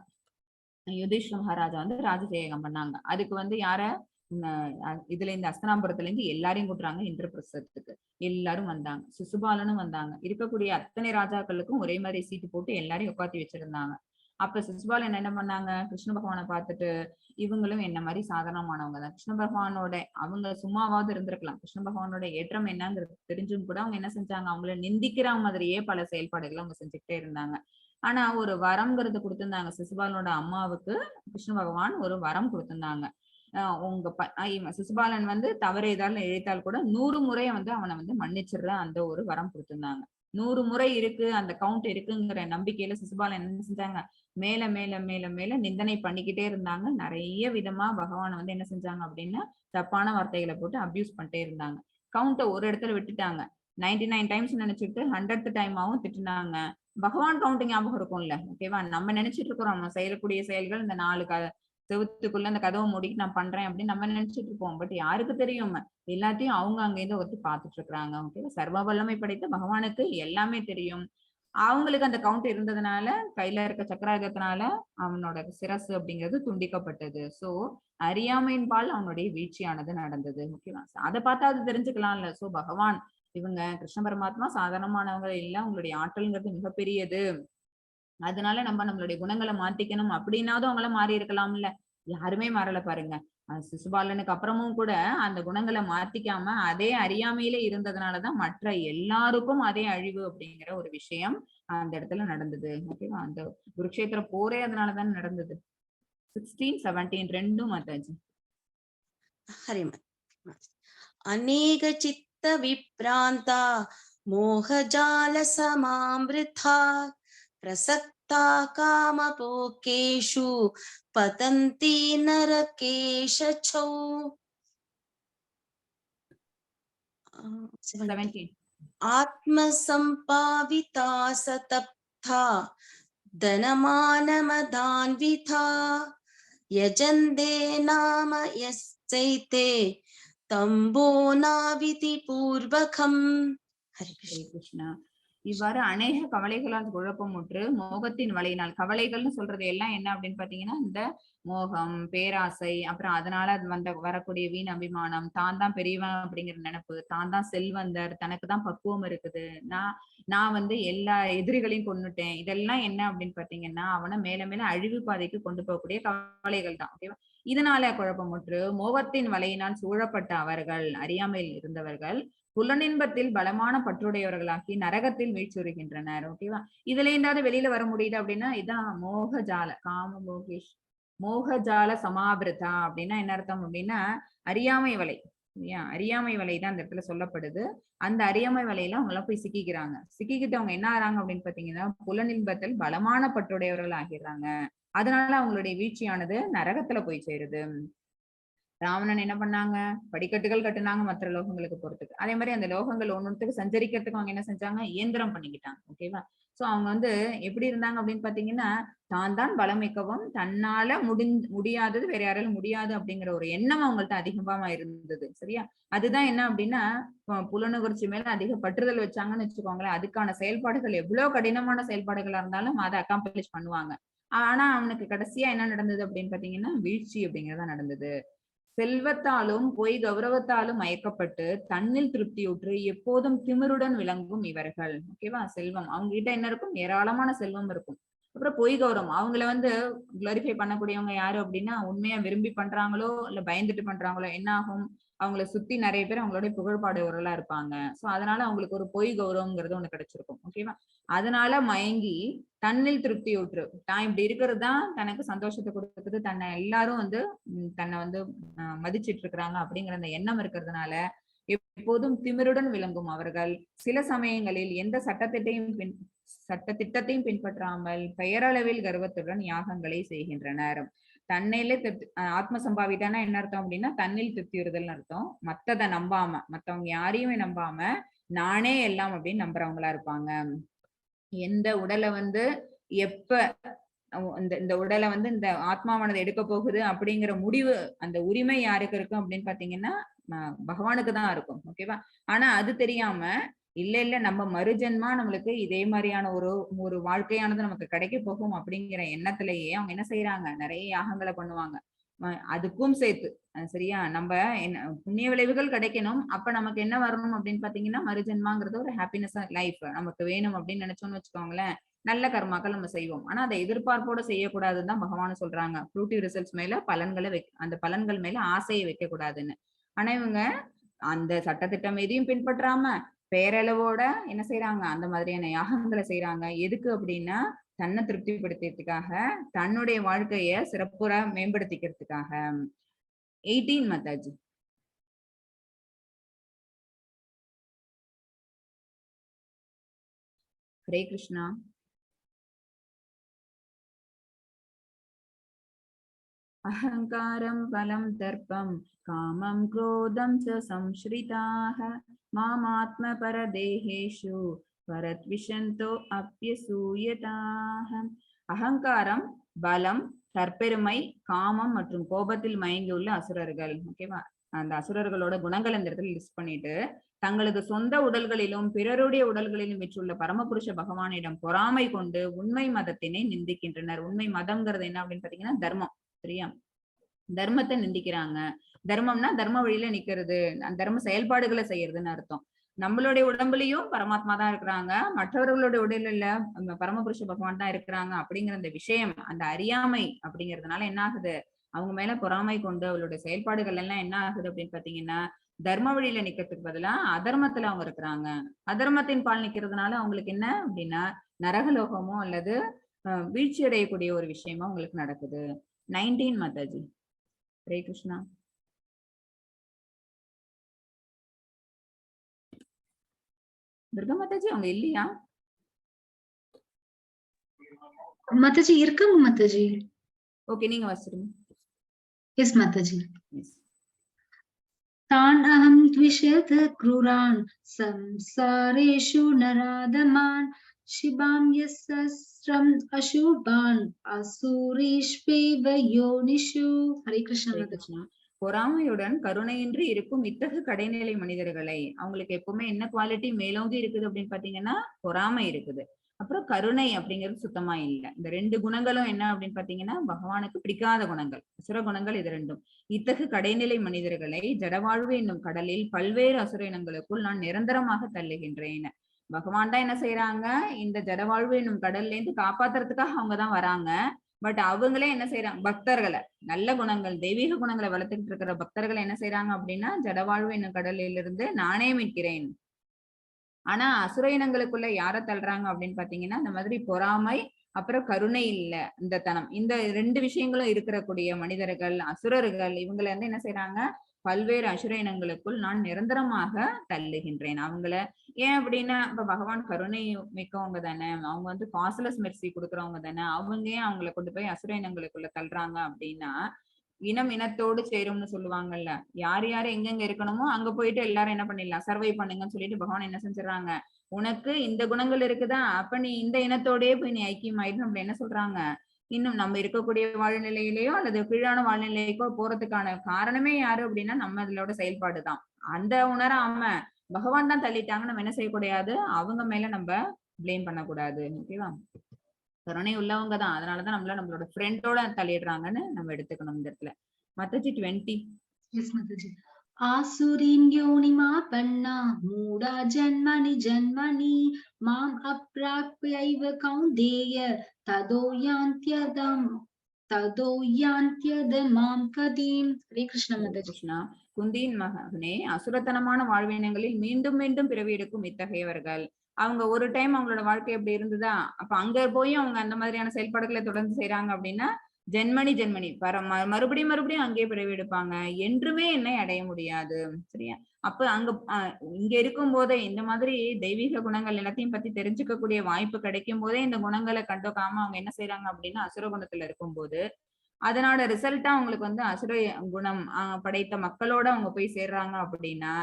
யுதிஷ்ட மகாராஜா வந்து ராஜசூய யாகம் பண்ணாங்க. அதுக்கு வந்து யார இதுல இந்த அஸ்தனாபுரத்துல இருந்து எல்லாரையும் கூட்டுறாங்க இந்திரபிரஸ்தத்துக்கு. எல்லாரும் வந்தாங்க, சிசுபாலனும் வந்தாங்க. இருக்கக்கூடிய அத்தனை ராஜாக்களுக்கும் ஒரே மாதிரி சீட்டு போட்டு எல்லாரையும் உட்காத்தி வச்சிருந்தாங்க. அப்ப சிசுபாலன் என்ன பண்ணாங்க, கிருஷ்ண பகவானை பார்த்துட்டு இவங்களும் என்ன மாதிரி சாதாரணமானவங்க தான், கிருஷ்ண பகவானோட அவங்க சும்மாவாவது இருந்திருக்கலாம், கிருஷ்ண பகவானோட ஏற்றம் என்னங்கிறது தெரிஞ்சும் கூட அவங்க என்ன செஞ்சாங்க, அவங்கள நிந்திக்கிற மாதிரியே பல செயல்பாடுகளை அவங்க செஞ்சுக்கிட்டே இருந்தாங்க. ஆனா ஒரு வரம்ங்கிறது கொடுத்திருந்தாங்க. சிசுபாலனோட அம்மாவுக்கு கிருஷ்ண பகவான் ஒரு வரம் கொடுத்திருந்தாங்க. உங்க சிசுபாலன் வந்து தவறு ஏதாவது இழைத்தால் கூட 100 முறை வந்து அவனை வந்து மன்னிச்சிடுற அந்த ஒரு வரம் கொடுத்திருந்தாங்க. 100 முறை இருக்கு, அந்த கவுண்ட் இருக்குங்கிற நம்பிக்கையில சிசுபாலன் என்ன செஞ்சாங்க, மேல மேல மேல மேல நிந்தனை பண்ணிக்கிட்டே இருந்தாங்க. நிறைய விதமா பகவானை வந்து என்ன செஞ்சாங்க அப்படின்னா தப்பான வார்த்தைகளை போட்டு அபியூஸ் பண்ணிட்டே இருந்தாங்க. கவுண்ட ஒரு இடத்துல விட்டுட்டாங்க. 99 டைம்ஸ் நினைச்சிட்டு 100th டைமாவும் திட்டுனாங்க. பகவான் கவுண்ட் ஞாபகம் இருக்கும்ல. ஓகேவா? நம்ம நினைச்சிட்டு இருக்கிறோம் நம்ம செய்யக்கூடிய செயல்கள் இந்த 4 செவுத்துக்குள்ள அந்த கதவை மூடிட்டு நான் பண்றேன் அப்படின்னு நம்ம நினைச்சிட்டு இருப்போம். பட் யாருக்கு தெரியும், எல்லாத்தையும் அவங்க அங்க இருந்து ஒருத்தி பார்த்துட்டு இருக்கிறாங்க. ஓகே, சர்வ வல்லமை படைத்த பகவானுக்கு எல்லாமே தெரியும். அவங்களுக்கு அந்த கவுண்ட் இருந்ததுனால கையில இருக்க சக்கராயுதத்தினால அவனோட சிரசு அப்படிங்கிறது துண்டிக்கப்பட்டது. சோ அறியாமையின் பால் அவனுடைய வீழ்ச்சியானது நடந்தது. ஓகேவா? அதை பார்த்தாவது தெரிஞ்சுக்கலாம்ல. சோ பகவான் இவங்க கிருஷ்ண பரமாத்மா சாதாரணமானவங்க இல்ல, அவங்களுடைய ஆற்றல்ங்கிறது மிகப்பெரியது. அதனால நம்ம நம்மளுடைய குணங்களை மாத்திக்கணும் அப்படின்னாவது அவங்கள மாறி இருக்கலாம்ல. யாருமே மாறல பாருங்க. சிசுபாலனுக்கு அப்புறமும் கூட அந்த குணங்களை மாத்திக்காம அதே அறியாமையிலே இருந்ததுனாலதான் மற்ற எல்லாருக்கும் அதே அழிவு அப்படிங்கிற ஒரு விஷயம் அந்த இடத்துல நடந்தது. ஓகேவா? அந்த குருக்ஷேத்திர போரே அதனாலதான் நடந்தது. 16, 17 ரெண்டும் மாத்தாச்சு. ஹரிமன். அநேக சித்த விப்ராந்தா மோகஜால சமாம்ருதா பிரசக்தா காமபோகேஷு பதந்தி நரகேஷசௌ. 17. ஆத்மசம்பாவிதா சதப்தா தனமானமதான்விதா யஜந்தே நாம யஸ்சைதே தம்போ நாவிதி பூர்வகம். ஹரி கிருஷ்ணா. இவ்வாறு அநேக கவலைகளால் குழப்பமுற்று மோகத்தின் வலையினால், கவலைகள்னு சொல்றது எல்லாம் என்ன அப்படின்னு பாத்தீங்கன்னா இந்த மோகம், பேராசை, அப்புறம் அதனால வரக்கூடிய வீண் அபிமானம், தான் தான் பெரியவன் அப்படிங்கிற நினைப்பு, தான் தான் செல்வந்தர், தனக்கு தான் பக்குவம் இருக்குது, நான் எல்லா எதிரிகளையும் கொன்னுட்டேன், இதெல்லாம் என்ன அப்படின்னு பாத்தீங்கன்னா அவனை மேல மேல அழிவு பாதைக்கு கொண்டு போகக்கூடிய கவலைகள் தான். ஓகேவா? இதனால குழப்பமுற்று மோகத்தின் வலையினால் சூழப்பட்ட அவர்கள், அறியாமையில் இருந்தவர்கள், புலனின்பத்தில் பலமான பற்றுடையவர்களாகி நரகத்தில் வீழ்ச்சுறுகின்றனர். ஓகேவா? இதுல இருந்தாவது வெளியில வர முடியுது அப்படின்னா இதான் மோகஜால, காம மோகேஷ் மோகஜால சமாபிரதா அப்படின்னா என்ன அர்த்தம் அப்படின்னா அறியாமை வலை. அறியாமை வலை தான் இந்த இடத்துல சொல்லப்படுது. அந்த அறியாமை வலையில அவங்க எல்லாம் போய் சிக்கிக்கிறாங்க. சிக்கிக்கிட்டு அவங்க என்ன ஆறாங்க அப்படின்னு பாத்தீங்கன்னா புலனின்பத்தில் பலமான பற்றுடையவர்கள் ஆகிடுறாங்க. அதனால அவங்களுடைய வீழ்ச்சியானது நரகத்துல போய் சேருது. ராவணன் என்ன பண்ணாங்க? படிக்கட்டுகள் கட்டுனாங்க மற்ற லோகங்களுக்கு போறதுக்கு. அதே மாதிரி அந்த லோகங்கள் ஒன்னொன்னுக்கு சஞ்சரிக்கிறதுக்கு அவங்க என்ன செஞ்சாங்க? இயந்திரம் பண்ணிக்கிட்டாங்க. ஓகேவா? சோ அவங்க எப்படி இருந்தாங்க அப்படின்னு பாத்தீங்கன்னா தான் பலமிக்கவும், தன்னால முடியாதது வேற யாராலும் முடியாது அப்படிங்கிற ஒரு எண்ணம் அவங்கள்ட்ட அதிகமா இருந்தது. சரியா? அதுதான் என்ன அப்படின்னா புலனுகர்ச்சி மேல அதிக பற்றுதல் வச்சாங்கன்னு வச்சுக்கோங்களேன். அதுக்கான செயல்பாடுகள் எவ்வளவு கடினமான செயல்பாடுகளா இருந்தாலும் அதை அக்காம்ப்ளிஷ் பண்ணுவாங்க. ஆனா அவனுக்கு கடைசியா என்ன நடந்தது அப்படின்னு பாத்தீங்கன்னா வீழ்ச்சி அப்படிங்கறதா நடந்தது. செல்வத்தாலும் பொய் கௌரவத்தாலும் மயக்கப்பட்டு தன்னில் திருப்தியுற்று எப்போதும் திமிருடன் விளங்கும் இவர்கள். ஓகேவா? செல்வம் அவங்க கிட்ட என்ன இருக்கும்? ஏராளமான செல்வம் இருக்கும். அப்புறம் பொய் கௌரவம், அவங்கள குளோரிஃபை பண்ணக்கூடியவங்க யாரு அப்படின்னா உண்மையா விரும்பி பண்றாங்களோ இல்ல பயந்துட்டு பண்றாங்களோ என்ன ஆகும்? அவங்கள சுத்தி நிறைய பேர் அவங்களோட புகழ்பாடுவர்களா இருப்பாங்க. சோ அதனால அவங்களுக்கு ஒரு பொய் கௌரவம்ங்கிறது ஒண்ணு கிடைச்சிருக்கும். ஓகேவா? அதனால மயங்கி தன்னில் திருப்தியுற்று, தான் இப்படி இருக்கிறது தான் தனக்கு சந்தோஷத்தை கொடுக்குது, தன்னை எல்லாரும் தன்னை மதிச்சிட்டு இருக்கிறாங்க அப்படிங்கிற அந்த எண்ணம் இருக்கிறதுனால எப்போதும் திமிருடன் விளங்கும் அவர்கள் சில சமயங்களில் எந்த சட்டத்திட்டத்தையும் பின்பற்றாமல் பெயரளவில் கர்வத்துடன் யாகங்களை செய்கின்றனர். தன்னிலே ஆத்ம சம்பாவிதானா என்ன அர்த்தம் அப்படின்னா தன்னில் திருப்தியுறுதல் அர்த்தம். மத்ததை நம்பாம, மத்தவங்க யாரையுமே நம்பாம நானே எல்லாம் அப்படின்னு நம்புறவங்களா இருப்பாங்க. எந்த உடலை எப்ப இந்த உடலை இந்த ஆத்மாவானது எடுக்க போகுது அப்படிங்கிற முடிவு, அந்த உரிமை யாருக்கு இருக்கும் அப்படின்னு பாத்தீங்கன்னா பகவானுக்கு தான் இருக்கும். ஓகேவா? ஆனா அது தெரியாம இல்ல நம்ம மறுஜென்மா நம்மளுக்கு இதே மாதிரியான ஒரு வாழ்க்கையானது நமக்கு கிடைக்க போகும் அப்படிங்கிற எண்ணத்திலேயே அவங்க என்ன செய்யறாங்க? நிறைய யாகங்களை பண்ணுவாங்க. அதுக்கும் சேர்த்து சரியா நம்ம என்ன புண்ணிய விளைவுகள் கிடைக்கணும், அப்ப நமக்கு என்ன வரணும் அப்படின்னு பாத்தீங்கன்னா மறுஜென்மாங்கிறது ஒரு ஹாப்பினஸ் லைஃப் நமக்கு வேணும் அப்படின்னு நினைச்சோம்னு வச்சுக்கோங்களேன், நல்ல கர்மாக்கள் நம்ம செய்வோம். ஆனா அதை எதிர்பார்ப்போட செய்யக்கூடாதுன்னு தான் பகவான் சொல்றாங்க. ஃப்ரூட்டிவ் ரிசல்ட்ஸ் மேல அந்த பலன்கள் மேல ஆசையை வைக்க கூடாதுன்னு. ஆனா இவங்க அந்த சட்டத்திட்டம் எதையும் பின்பற்றாம பேரளவோட என்ன செய்யறாங்க? அந்த மாதிரியான யாகங்களை செய்யறாங்க. எதுக்கு அப்படின்னா தன்னை திருப்திப்படுத்துறதுக்காக, தன்னுடைய வாழ்க்கைய சிறப்புற மேம்படுத்திக்கிறதுக்காக. 18 மாதாஜி. ஹரே கிருஷ்ணா. அஹங்காரம் பலம் தர்ப்பம் காமம் குரோதம் ச சம்ஸ்ரிதாः மாமாத்ம பரதேஹேஷு பரத்விஷந்தோ அப்யசூயதாः. அகங்காரம், பலம், தற்பெருமை, காமம் மற்றும் கோபத்தில் மயங்கியுள்ள அசுரர்கள். ஓகேவா? அந்த அசுரர்களோட குணங்கள் இந்த இடத்துல லிஸ்ட் பண்ணிட்டு தங்களது சொந்த உடல்களிலும் பிறருடைய உடல்களிலும் விற்றுள்ள பரமபுருஷ பகவானிடம் பொறாமை கொண்டு உண்மை மதத்தினை நிந்திக்கின்றனர். உண்மை மதம்ங்கிறது என்ன அப்படின்னு பாத்தீங்கன்னா தர்மம். சரியா? தர்மத்தை நிந்திக்கிறாங்க. தர்மம்னா தர்ம வழியில நிக்கிறது, தர்ம செயல்பாடுகளை செய்யறதுன்னு அர்த்தம். நம்மளுடைய உடம்புலயும் பரமாத்மா தான் இருக்கிறாங்க, மற்றவர்களுடைய உடல்ல பரமபுருஷ பகவான் தான் இருக்கிறாங்க அப்படிங்கிற அந்த விஷயம், அந்த அறியாமை அப்படிங்கிறதுனால என்ன ஆகுது? அவங்க மேல பொறாமை கொண்டு அவளுடைய செயல்பாடுகள் எல்லாம் என்ன ஆகுது அப்படின்னு பாத்தீங்கன்னா தர்ம வழியில நிக்கிறதுக்கு பதிலா அதர்மத்துல அவங்க இருக்கிறாங்க. அதர்மத்தின் பால் நிக்கிறதுனால அவங்களுக்கு என்ன அப்படின்னா நரகலோகமோ அல்லது வீழ்ச்சி அடையக்கூடிய ஒரு விஷயமா உங்களுக்கு நடக்குது. 19 மாதாஜி. ஹரே கிருஷ்ணா. துர்கா மாதாஜி அவங்க இல்லையா? மாதாஜி இருக்காங்க மாதாஜி. ஓகே, நீங்க வாசிடுங்க. எஸ் மாதாஜி. தான் அஹம் த்விஷத் க்ரூரான் சம்சாரேஷு நராதமான் சிபாம் யஸ்ஸஸ்ரம் அசுபான் அசூரீஷ்வேவ யோனிஷு. ஹரே கிருஷ்ணா. பொறாமையுடன் கருணையின்றி இருக்கும் இத்தகு கடைநிலை மனிதர்களை, அவங்களுக்கு எப்பவுமே என்ன குவாலிட்டி மேலோங்கி இருக்குது அப்படின்னு பாத்தீங்கன்னா பொறாமை இருக்குது, அப்புறம் கருணை அப்படிங்கிறது சுத்தமா இல்லை. இந்த ரெண்டு குணங்களும் என்ன அப்படின்னு பாத்தீங்கன்னா பகவானுக்கு பிடிக்காத குணங்கள், அசுர குணங்கள். இது ரெண்டும். இத்தகு கடைநிலை மனிதர்களை ஜடவாழ்வு என்னும் கடலில் பல்வேறு அசுர இனங்களுக்குள் நான் நிரந்தரமாக தள்ளுகின்றேன். பகவான் தான் என்ன செய்யறாங்க, இந்த ஜடவாழ்வு என்னும் கடல்ல இருந்து காப்பாத்துறதுக்காக அவங்கதான் வராங்க. பட் அவங்களே என்ன செய்யறாங்க, பக்தர்களை, நல்ல குணங்கள் தெய்வீக குணங்களை வளர்த்துக்கிட்டு இருக்கிற பக்தர்களை என்ன செய்யறாங்க அப்படின்னா ஜடவாழ்வு என்னும் கடலிலிருந்து நானே மீட்கிறேன். ஆனா அசுர இனங்களுக்குள்ள யார தள்ளுறாங்க அப்படின்னு பாத்தீங்கன்னா இந்த மாதிரி பொறாமை, அப்புறம் கருணை இல்ல இந்த தனம், இந்த ரெண்டு விஷயங்களும் இருக்கக்கூடிய மனிதர்கள், அசுரர்கள், இவங்களை வந்து என்ன செய்யறாங்க, பல்வேறு அசுர இனங்களுக்குள் நான் நிரந்தரமாக தள்ளுகின்றேன் அவங்கள. ஏன் அப்படின்னா இப்ப பகவான் கருணை மிக்கவங்க தானே, அவங்க வந்து காஸ்ட்லெஸ் மெர்சி கொடுக்குறவங்க தானே, அவங்க ஏன் அவங்களை கொண்டு போய் அசுர இனங்களுக்குள்ள தள்ளுறாங்க அப்படின்னா, இனம் இனத்தோடு சேரும்னு சொல்லுவாங்கல்ல, யார் யாரு எங்கெங்க இருக்கணுமோ அங்க போயிட்டு எல்லாரும் என்ன பண்ணிடலாம், சர்வை பண்ணுங்கன்னு சொல்லிட்டு பகவான் என்ன செஞ்சிடறாங்க, உனக்கு இந்த குணங்கள் இருக்குதா, அப்ப நீ இந்த இனத்தோடயே போய் நீ ஐக்கியம் ஆயிடும் அப்படி என்ன சொல்றாங்க. இன்னும் நம்ம இருக்கக்கூடிய வாழ்நிலையிலேயோ அல்லது கீழான வாழ்நிலைக்கோ போறதுக்கான காரணமே யாரு அப்படின்னா நம்ம இதோட செயல்பாடுதான். அந்த உணராம பகவான் தான் தள்ளிட்டாங்க, நம்ம என்ன செய்யக்கூடாது, அவங்க மேல நம்ம பிளேம் பண்ணக்கூடாது. ஓகேவா, கருணை உள்ளவங்க தான், அதனாலதான் நம்மளோட ஃப்ரெண்டோட தள்ளிடுறாங்கன்னு நம்ம எடுத்துக்கணும் இந்த இடத்துல. மத்தஜி 20. Yes, Mataji. ஆசுரீன் யோனிமாபன்னா மூடா ஜன்மனி ஜன்மனி மாம் அப்ராப்யைவ கௌந்தேய ததோ யாந்த்யத மாம் கதீம். ஹரே கிருஷ்ண மதாஜி. கிருஷ்ணா, குந்தியின் மகனே, அசுரத்தனமான வாழ்வினங்களில் மீண்டும் மீண்டும் பிறவி எடுக்கும் இத்தகையவர்கள், அவங்க ஒரு டைம் அவங்களோட வாழ்க்கை எப்படி இருந்ததா, அப்ப அங்க போய் அவங்க அந்த மாதிரியான செயல்பாடுகளை தொடர்ந்து செய்யறாங்க அப்படின்னா ஜென்மனி மறுபடியும் அங்கேயே பிறவி எடுப்பாங்க, என்றுமே என்னை அடைய முடியாது. சரியா, அப்ப அங்க இங்க இருக்கும் போதே இந்த மாதிரி தெய்வீக குணங்கள் எல்லாத்தையும் பத்தி தெரிஞ்சுக்கக்கூடிய வாய்ப்பு கிடைக்கும் போதே இந்த குணங்களை கண்டுக்காம அவங்க என்ன செய்யறாங்க அப்படின்னா அசுர குணத்துல இருக்கும்போது அதனோட ரிசல்ட்டா அவங்களுக்கு வந்து அசுர குணம் படைத்த மக்களோட அவங்க போய் சேர்றாங்க அப்படின்னா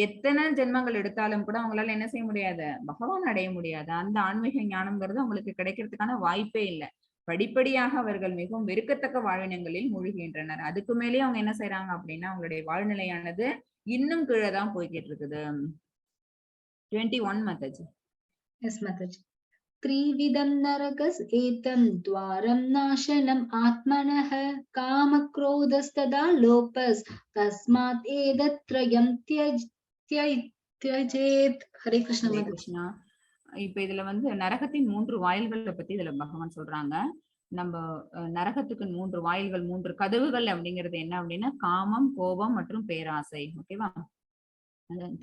எத்தனை ஜென்மங்கள் எடுத்தாலும் கூட அவங்களால என்ன செய்ய முடியாது, பகவான் அடைய முடியாது. அந்த ஆன்மீக ஞானம்ங்கிறது அவங்களுக்கு கிடைக்கிறதுக்கான வாய்ப்பே இல்லை. படிப்படியாக அவர்கள் மிகவும் வெறுக்கத்தக்க வாழ்வினங்களில் மூழ்கின்றனர். அதுக்கு மேலேயே அவங்க என்ன செய்யறாங்க அப்படின்னா அவங்களுடைய வாழ்நிலையானது இன்னும் கீழே தான் போய்கிட்டு இருக்குது. 21 மாதாஜி. எஸ் மாதாஜி. த்ரிவிதம் நரகஸ் ஏதம் துவாரம் நாசனம் ஆத்மனஹ காம க்ரோதஸ்ததா லோபஸ் தஸ்மாத் ஏதத்ரயம் த்யஜேத். ஹரே கிருஷ்ண மாதாஜி. கிருஷ்ணா, இப்ப இதுல வந்து நரகத்தின் 3 வாயில்களை பத்தி இதுல பகவான் சொல்றாங்க. நம்ம நரகத்துக்கு 3 வாயில்கள், 3 கதவுகள் அப்படிங்கிறது என்ன அப்படின்னா காமம், கோபம் மற்றும் பேராசை. ஓகேவா,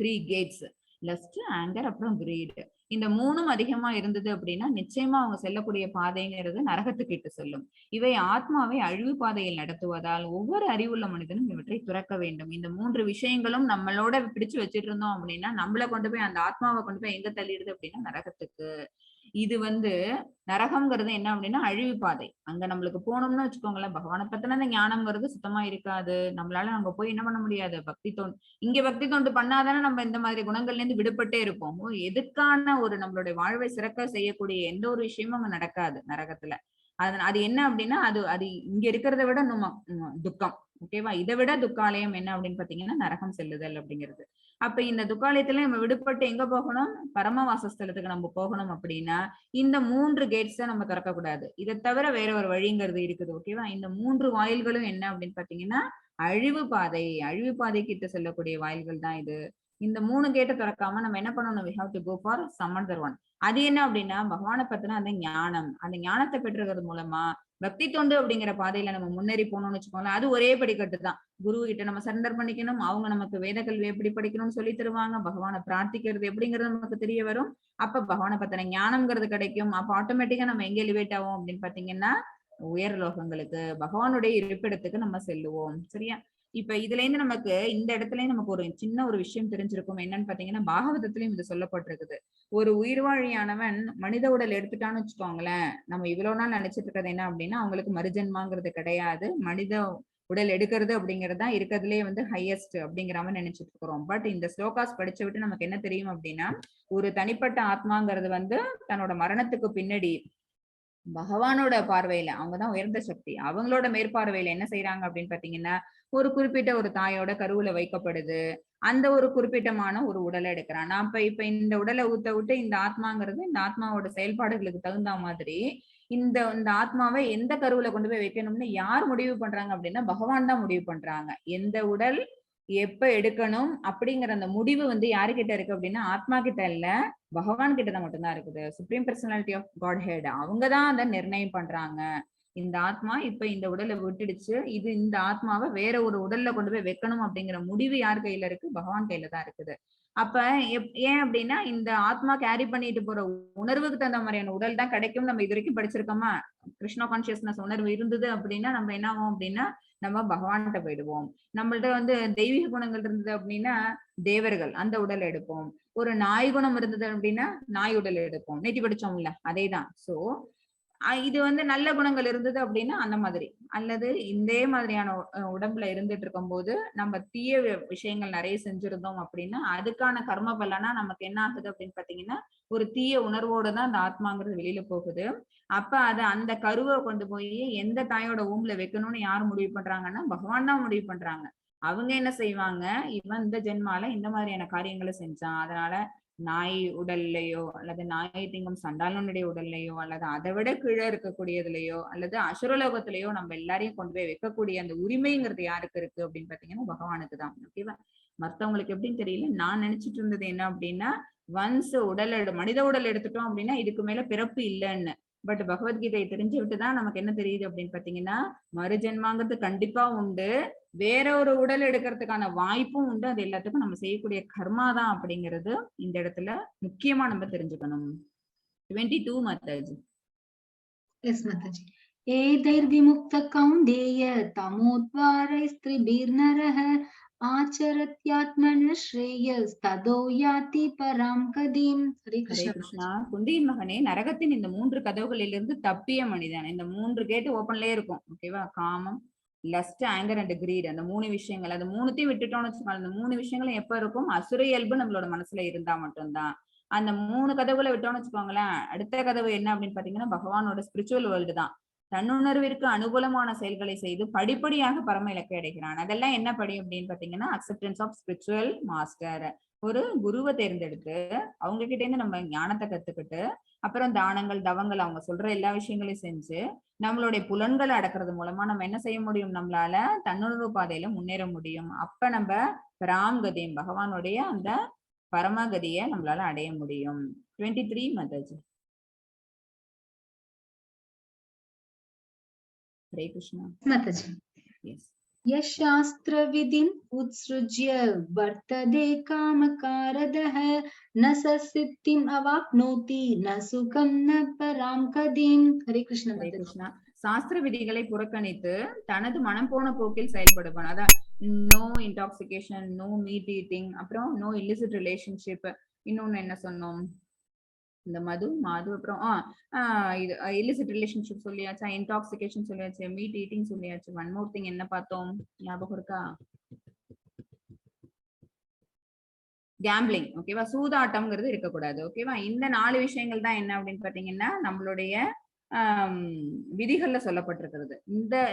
3 கேட்ஸ், லஸ்ட், ஆங்கர், அப்புறம் கிரீட். இந்த 3ம் அதிகமா இருந்தது அப்படின்னா நிச்சயமா அவங்க செல்லக்கூடிய பாதைங்கிறது நரகத்துக்கு இட்டு செல்லும். இவை ஆத்மாவை அழிவு பாதையில் நடத்துவதால் ஒவ்வொரு அறிவுள்ள மனிதனும் இவற்றை துறக்க வேண்டும். இந்த 3 விஷயங்களும் நம்மளோட பிடிச்சு வச்சிட்டு இருந்தோம் அப்படின்னா நம்மளை கொண்டு போய் அந்த ஆத்மாவை கொண்டு போய் எங்க தள்ளிடுது அப்படின்னா நரகத்துக்கு. இது வந்து நரகம்ங்கிறது என்ன அப்படின்னா அழிவு பாதை. அங்க நம்மளுக்கு போனோம்னு வச்சுக்கோங்களேன், பகவானை பத்தின அந்த ஞானம்ங்கிறது சுத்தமா இருக்காது. நம்மளால அங்க போய் என்ன பண்ண முடியாது, பக்தி தொண்டு. இங்க பக்தி தொண்டு பண்ணாதானே நம்ம இந்த மாதிரி குணங்கள்ல இருந்து விடுபட்டே இருப்போம். எதுக்கான ஒரு நம்மளுடைய வாழ்வை சிறக்க செய்யக்கூடிய எந்த ஒரு விஷயமும் அங்க நடக்காது நரகத்துல. அது என்ன அப்படின்னா அது இங்க இருக்கிறத விட துக்கம். ஓகேவா, இதை விட துக்காலயம் என்ன அப்படின்னு பாத்தீங்கன்னா நரகம் செல்லுதல் அப்படிங்கிறது. அப்ப இந்த துக்காலயத்துல நம்ம விடுபட்டு எங்க போகணும், பரமவாசஸ்தலத்துக்கு நம்ம போகணும் அப்படின்னா இந்த 3 கேட்ஸை நம்ம திறக்க கூடாது. இதை தவிர வேற ஒரு வழிங்கிறது இருக்குது. ஓகேவா, இந்த 3 வாயில்களும் என்ன அப்படின்னு பாத்தீங்கன்னா அழிவு பாதை கிட்ட செல்லக்கூடிய வாயில்கள் தான் இது. இந்த 3 கேட்டை திறக்காம நம்ம என்ன பண்ணணும், we have to go for some other one. அது என்ன அப்படின்னா பகவானை பத்தின அந்த ஞானம். அந்த ஞானத்தை பெற்றுறது மூலமா பக்தி தொண்டு அப்படிங்கிற பாதையில நம்ம முன்னேறி போனோம்னு வச்சுக்கோங்களேன். அது ஒரே படிக்கட்டு தான். குரு கிட்ட நம்ம சரண்டர் பண்ணிக்கணும், அவங்க நமக்கு வேத கல்வி எப்படி படிக்கணும்னு சொல்லி தருவாங்க, பகவானை பிரார்த்திக்கிறது எப்படிங்கிறது நமக்கு தெரிய வரும். அப்ப பகவானை பத்தின ஞானம்ங்கிறது கிடைக்கும். அப்ப ஆட்டோமேட்டிக்கா நம்ம எங்க எலிவேட் ஆகும் அப்படின்னு பாத்தீங்கன்னா உயர் லோகங்களுக்கு, பகவானுடைய இருப்பிடத்துக்கு நம்ம செல்லுவோம். சரியா, இப்ப இதுல இருந்து நமக்கு இந்த இடத்துலயும் நமக்கு ஒரு சின்ன ஒரு விஷயம் தெரிஞ்சிருக்கும். என்னன்னு பாத்தீங்கன்னா பாகவதத்திலயும் இது சொல்லப்பட்டிருக்குது. ஒரு உயிர்வாழியானவன் மனித உடல் எடுத்துட்டான்னு வச்சுக்கோங்களேன், நம்ம இவ்வளவு நாள் நினைச்சிட்டு இருக்கிறது என்ன அப்படின்னா அவங்களுக்கு மறுஜென்மாங்கிறது கிடையாது, மனித உடல் எடுக்கிறது அப்படிங்கிறது தான் இருக்கிறதுலே வந்து ஹையஸ்ட் அப்படிங்கிற மாதிரி நினைச்சிட்டு இருக்கிறோம். பட் இந்த ஸ்லோகாஸ் படிச்ச விட்டு நமக்கு என்ன தெரியும் அப்படின்னா ஒரு தனிப்பட்ட ஆத்மாங்கிறது வந்து தன்னோட மரணத்துக்கு பின்னாடி பகவானோட பார்வையில அவங்கதான் உயர்ந்த சக்தி. அவங்களோட மேற்பார்வையில என்ன செய்யறாங்க அப்படின்னு பாத்தீங்கன்னா, ஒரு குறிப்பிட்ட ஒரு தாயோட கருவுல வைக்கப்படுது. அந்த ஒரு குறிப்பிட்டமான ஒரு உடலை எடுக்கிறான். நான் இப்ப இந்த உடலை ஊத்த விட்டு இந்த ஆத்மாங்கிறது இந்த ஆத்மாவோட செயல்பாடுகளுக்கு தகுந்த மாதிரி இந்த இந்த ஆத்மாவை எந்த கருவுல கொண்டு போய் வைக்கணும்னு யார் முடிவு பண்றாங்க அப்படின்னா பகவான் தான் முடிவு பண்றாங்க. எந்த உடல் எப்ப எடுக்கணும் அப்படிங்கிற அந்த முடிவு வந்து யாருகிட்ட இருக்கு அப்படின்னா ஆத்மா கிட்ட இல்ல, பகவான் கிட்ட தான் மட்டும்தான் இருக்குது. Supreme personality of Godhead அவங்கதான் அதை நிர்ணயம் பண்றாங்க. இந்த ஆத்மா இப்ப இந்த உடலை விட்டுடுச்சு, இது இந்த ஆத்மாவை வேற ஒரு உடல்ல கொண்டு போய் வைக்கணும் அப்படிங்கிற முடிவு யார் கையில இருக்கு? பகவான் கையில தான் இருக்குது. அப்ப ஏன் அப்படின்னா இந்த ஆத்மா கேரி பண்ணிட்டு போற உணர்வுக்கு தகுந்த மாதிரியான உடல் தான் கிடைக்கும். நம்ம இது வரைக்கும் படிச்சிருக்கோமா? கிருஷ்ணா கான்சியஸ்னஸ் உணர்வு இருந்தது அப்படின்னா நம்ம என்ன ஆகும் அப்படின்னா நம்ம பகவான்கிட்ட போயிடுவோம். நம்மள்ட்ட வந்து தெய்வீக குணங்கள் இருந்தது அப்படின்னா தேவர்கள் அந்த உடல் எடுப்போம். ஒரு நாய் குணம் இருந்தது அப்படின்னா நாய் உடல் எடுப்போம். நேற்று படிச்சோம்ல அதேதான். சோ இது வந்து நல்ல குணங்கள் இருந்தது அப்படின்னா அந்த மாதிரி, அல்லது இதே மாதிரியான உடம்புல இருந்துட்டு இருக்கும் போது நம்ம தீய விஷயங்கள் நிறைய செஞ்சிருந்தோம் அப்படின்னா அதுக்கான கர்ம பலனா நமக்கு என்ன ஆகுது அப்படின்னு பாத்தீங்கன்னா ஒரு தீய உணர்வோட தான் அந்த ஆத்மாங்கிறது வெளியில போகுது. அப்ப அது அந்த கருவை கொண்டு போய் எந்த தாயோட ஊம்ல வைக்கணும்னு யார் முடிவு பண்றாங்கன்னா பகவான் தான் முடிவு பண்றாங்க. அவங்க என்ன செய்வாங்க, இவன் இந்த ஜென்மால இந்த மாதிரியான காரியங்களை செஞ்சான், அதனால நாய் உடல்லையோ அல்லது நாய் திங்கும் சண்டாளனுடைய உடல்லையோ அல்லது அதை விட கீழே இருக்கக்கூடியதுலயோ அல்லது அசுரலோகத்திலேயோ நம்ம எல்லாரையும் கொண்டு போய் வைக்கக்கூடிய அந்த உரிமைங்கிறது யாருக்கு இருக்கு அப்படின்னு பாத்தீங்கன்னா பகவானுக்கு தான். ஓகேவா? மத்தவங்களுக்கு எப்படின்னு தெரியல, நான் நினைச்சிட்டு இருந்தது என்ன அப்படின்னா ஒன்ஸ் மனித உடல் எடுத்துட்டோம் அப்படின்னா இதுக்கு மேல பிறப்பு இல்லைன்னு. பட் பகவத்கீதையை தெரிஞ்சுக்கிட்டுதான் நமக்கு என்ன தெரியுது அப்படின்னு பாத்தீங்கன்னா மறுஜென்மாங்கிறது கண்டிப்பா உண்டு, வேற ஒரு உடல் எடுக்கிறதுக்கான வாய்ப்பும் உண்டு. அது எல்லாத்துக்கும் நம்ம செய்யக்கூடிய கர்மா தான் அப்படிங்கிறது இந்த இடத்துல முக்கியமா நம்ம தெரிஞ்சுக்கணும். 22 மாதாஜி. எஸ் மாதாஜி. ஏதைர்விமுக்த கௌந்தேய தமோத்வாரைஸ்த்ரிபிர்நரஹ ஆச்சரத்யாத்மன ஸ்ரேயஸ் ததோ யாதி பராம் கதிம். ஹரே கிருஷ்ணா. குந்தியின் மகனே, நரகத்தின் இந்த 3 கதவுகளிலிருந்து தப்பிய மனிதன். இந்த 3 கேட்டு ஓப்பன்லயே இருக்கும். ஓகேவா? காமம், லஸ்ட், ஆங்கர் அண்ட் கிரீட், அந்த 3 விஷயங்கள். அது 3த்தையும் விட்டுட்டோம்னு வச்சுக்கோங்க. அந்த 3 விஷயங்களும் எப்ப இருக்கும்? அசுர இயல்பு நம்மளோட மனசுல இருந்தா மட்டும்தான். அந்த 3 கதவுகளை விட்டோம்னு வச்சுக்கோங்களேன், அடுத்த கதவு என்ன அப்படின்னு பாத்தீங்கன்னா பகவானோட ஸ்பிரிச்சுவல் வேர்ல்டு தான். தன்னுணர்விற்கு அனுகூலமான செயல்களை செய்து படிப்படியாக பரம இலக்கை அடைகிறான். அதெல்லாம் என்ன படி அப்படின்னு பாத்தீங்கன்னா அக்செப்டன்ஸ் ஆஃப் ஸ்பிரிச்சுவல் மாஸ்டர். ஒரு குருவை தேர்ந்தெடுத்து அவங்க கிட்ட இருந்து நம்ம ஞானத்தை கத்துக்கிட்டு அப்புறம் தானங்கள் தவங்கள் அவங்க சொல்ற எல்லா விஷயங்களையும் செஞ்சு நம்மளுடைய புலன்களை அடக்கிறது மூலமா நம்ம என்ன செய்ய முடியும்? நம்மளால தன்னுணர்வு பாதையில முன்னேற முடியும். அப்ப நம்ம பராம்கதியும் பகவானுடைய அந்த பரமகதியை நம்மளால அடைய முடியும். 23 மாதாஜி. ஹரே கிருஷ்ணா. மாதாஜி. यशास्त्र विधिं उत्सृज्य वर्तते कामकारदः न सिद्धिम् अवाप्नोति न सुखं न परां गतिं. ஹரே கிருஷ்ணா. ஹரே கிருஷ்ணா. சாஸ்திர விதிகளை புறக்கணித்து தனது மனம் போன போக்கில் செயல்படுவான். அதான் no intoxication, no meat eating, அப்புறம் நோ இல்லிசிட் ரிலேஷன்ஷிப். இன்னொன்னு என்ன சொன்னோம்? இந்த மது அப்புறம் இது இல்லிசிட் ரிலேஷன்ஷிப் சொல்லியாச்சா, இன்டாக்சிகேஷன் சொல்லியாச்சு, மீட் ஈட்டிங் சொல்லியாச்சு. ஒன் மோர் திங் என்ன பார்த்தோம்? ஞாபகம் இருக்கா? கேம்பிளிங். ஓகேவா? சூதாட்டம்ங்கிறது இருக்கக்கூடாது. ஓகேவா? இந்த 4 விஷயங்கள் தான் என்ன அப்படின்னு பாத்தீங்கன்னா நம்மளுடைய விதிகள்ல சொல்லப்பட்டிருக்கிறது.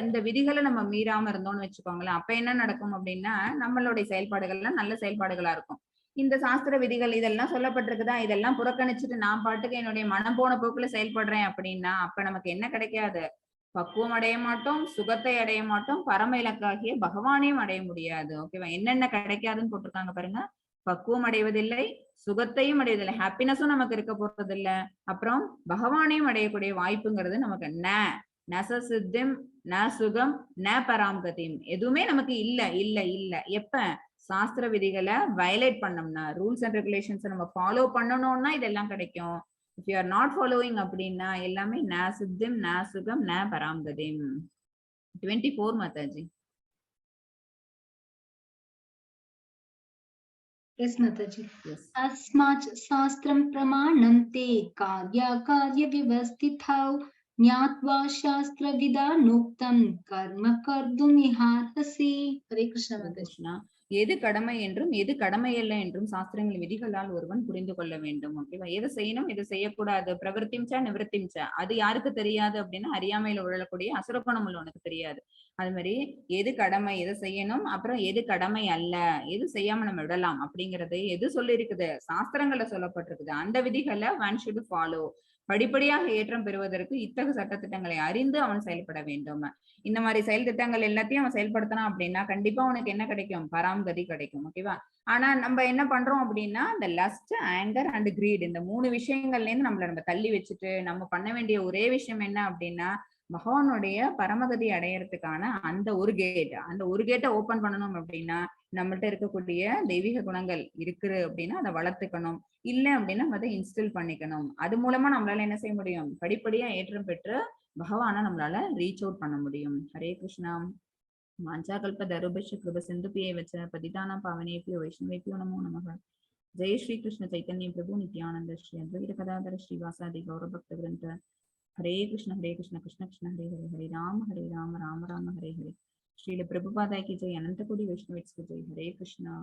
இந்த விதிகளை நம்ம மீறாம இருந்தோம்னு வச்சுக்கோங்களேன், அப்ப என்ன நடக்கும் அப்படின்னா நம்மளுடைய செயல்பாடுகள்லாம் நல்ல செயல்பாடுகளா இருக்கும். இந்த சாஸ்திர விதிகள் இதெல்லாம் சொல்லப்பட்டிருக்குதா, இதெல்லாம் புறக்கணிச்சுட்டு நான் பாட்டுக்கு என்னுடைய மனம் போன போக்குல செயல்படுறேன் அப்படின்னா அப்ப நமக்கு என்ன கிடைக்காது? பக்குவம் அடைய மாட்டோம், சுகத்தை அடைய மாட்டோம், பரம இலக்காகிய பகவானையும் அடைய முடியாது. ஓகேவா? என்னென்ன கிடைக்காதுன்னு போட்டிருக்காங்க பாருங்க. பக்குவம் அடைவதில்லை, சுகத்தையும் அடைவதில்லை, ஹாப்பினஸும் நமக்கு இருக்க போறது இல்ல, அப்புறம் பகவானையும் அடையக்கூடிய வாய்ப்புங்கிறது நமக்கு ந சித்திம் ந சுகம் ந பராம்கதிம், எதுவுமே நமக்கு இல்ல இல்ல இல்ல. எப்ப? சாஸ்திர விதிகளை வயலேட் பண்ணோம்னா, ரூல்ஸ் அண்ட் ரெகுலேஷன்ஸ் நம்ம ஃபாலோ பண்ணணும்னா இதெல்லாம் கிடைக்கும். If you are not following அப்படின்னா எல்லாமே ந சித்திம் ந சுகம் ந பராம்கதிம். 24 Mataji. Yes, Mataji. Yes. Asmach sastram pramanam te karya vyavastithau ज्ञात्वा शास्त्र विधानोक्तं कर्म कर्तुम् इहार्हसि. हरे कृष्णा. கிருஷ்ணா. எது கடமை என்றும் எது கடமையல்ல என்றும் சாஸ்திரங்கள் விதிகளால் ஒருவன் புரிந்து கொள்ள வேண்டும். ஓகேவா? எது செய்யணும் எது செய்யக்கூடாது, பிரவர்த்திம்சா நிவர்த்திம்சா, அது யாருக்கு தெரியாது அப்படின்னா அறியாமையில உழக்கூடிய அசுரகுணம் உள்ளவனுக்கு தெரியாது. அது மாதிரி எது கடமை எது செய்யணும், அப்புறம் எது கடமை அல்ல, எது செய்யாம நம்ம விடலாம் அப்படிங்கறது எது சொல்லி இருக்குது, சாஸ்திரங்கள்ல சொல்லப்பட்டிருக்குது. அந்த விதிகளை ஒன் ஷுட் ஃபாலோ. படிப்படியாக ஏற்றம் பெறுவதற்கு இத்தகைய சட்டத்திட்டங்களை அறிந்து அவன் செயல்பட வேண்டும். இந்த மாதிரி செயல் திட்டங்கள் எல்லாத்தையும் அவன் செயல்படுத்தினான் அப்படின்னா கண்டிப்பா அவனுக்கு என்ன கிடைக்கும், பராம்கதி கிடைக்கும். ஓகேவா? ஆனா நம்ம என்ன பண்றோம் அப்படின்னா இந்த லஸ்ட், ஆங்கர் அண்ட் கிரீட் இந்த 3 விஷயங்கள்ல இருந்து நம்மள நம்ம தள்ளி வச்சுட்டு நம்ம பண்ண வேண்டிய ஒரே விஷயம் என்ன அப்படின்னா பகவானுடைய பரமகதி அடையறதுக்கான அந்த ஒரு கேட்டை ஓபன் பண்ணணும். அப்படின்னா நம்மள்ட்ட இருக்கக்கூடிய தெய்வீக குணங்கள் இருக்கு அப்படின்னா அதை வளர்த்துக்கணும். இல்ல அப்படின்னா அதை இன்ஸ்டால் பண்ணிக்கணும். அது மூலமா நம்மளால என்ன செய்ய முடியும், படிப்படியா ஏற்றம் பெற்று பகவானை நம்மளால ரீச் அவுட் பண்ண முடியும். ஹரே கிருஷ்ணா. வாஞ்சா கல்ப தருபஷ கிருப சிந்துபியே வச்ச பதிதான பாவனேபியோ வைஷ்ணவேபியோ நமோ நமக. ஜெய ஸ்ரீ கிருஷ்ண சைத்தன்ய பிரபு நித்யானந்த ஸ்ரீ அத்வைத கதாதர ஸ்ரீவாசாதி கௌரபக்த கிரந்த. ஹரே கிருஷ்ண கிருஷ்ண கிருஷ்ண ஹரே ஹரே, ஹரே ராம ராம ஹரே ஹரே. ஸ்ரீல பிரபுபாதாய்க்கு ஜெய், அனந்த கோடி வைஷ்ணவேட்ஸ்க்கு ஜெய். ஹரே கிருஷ்ணா.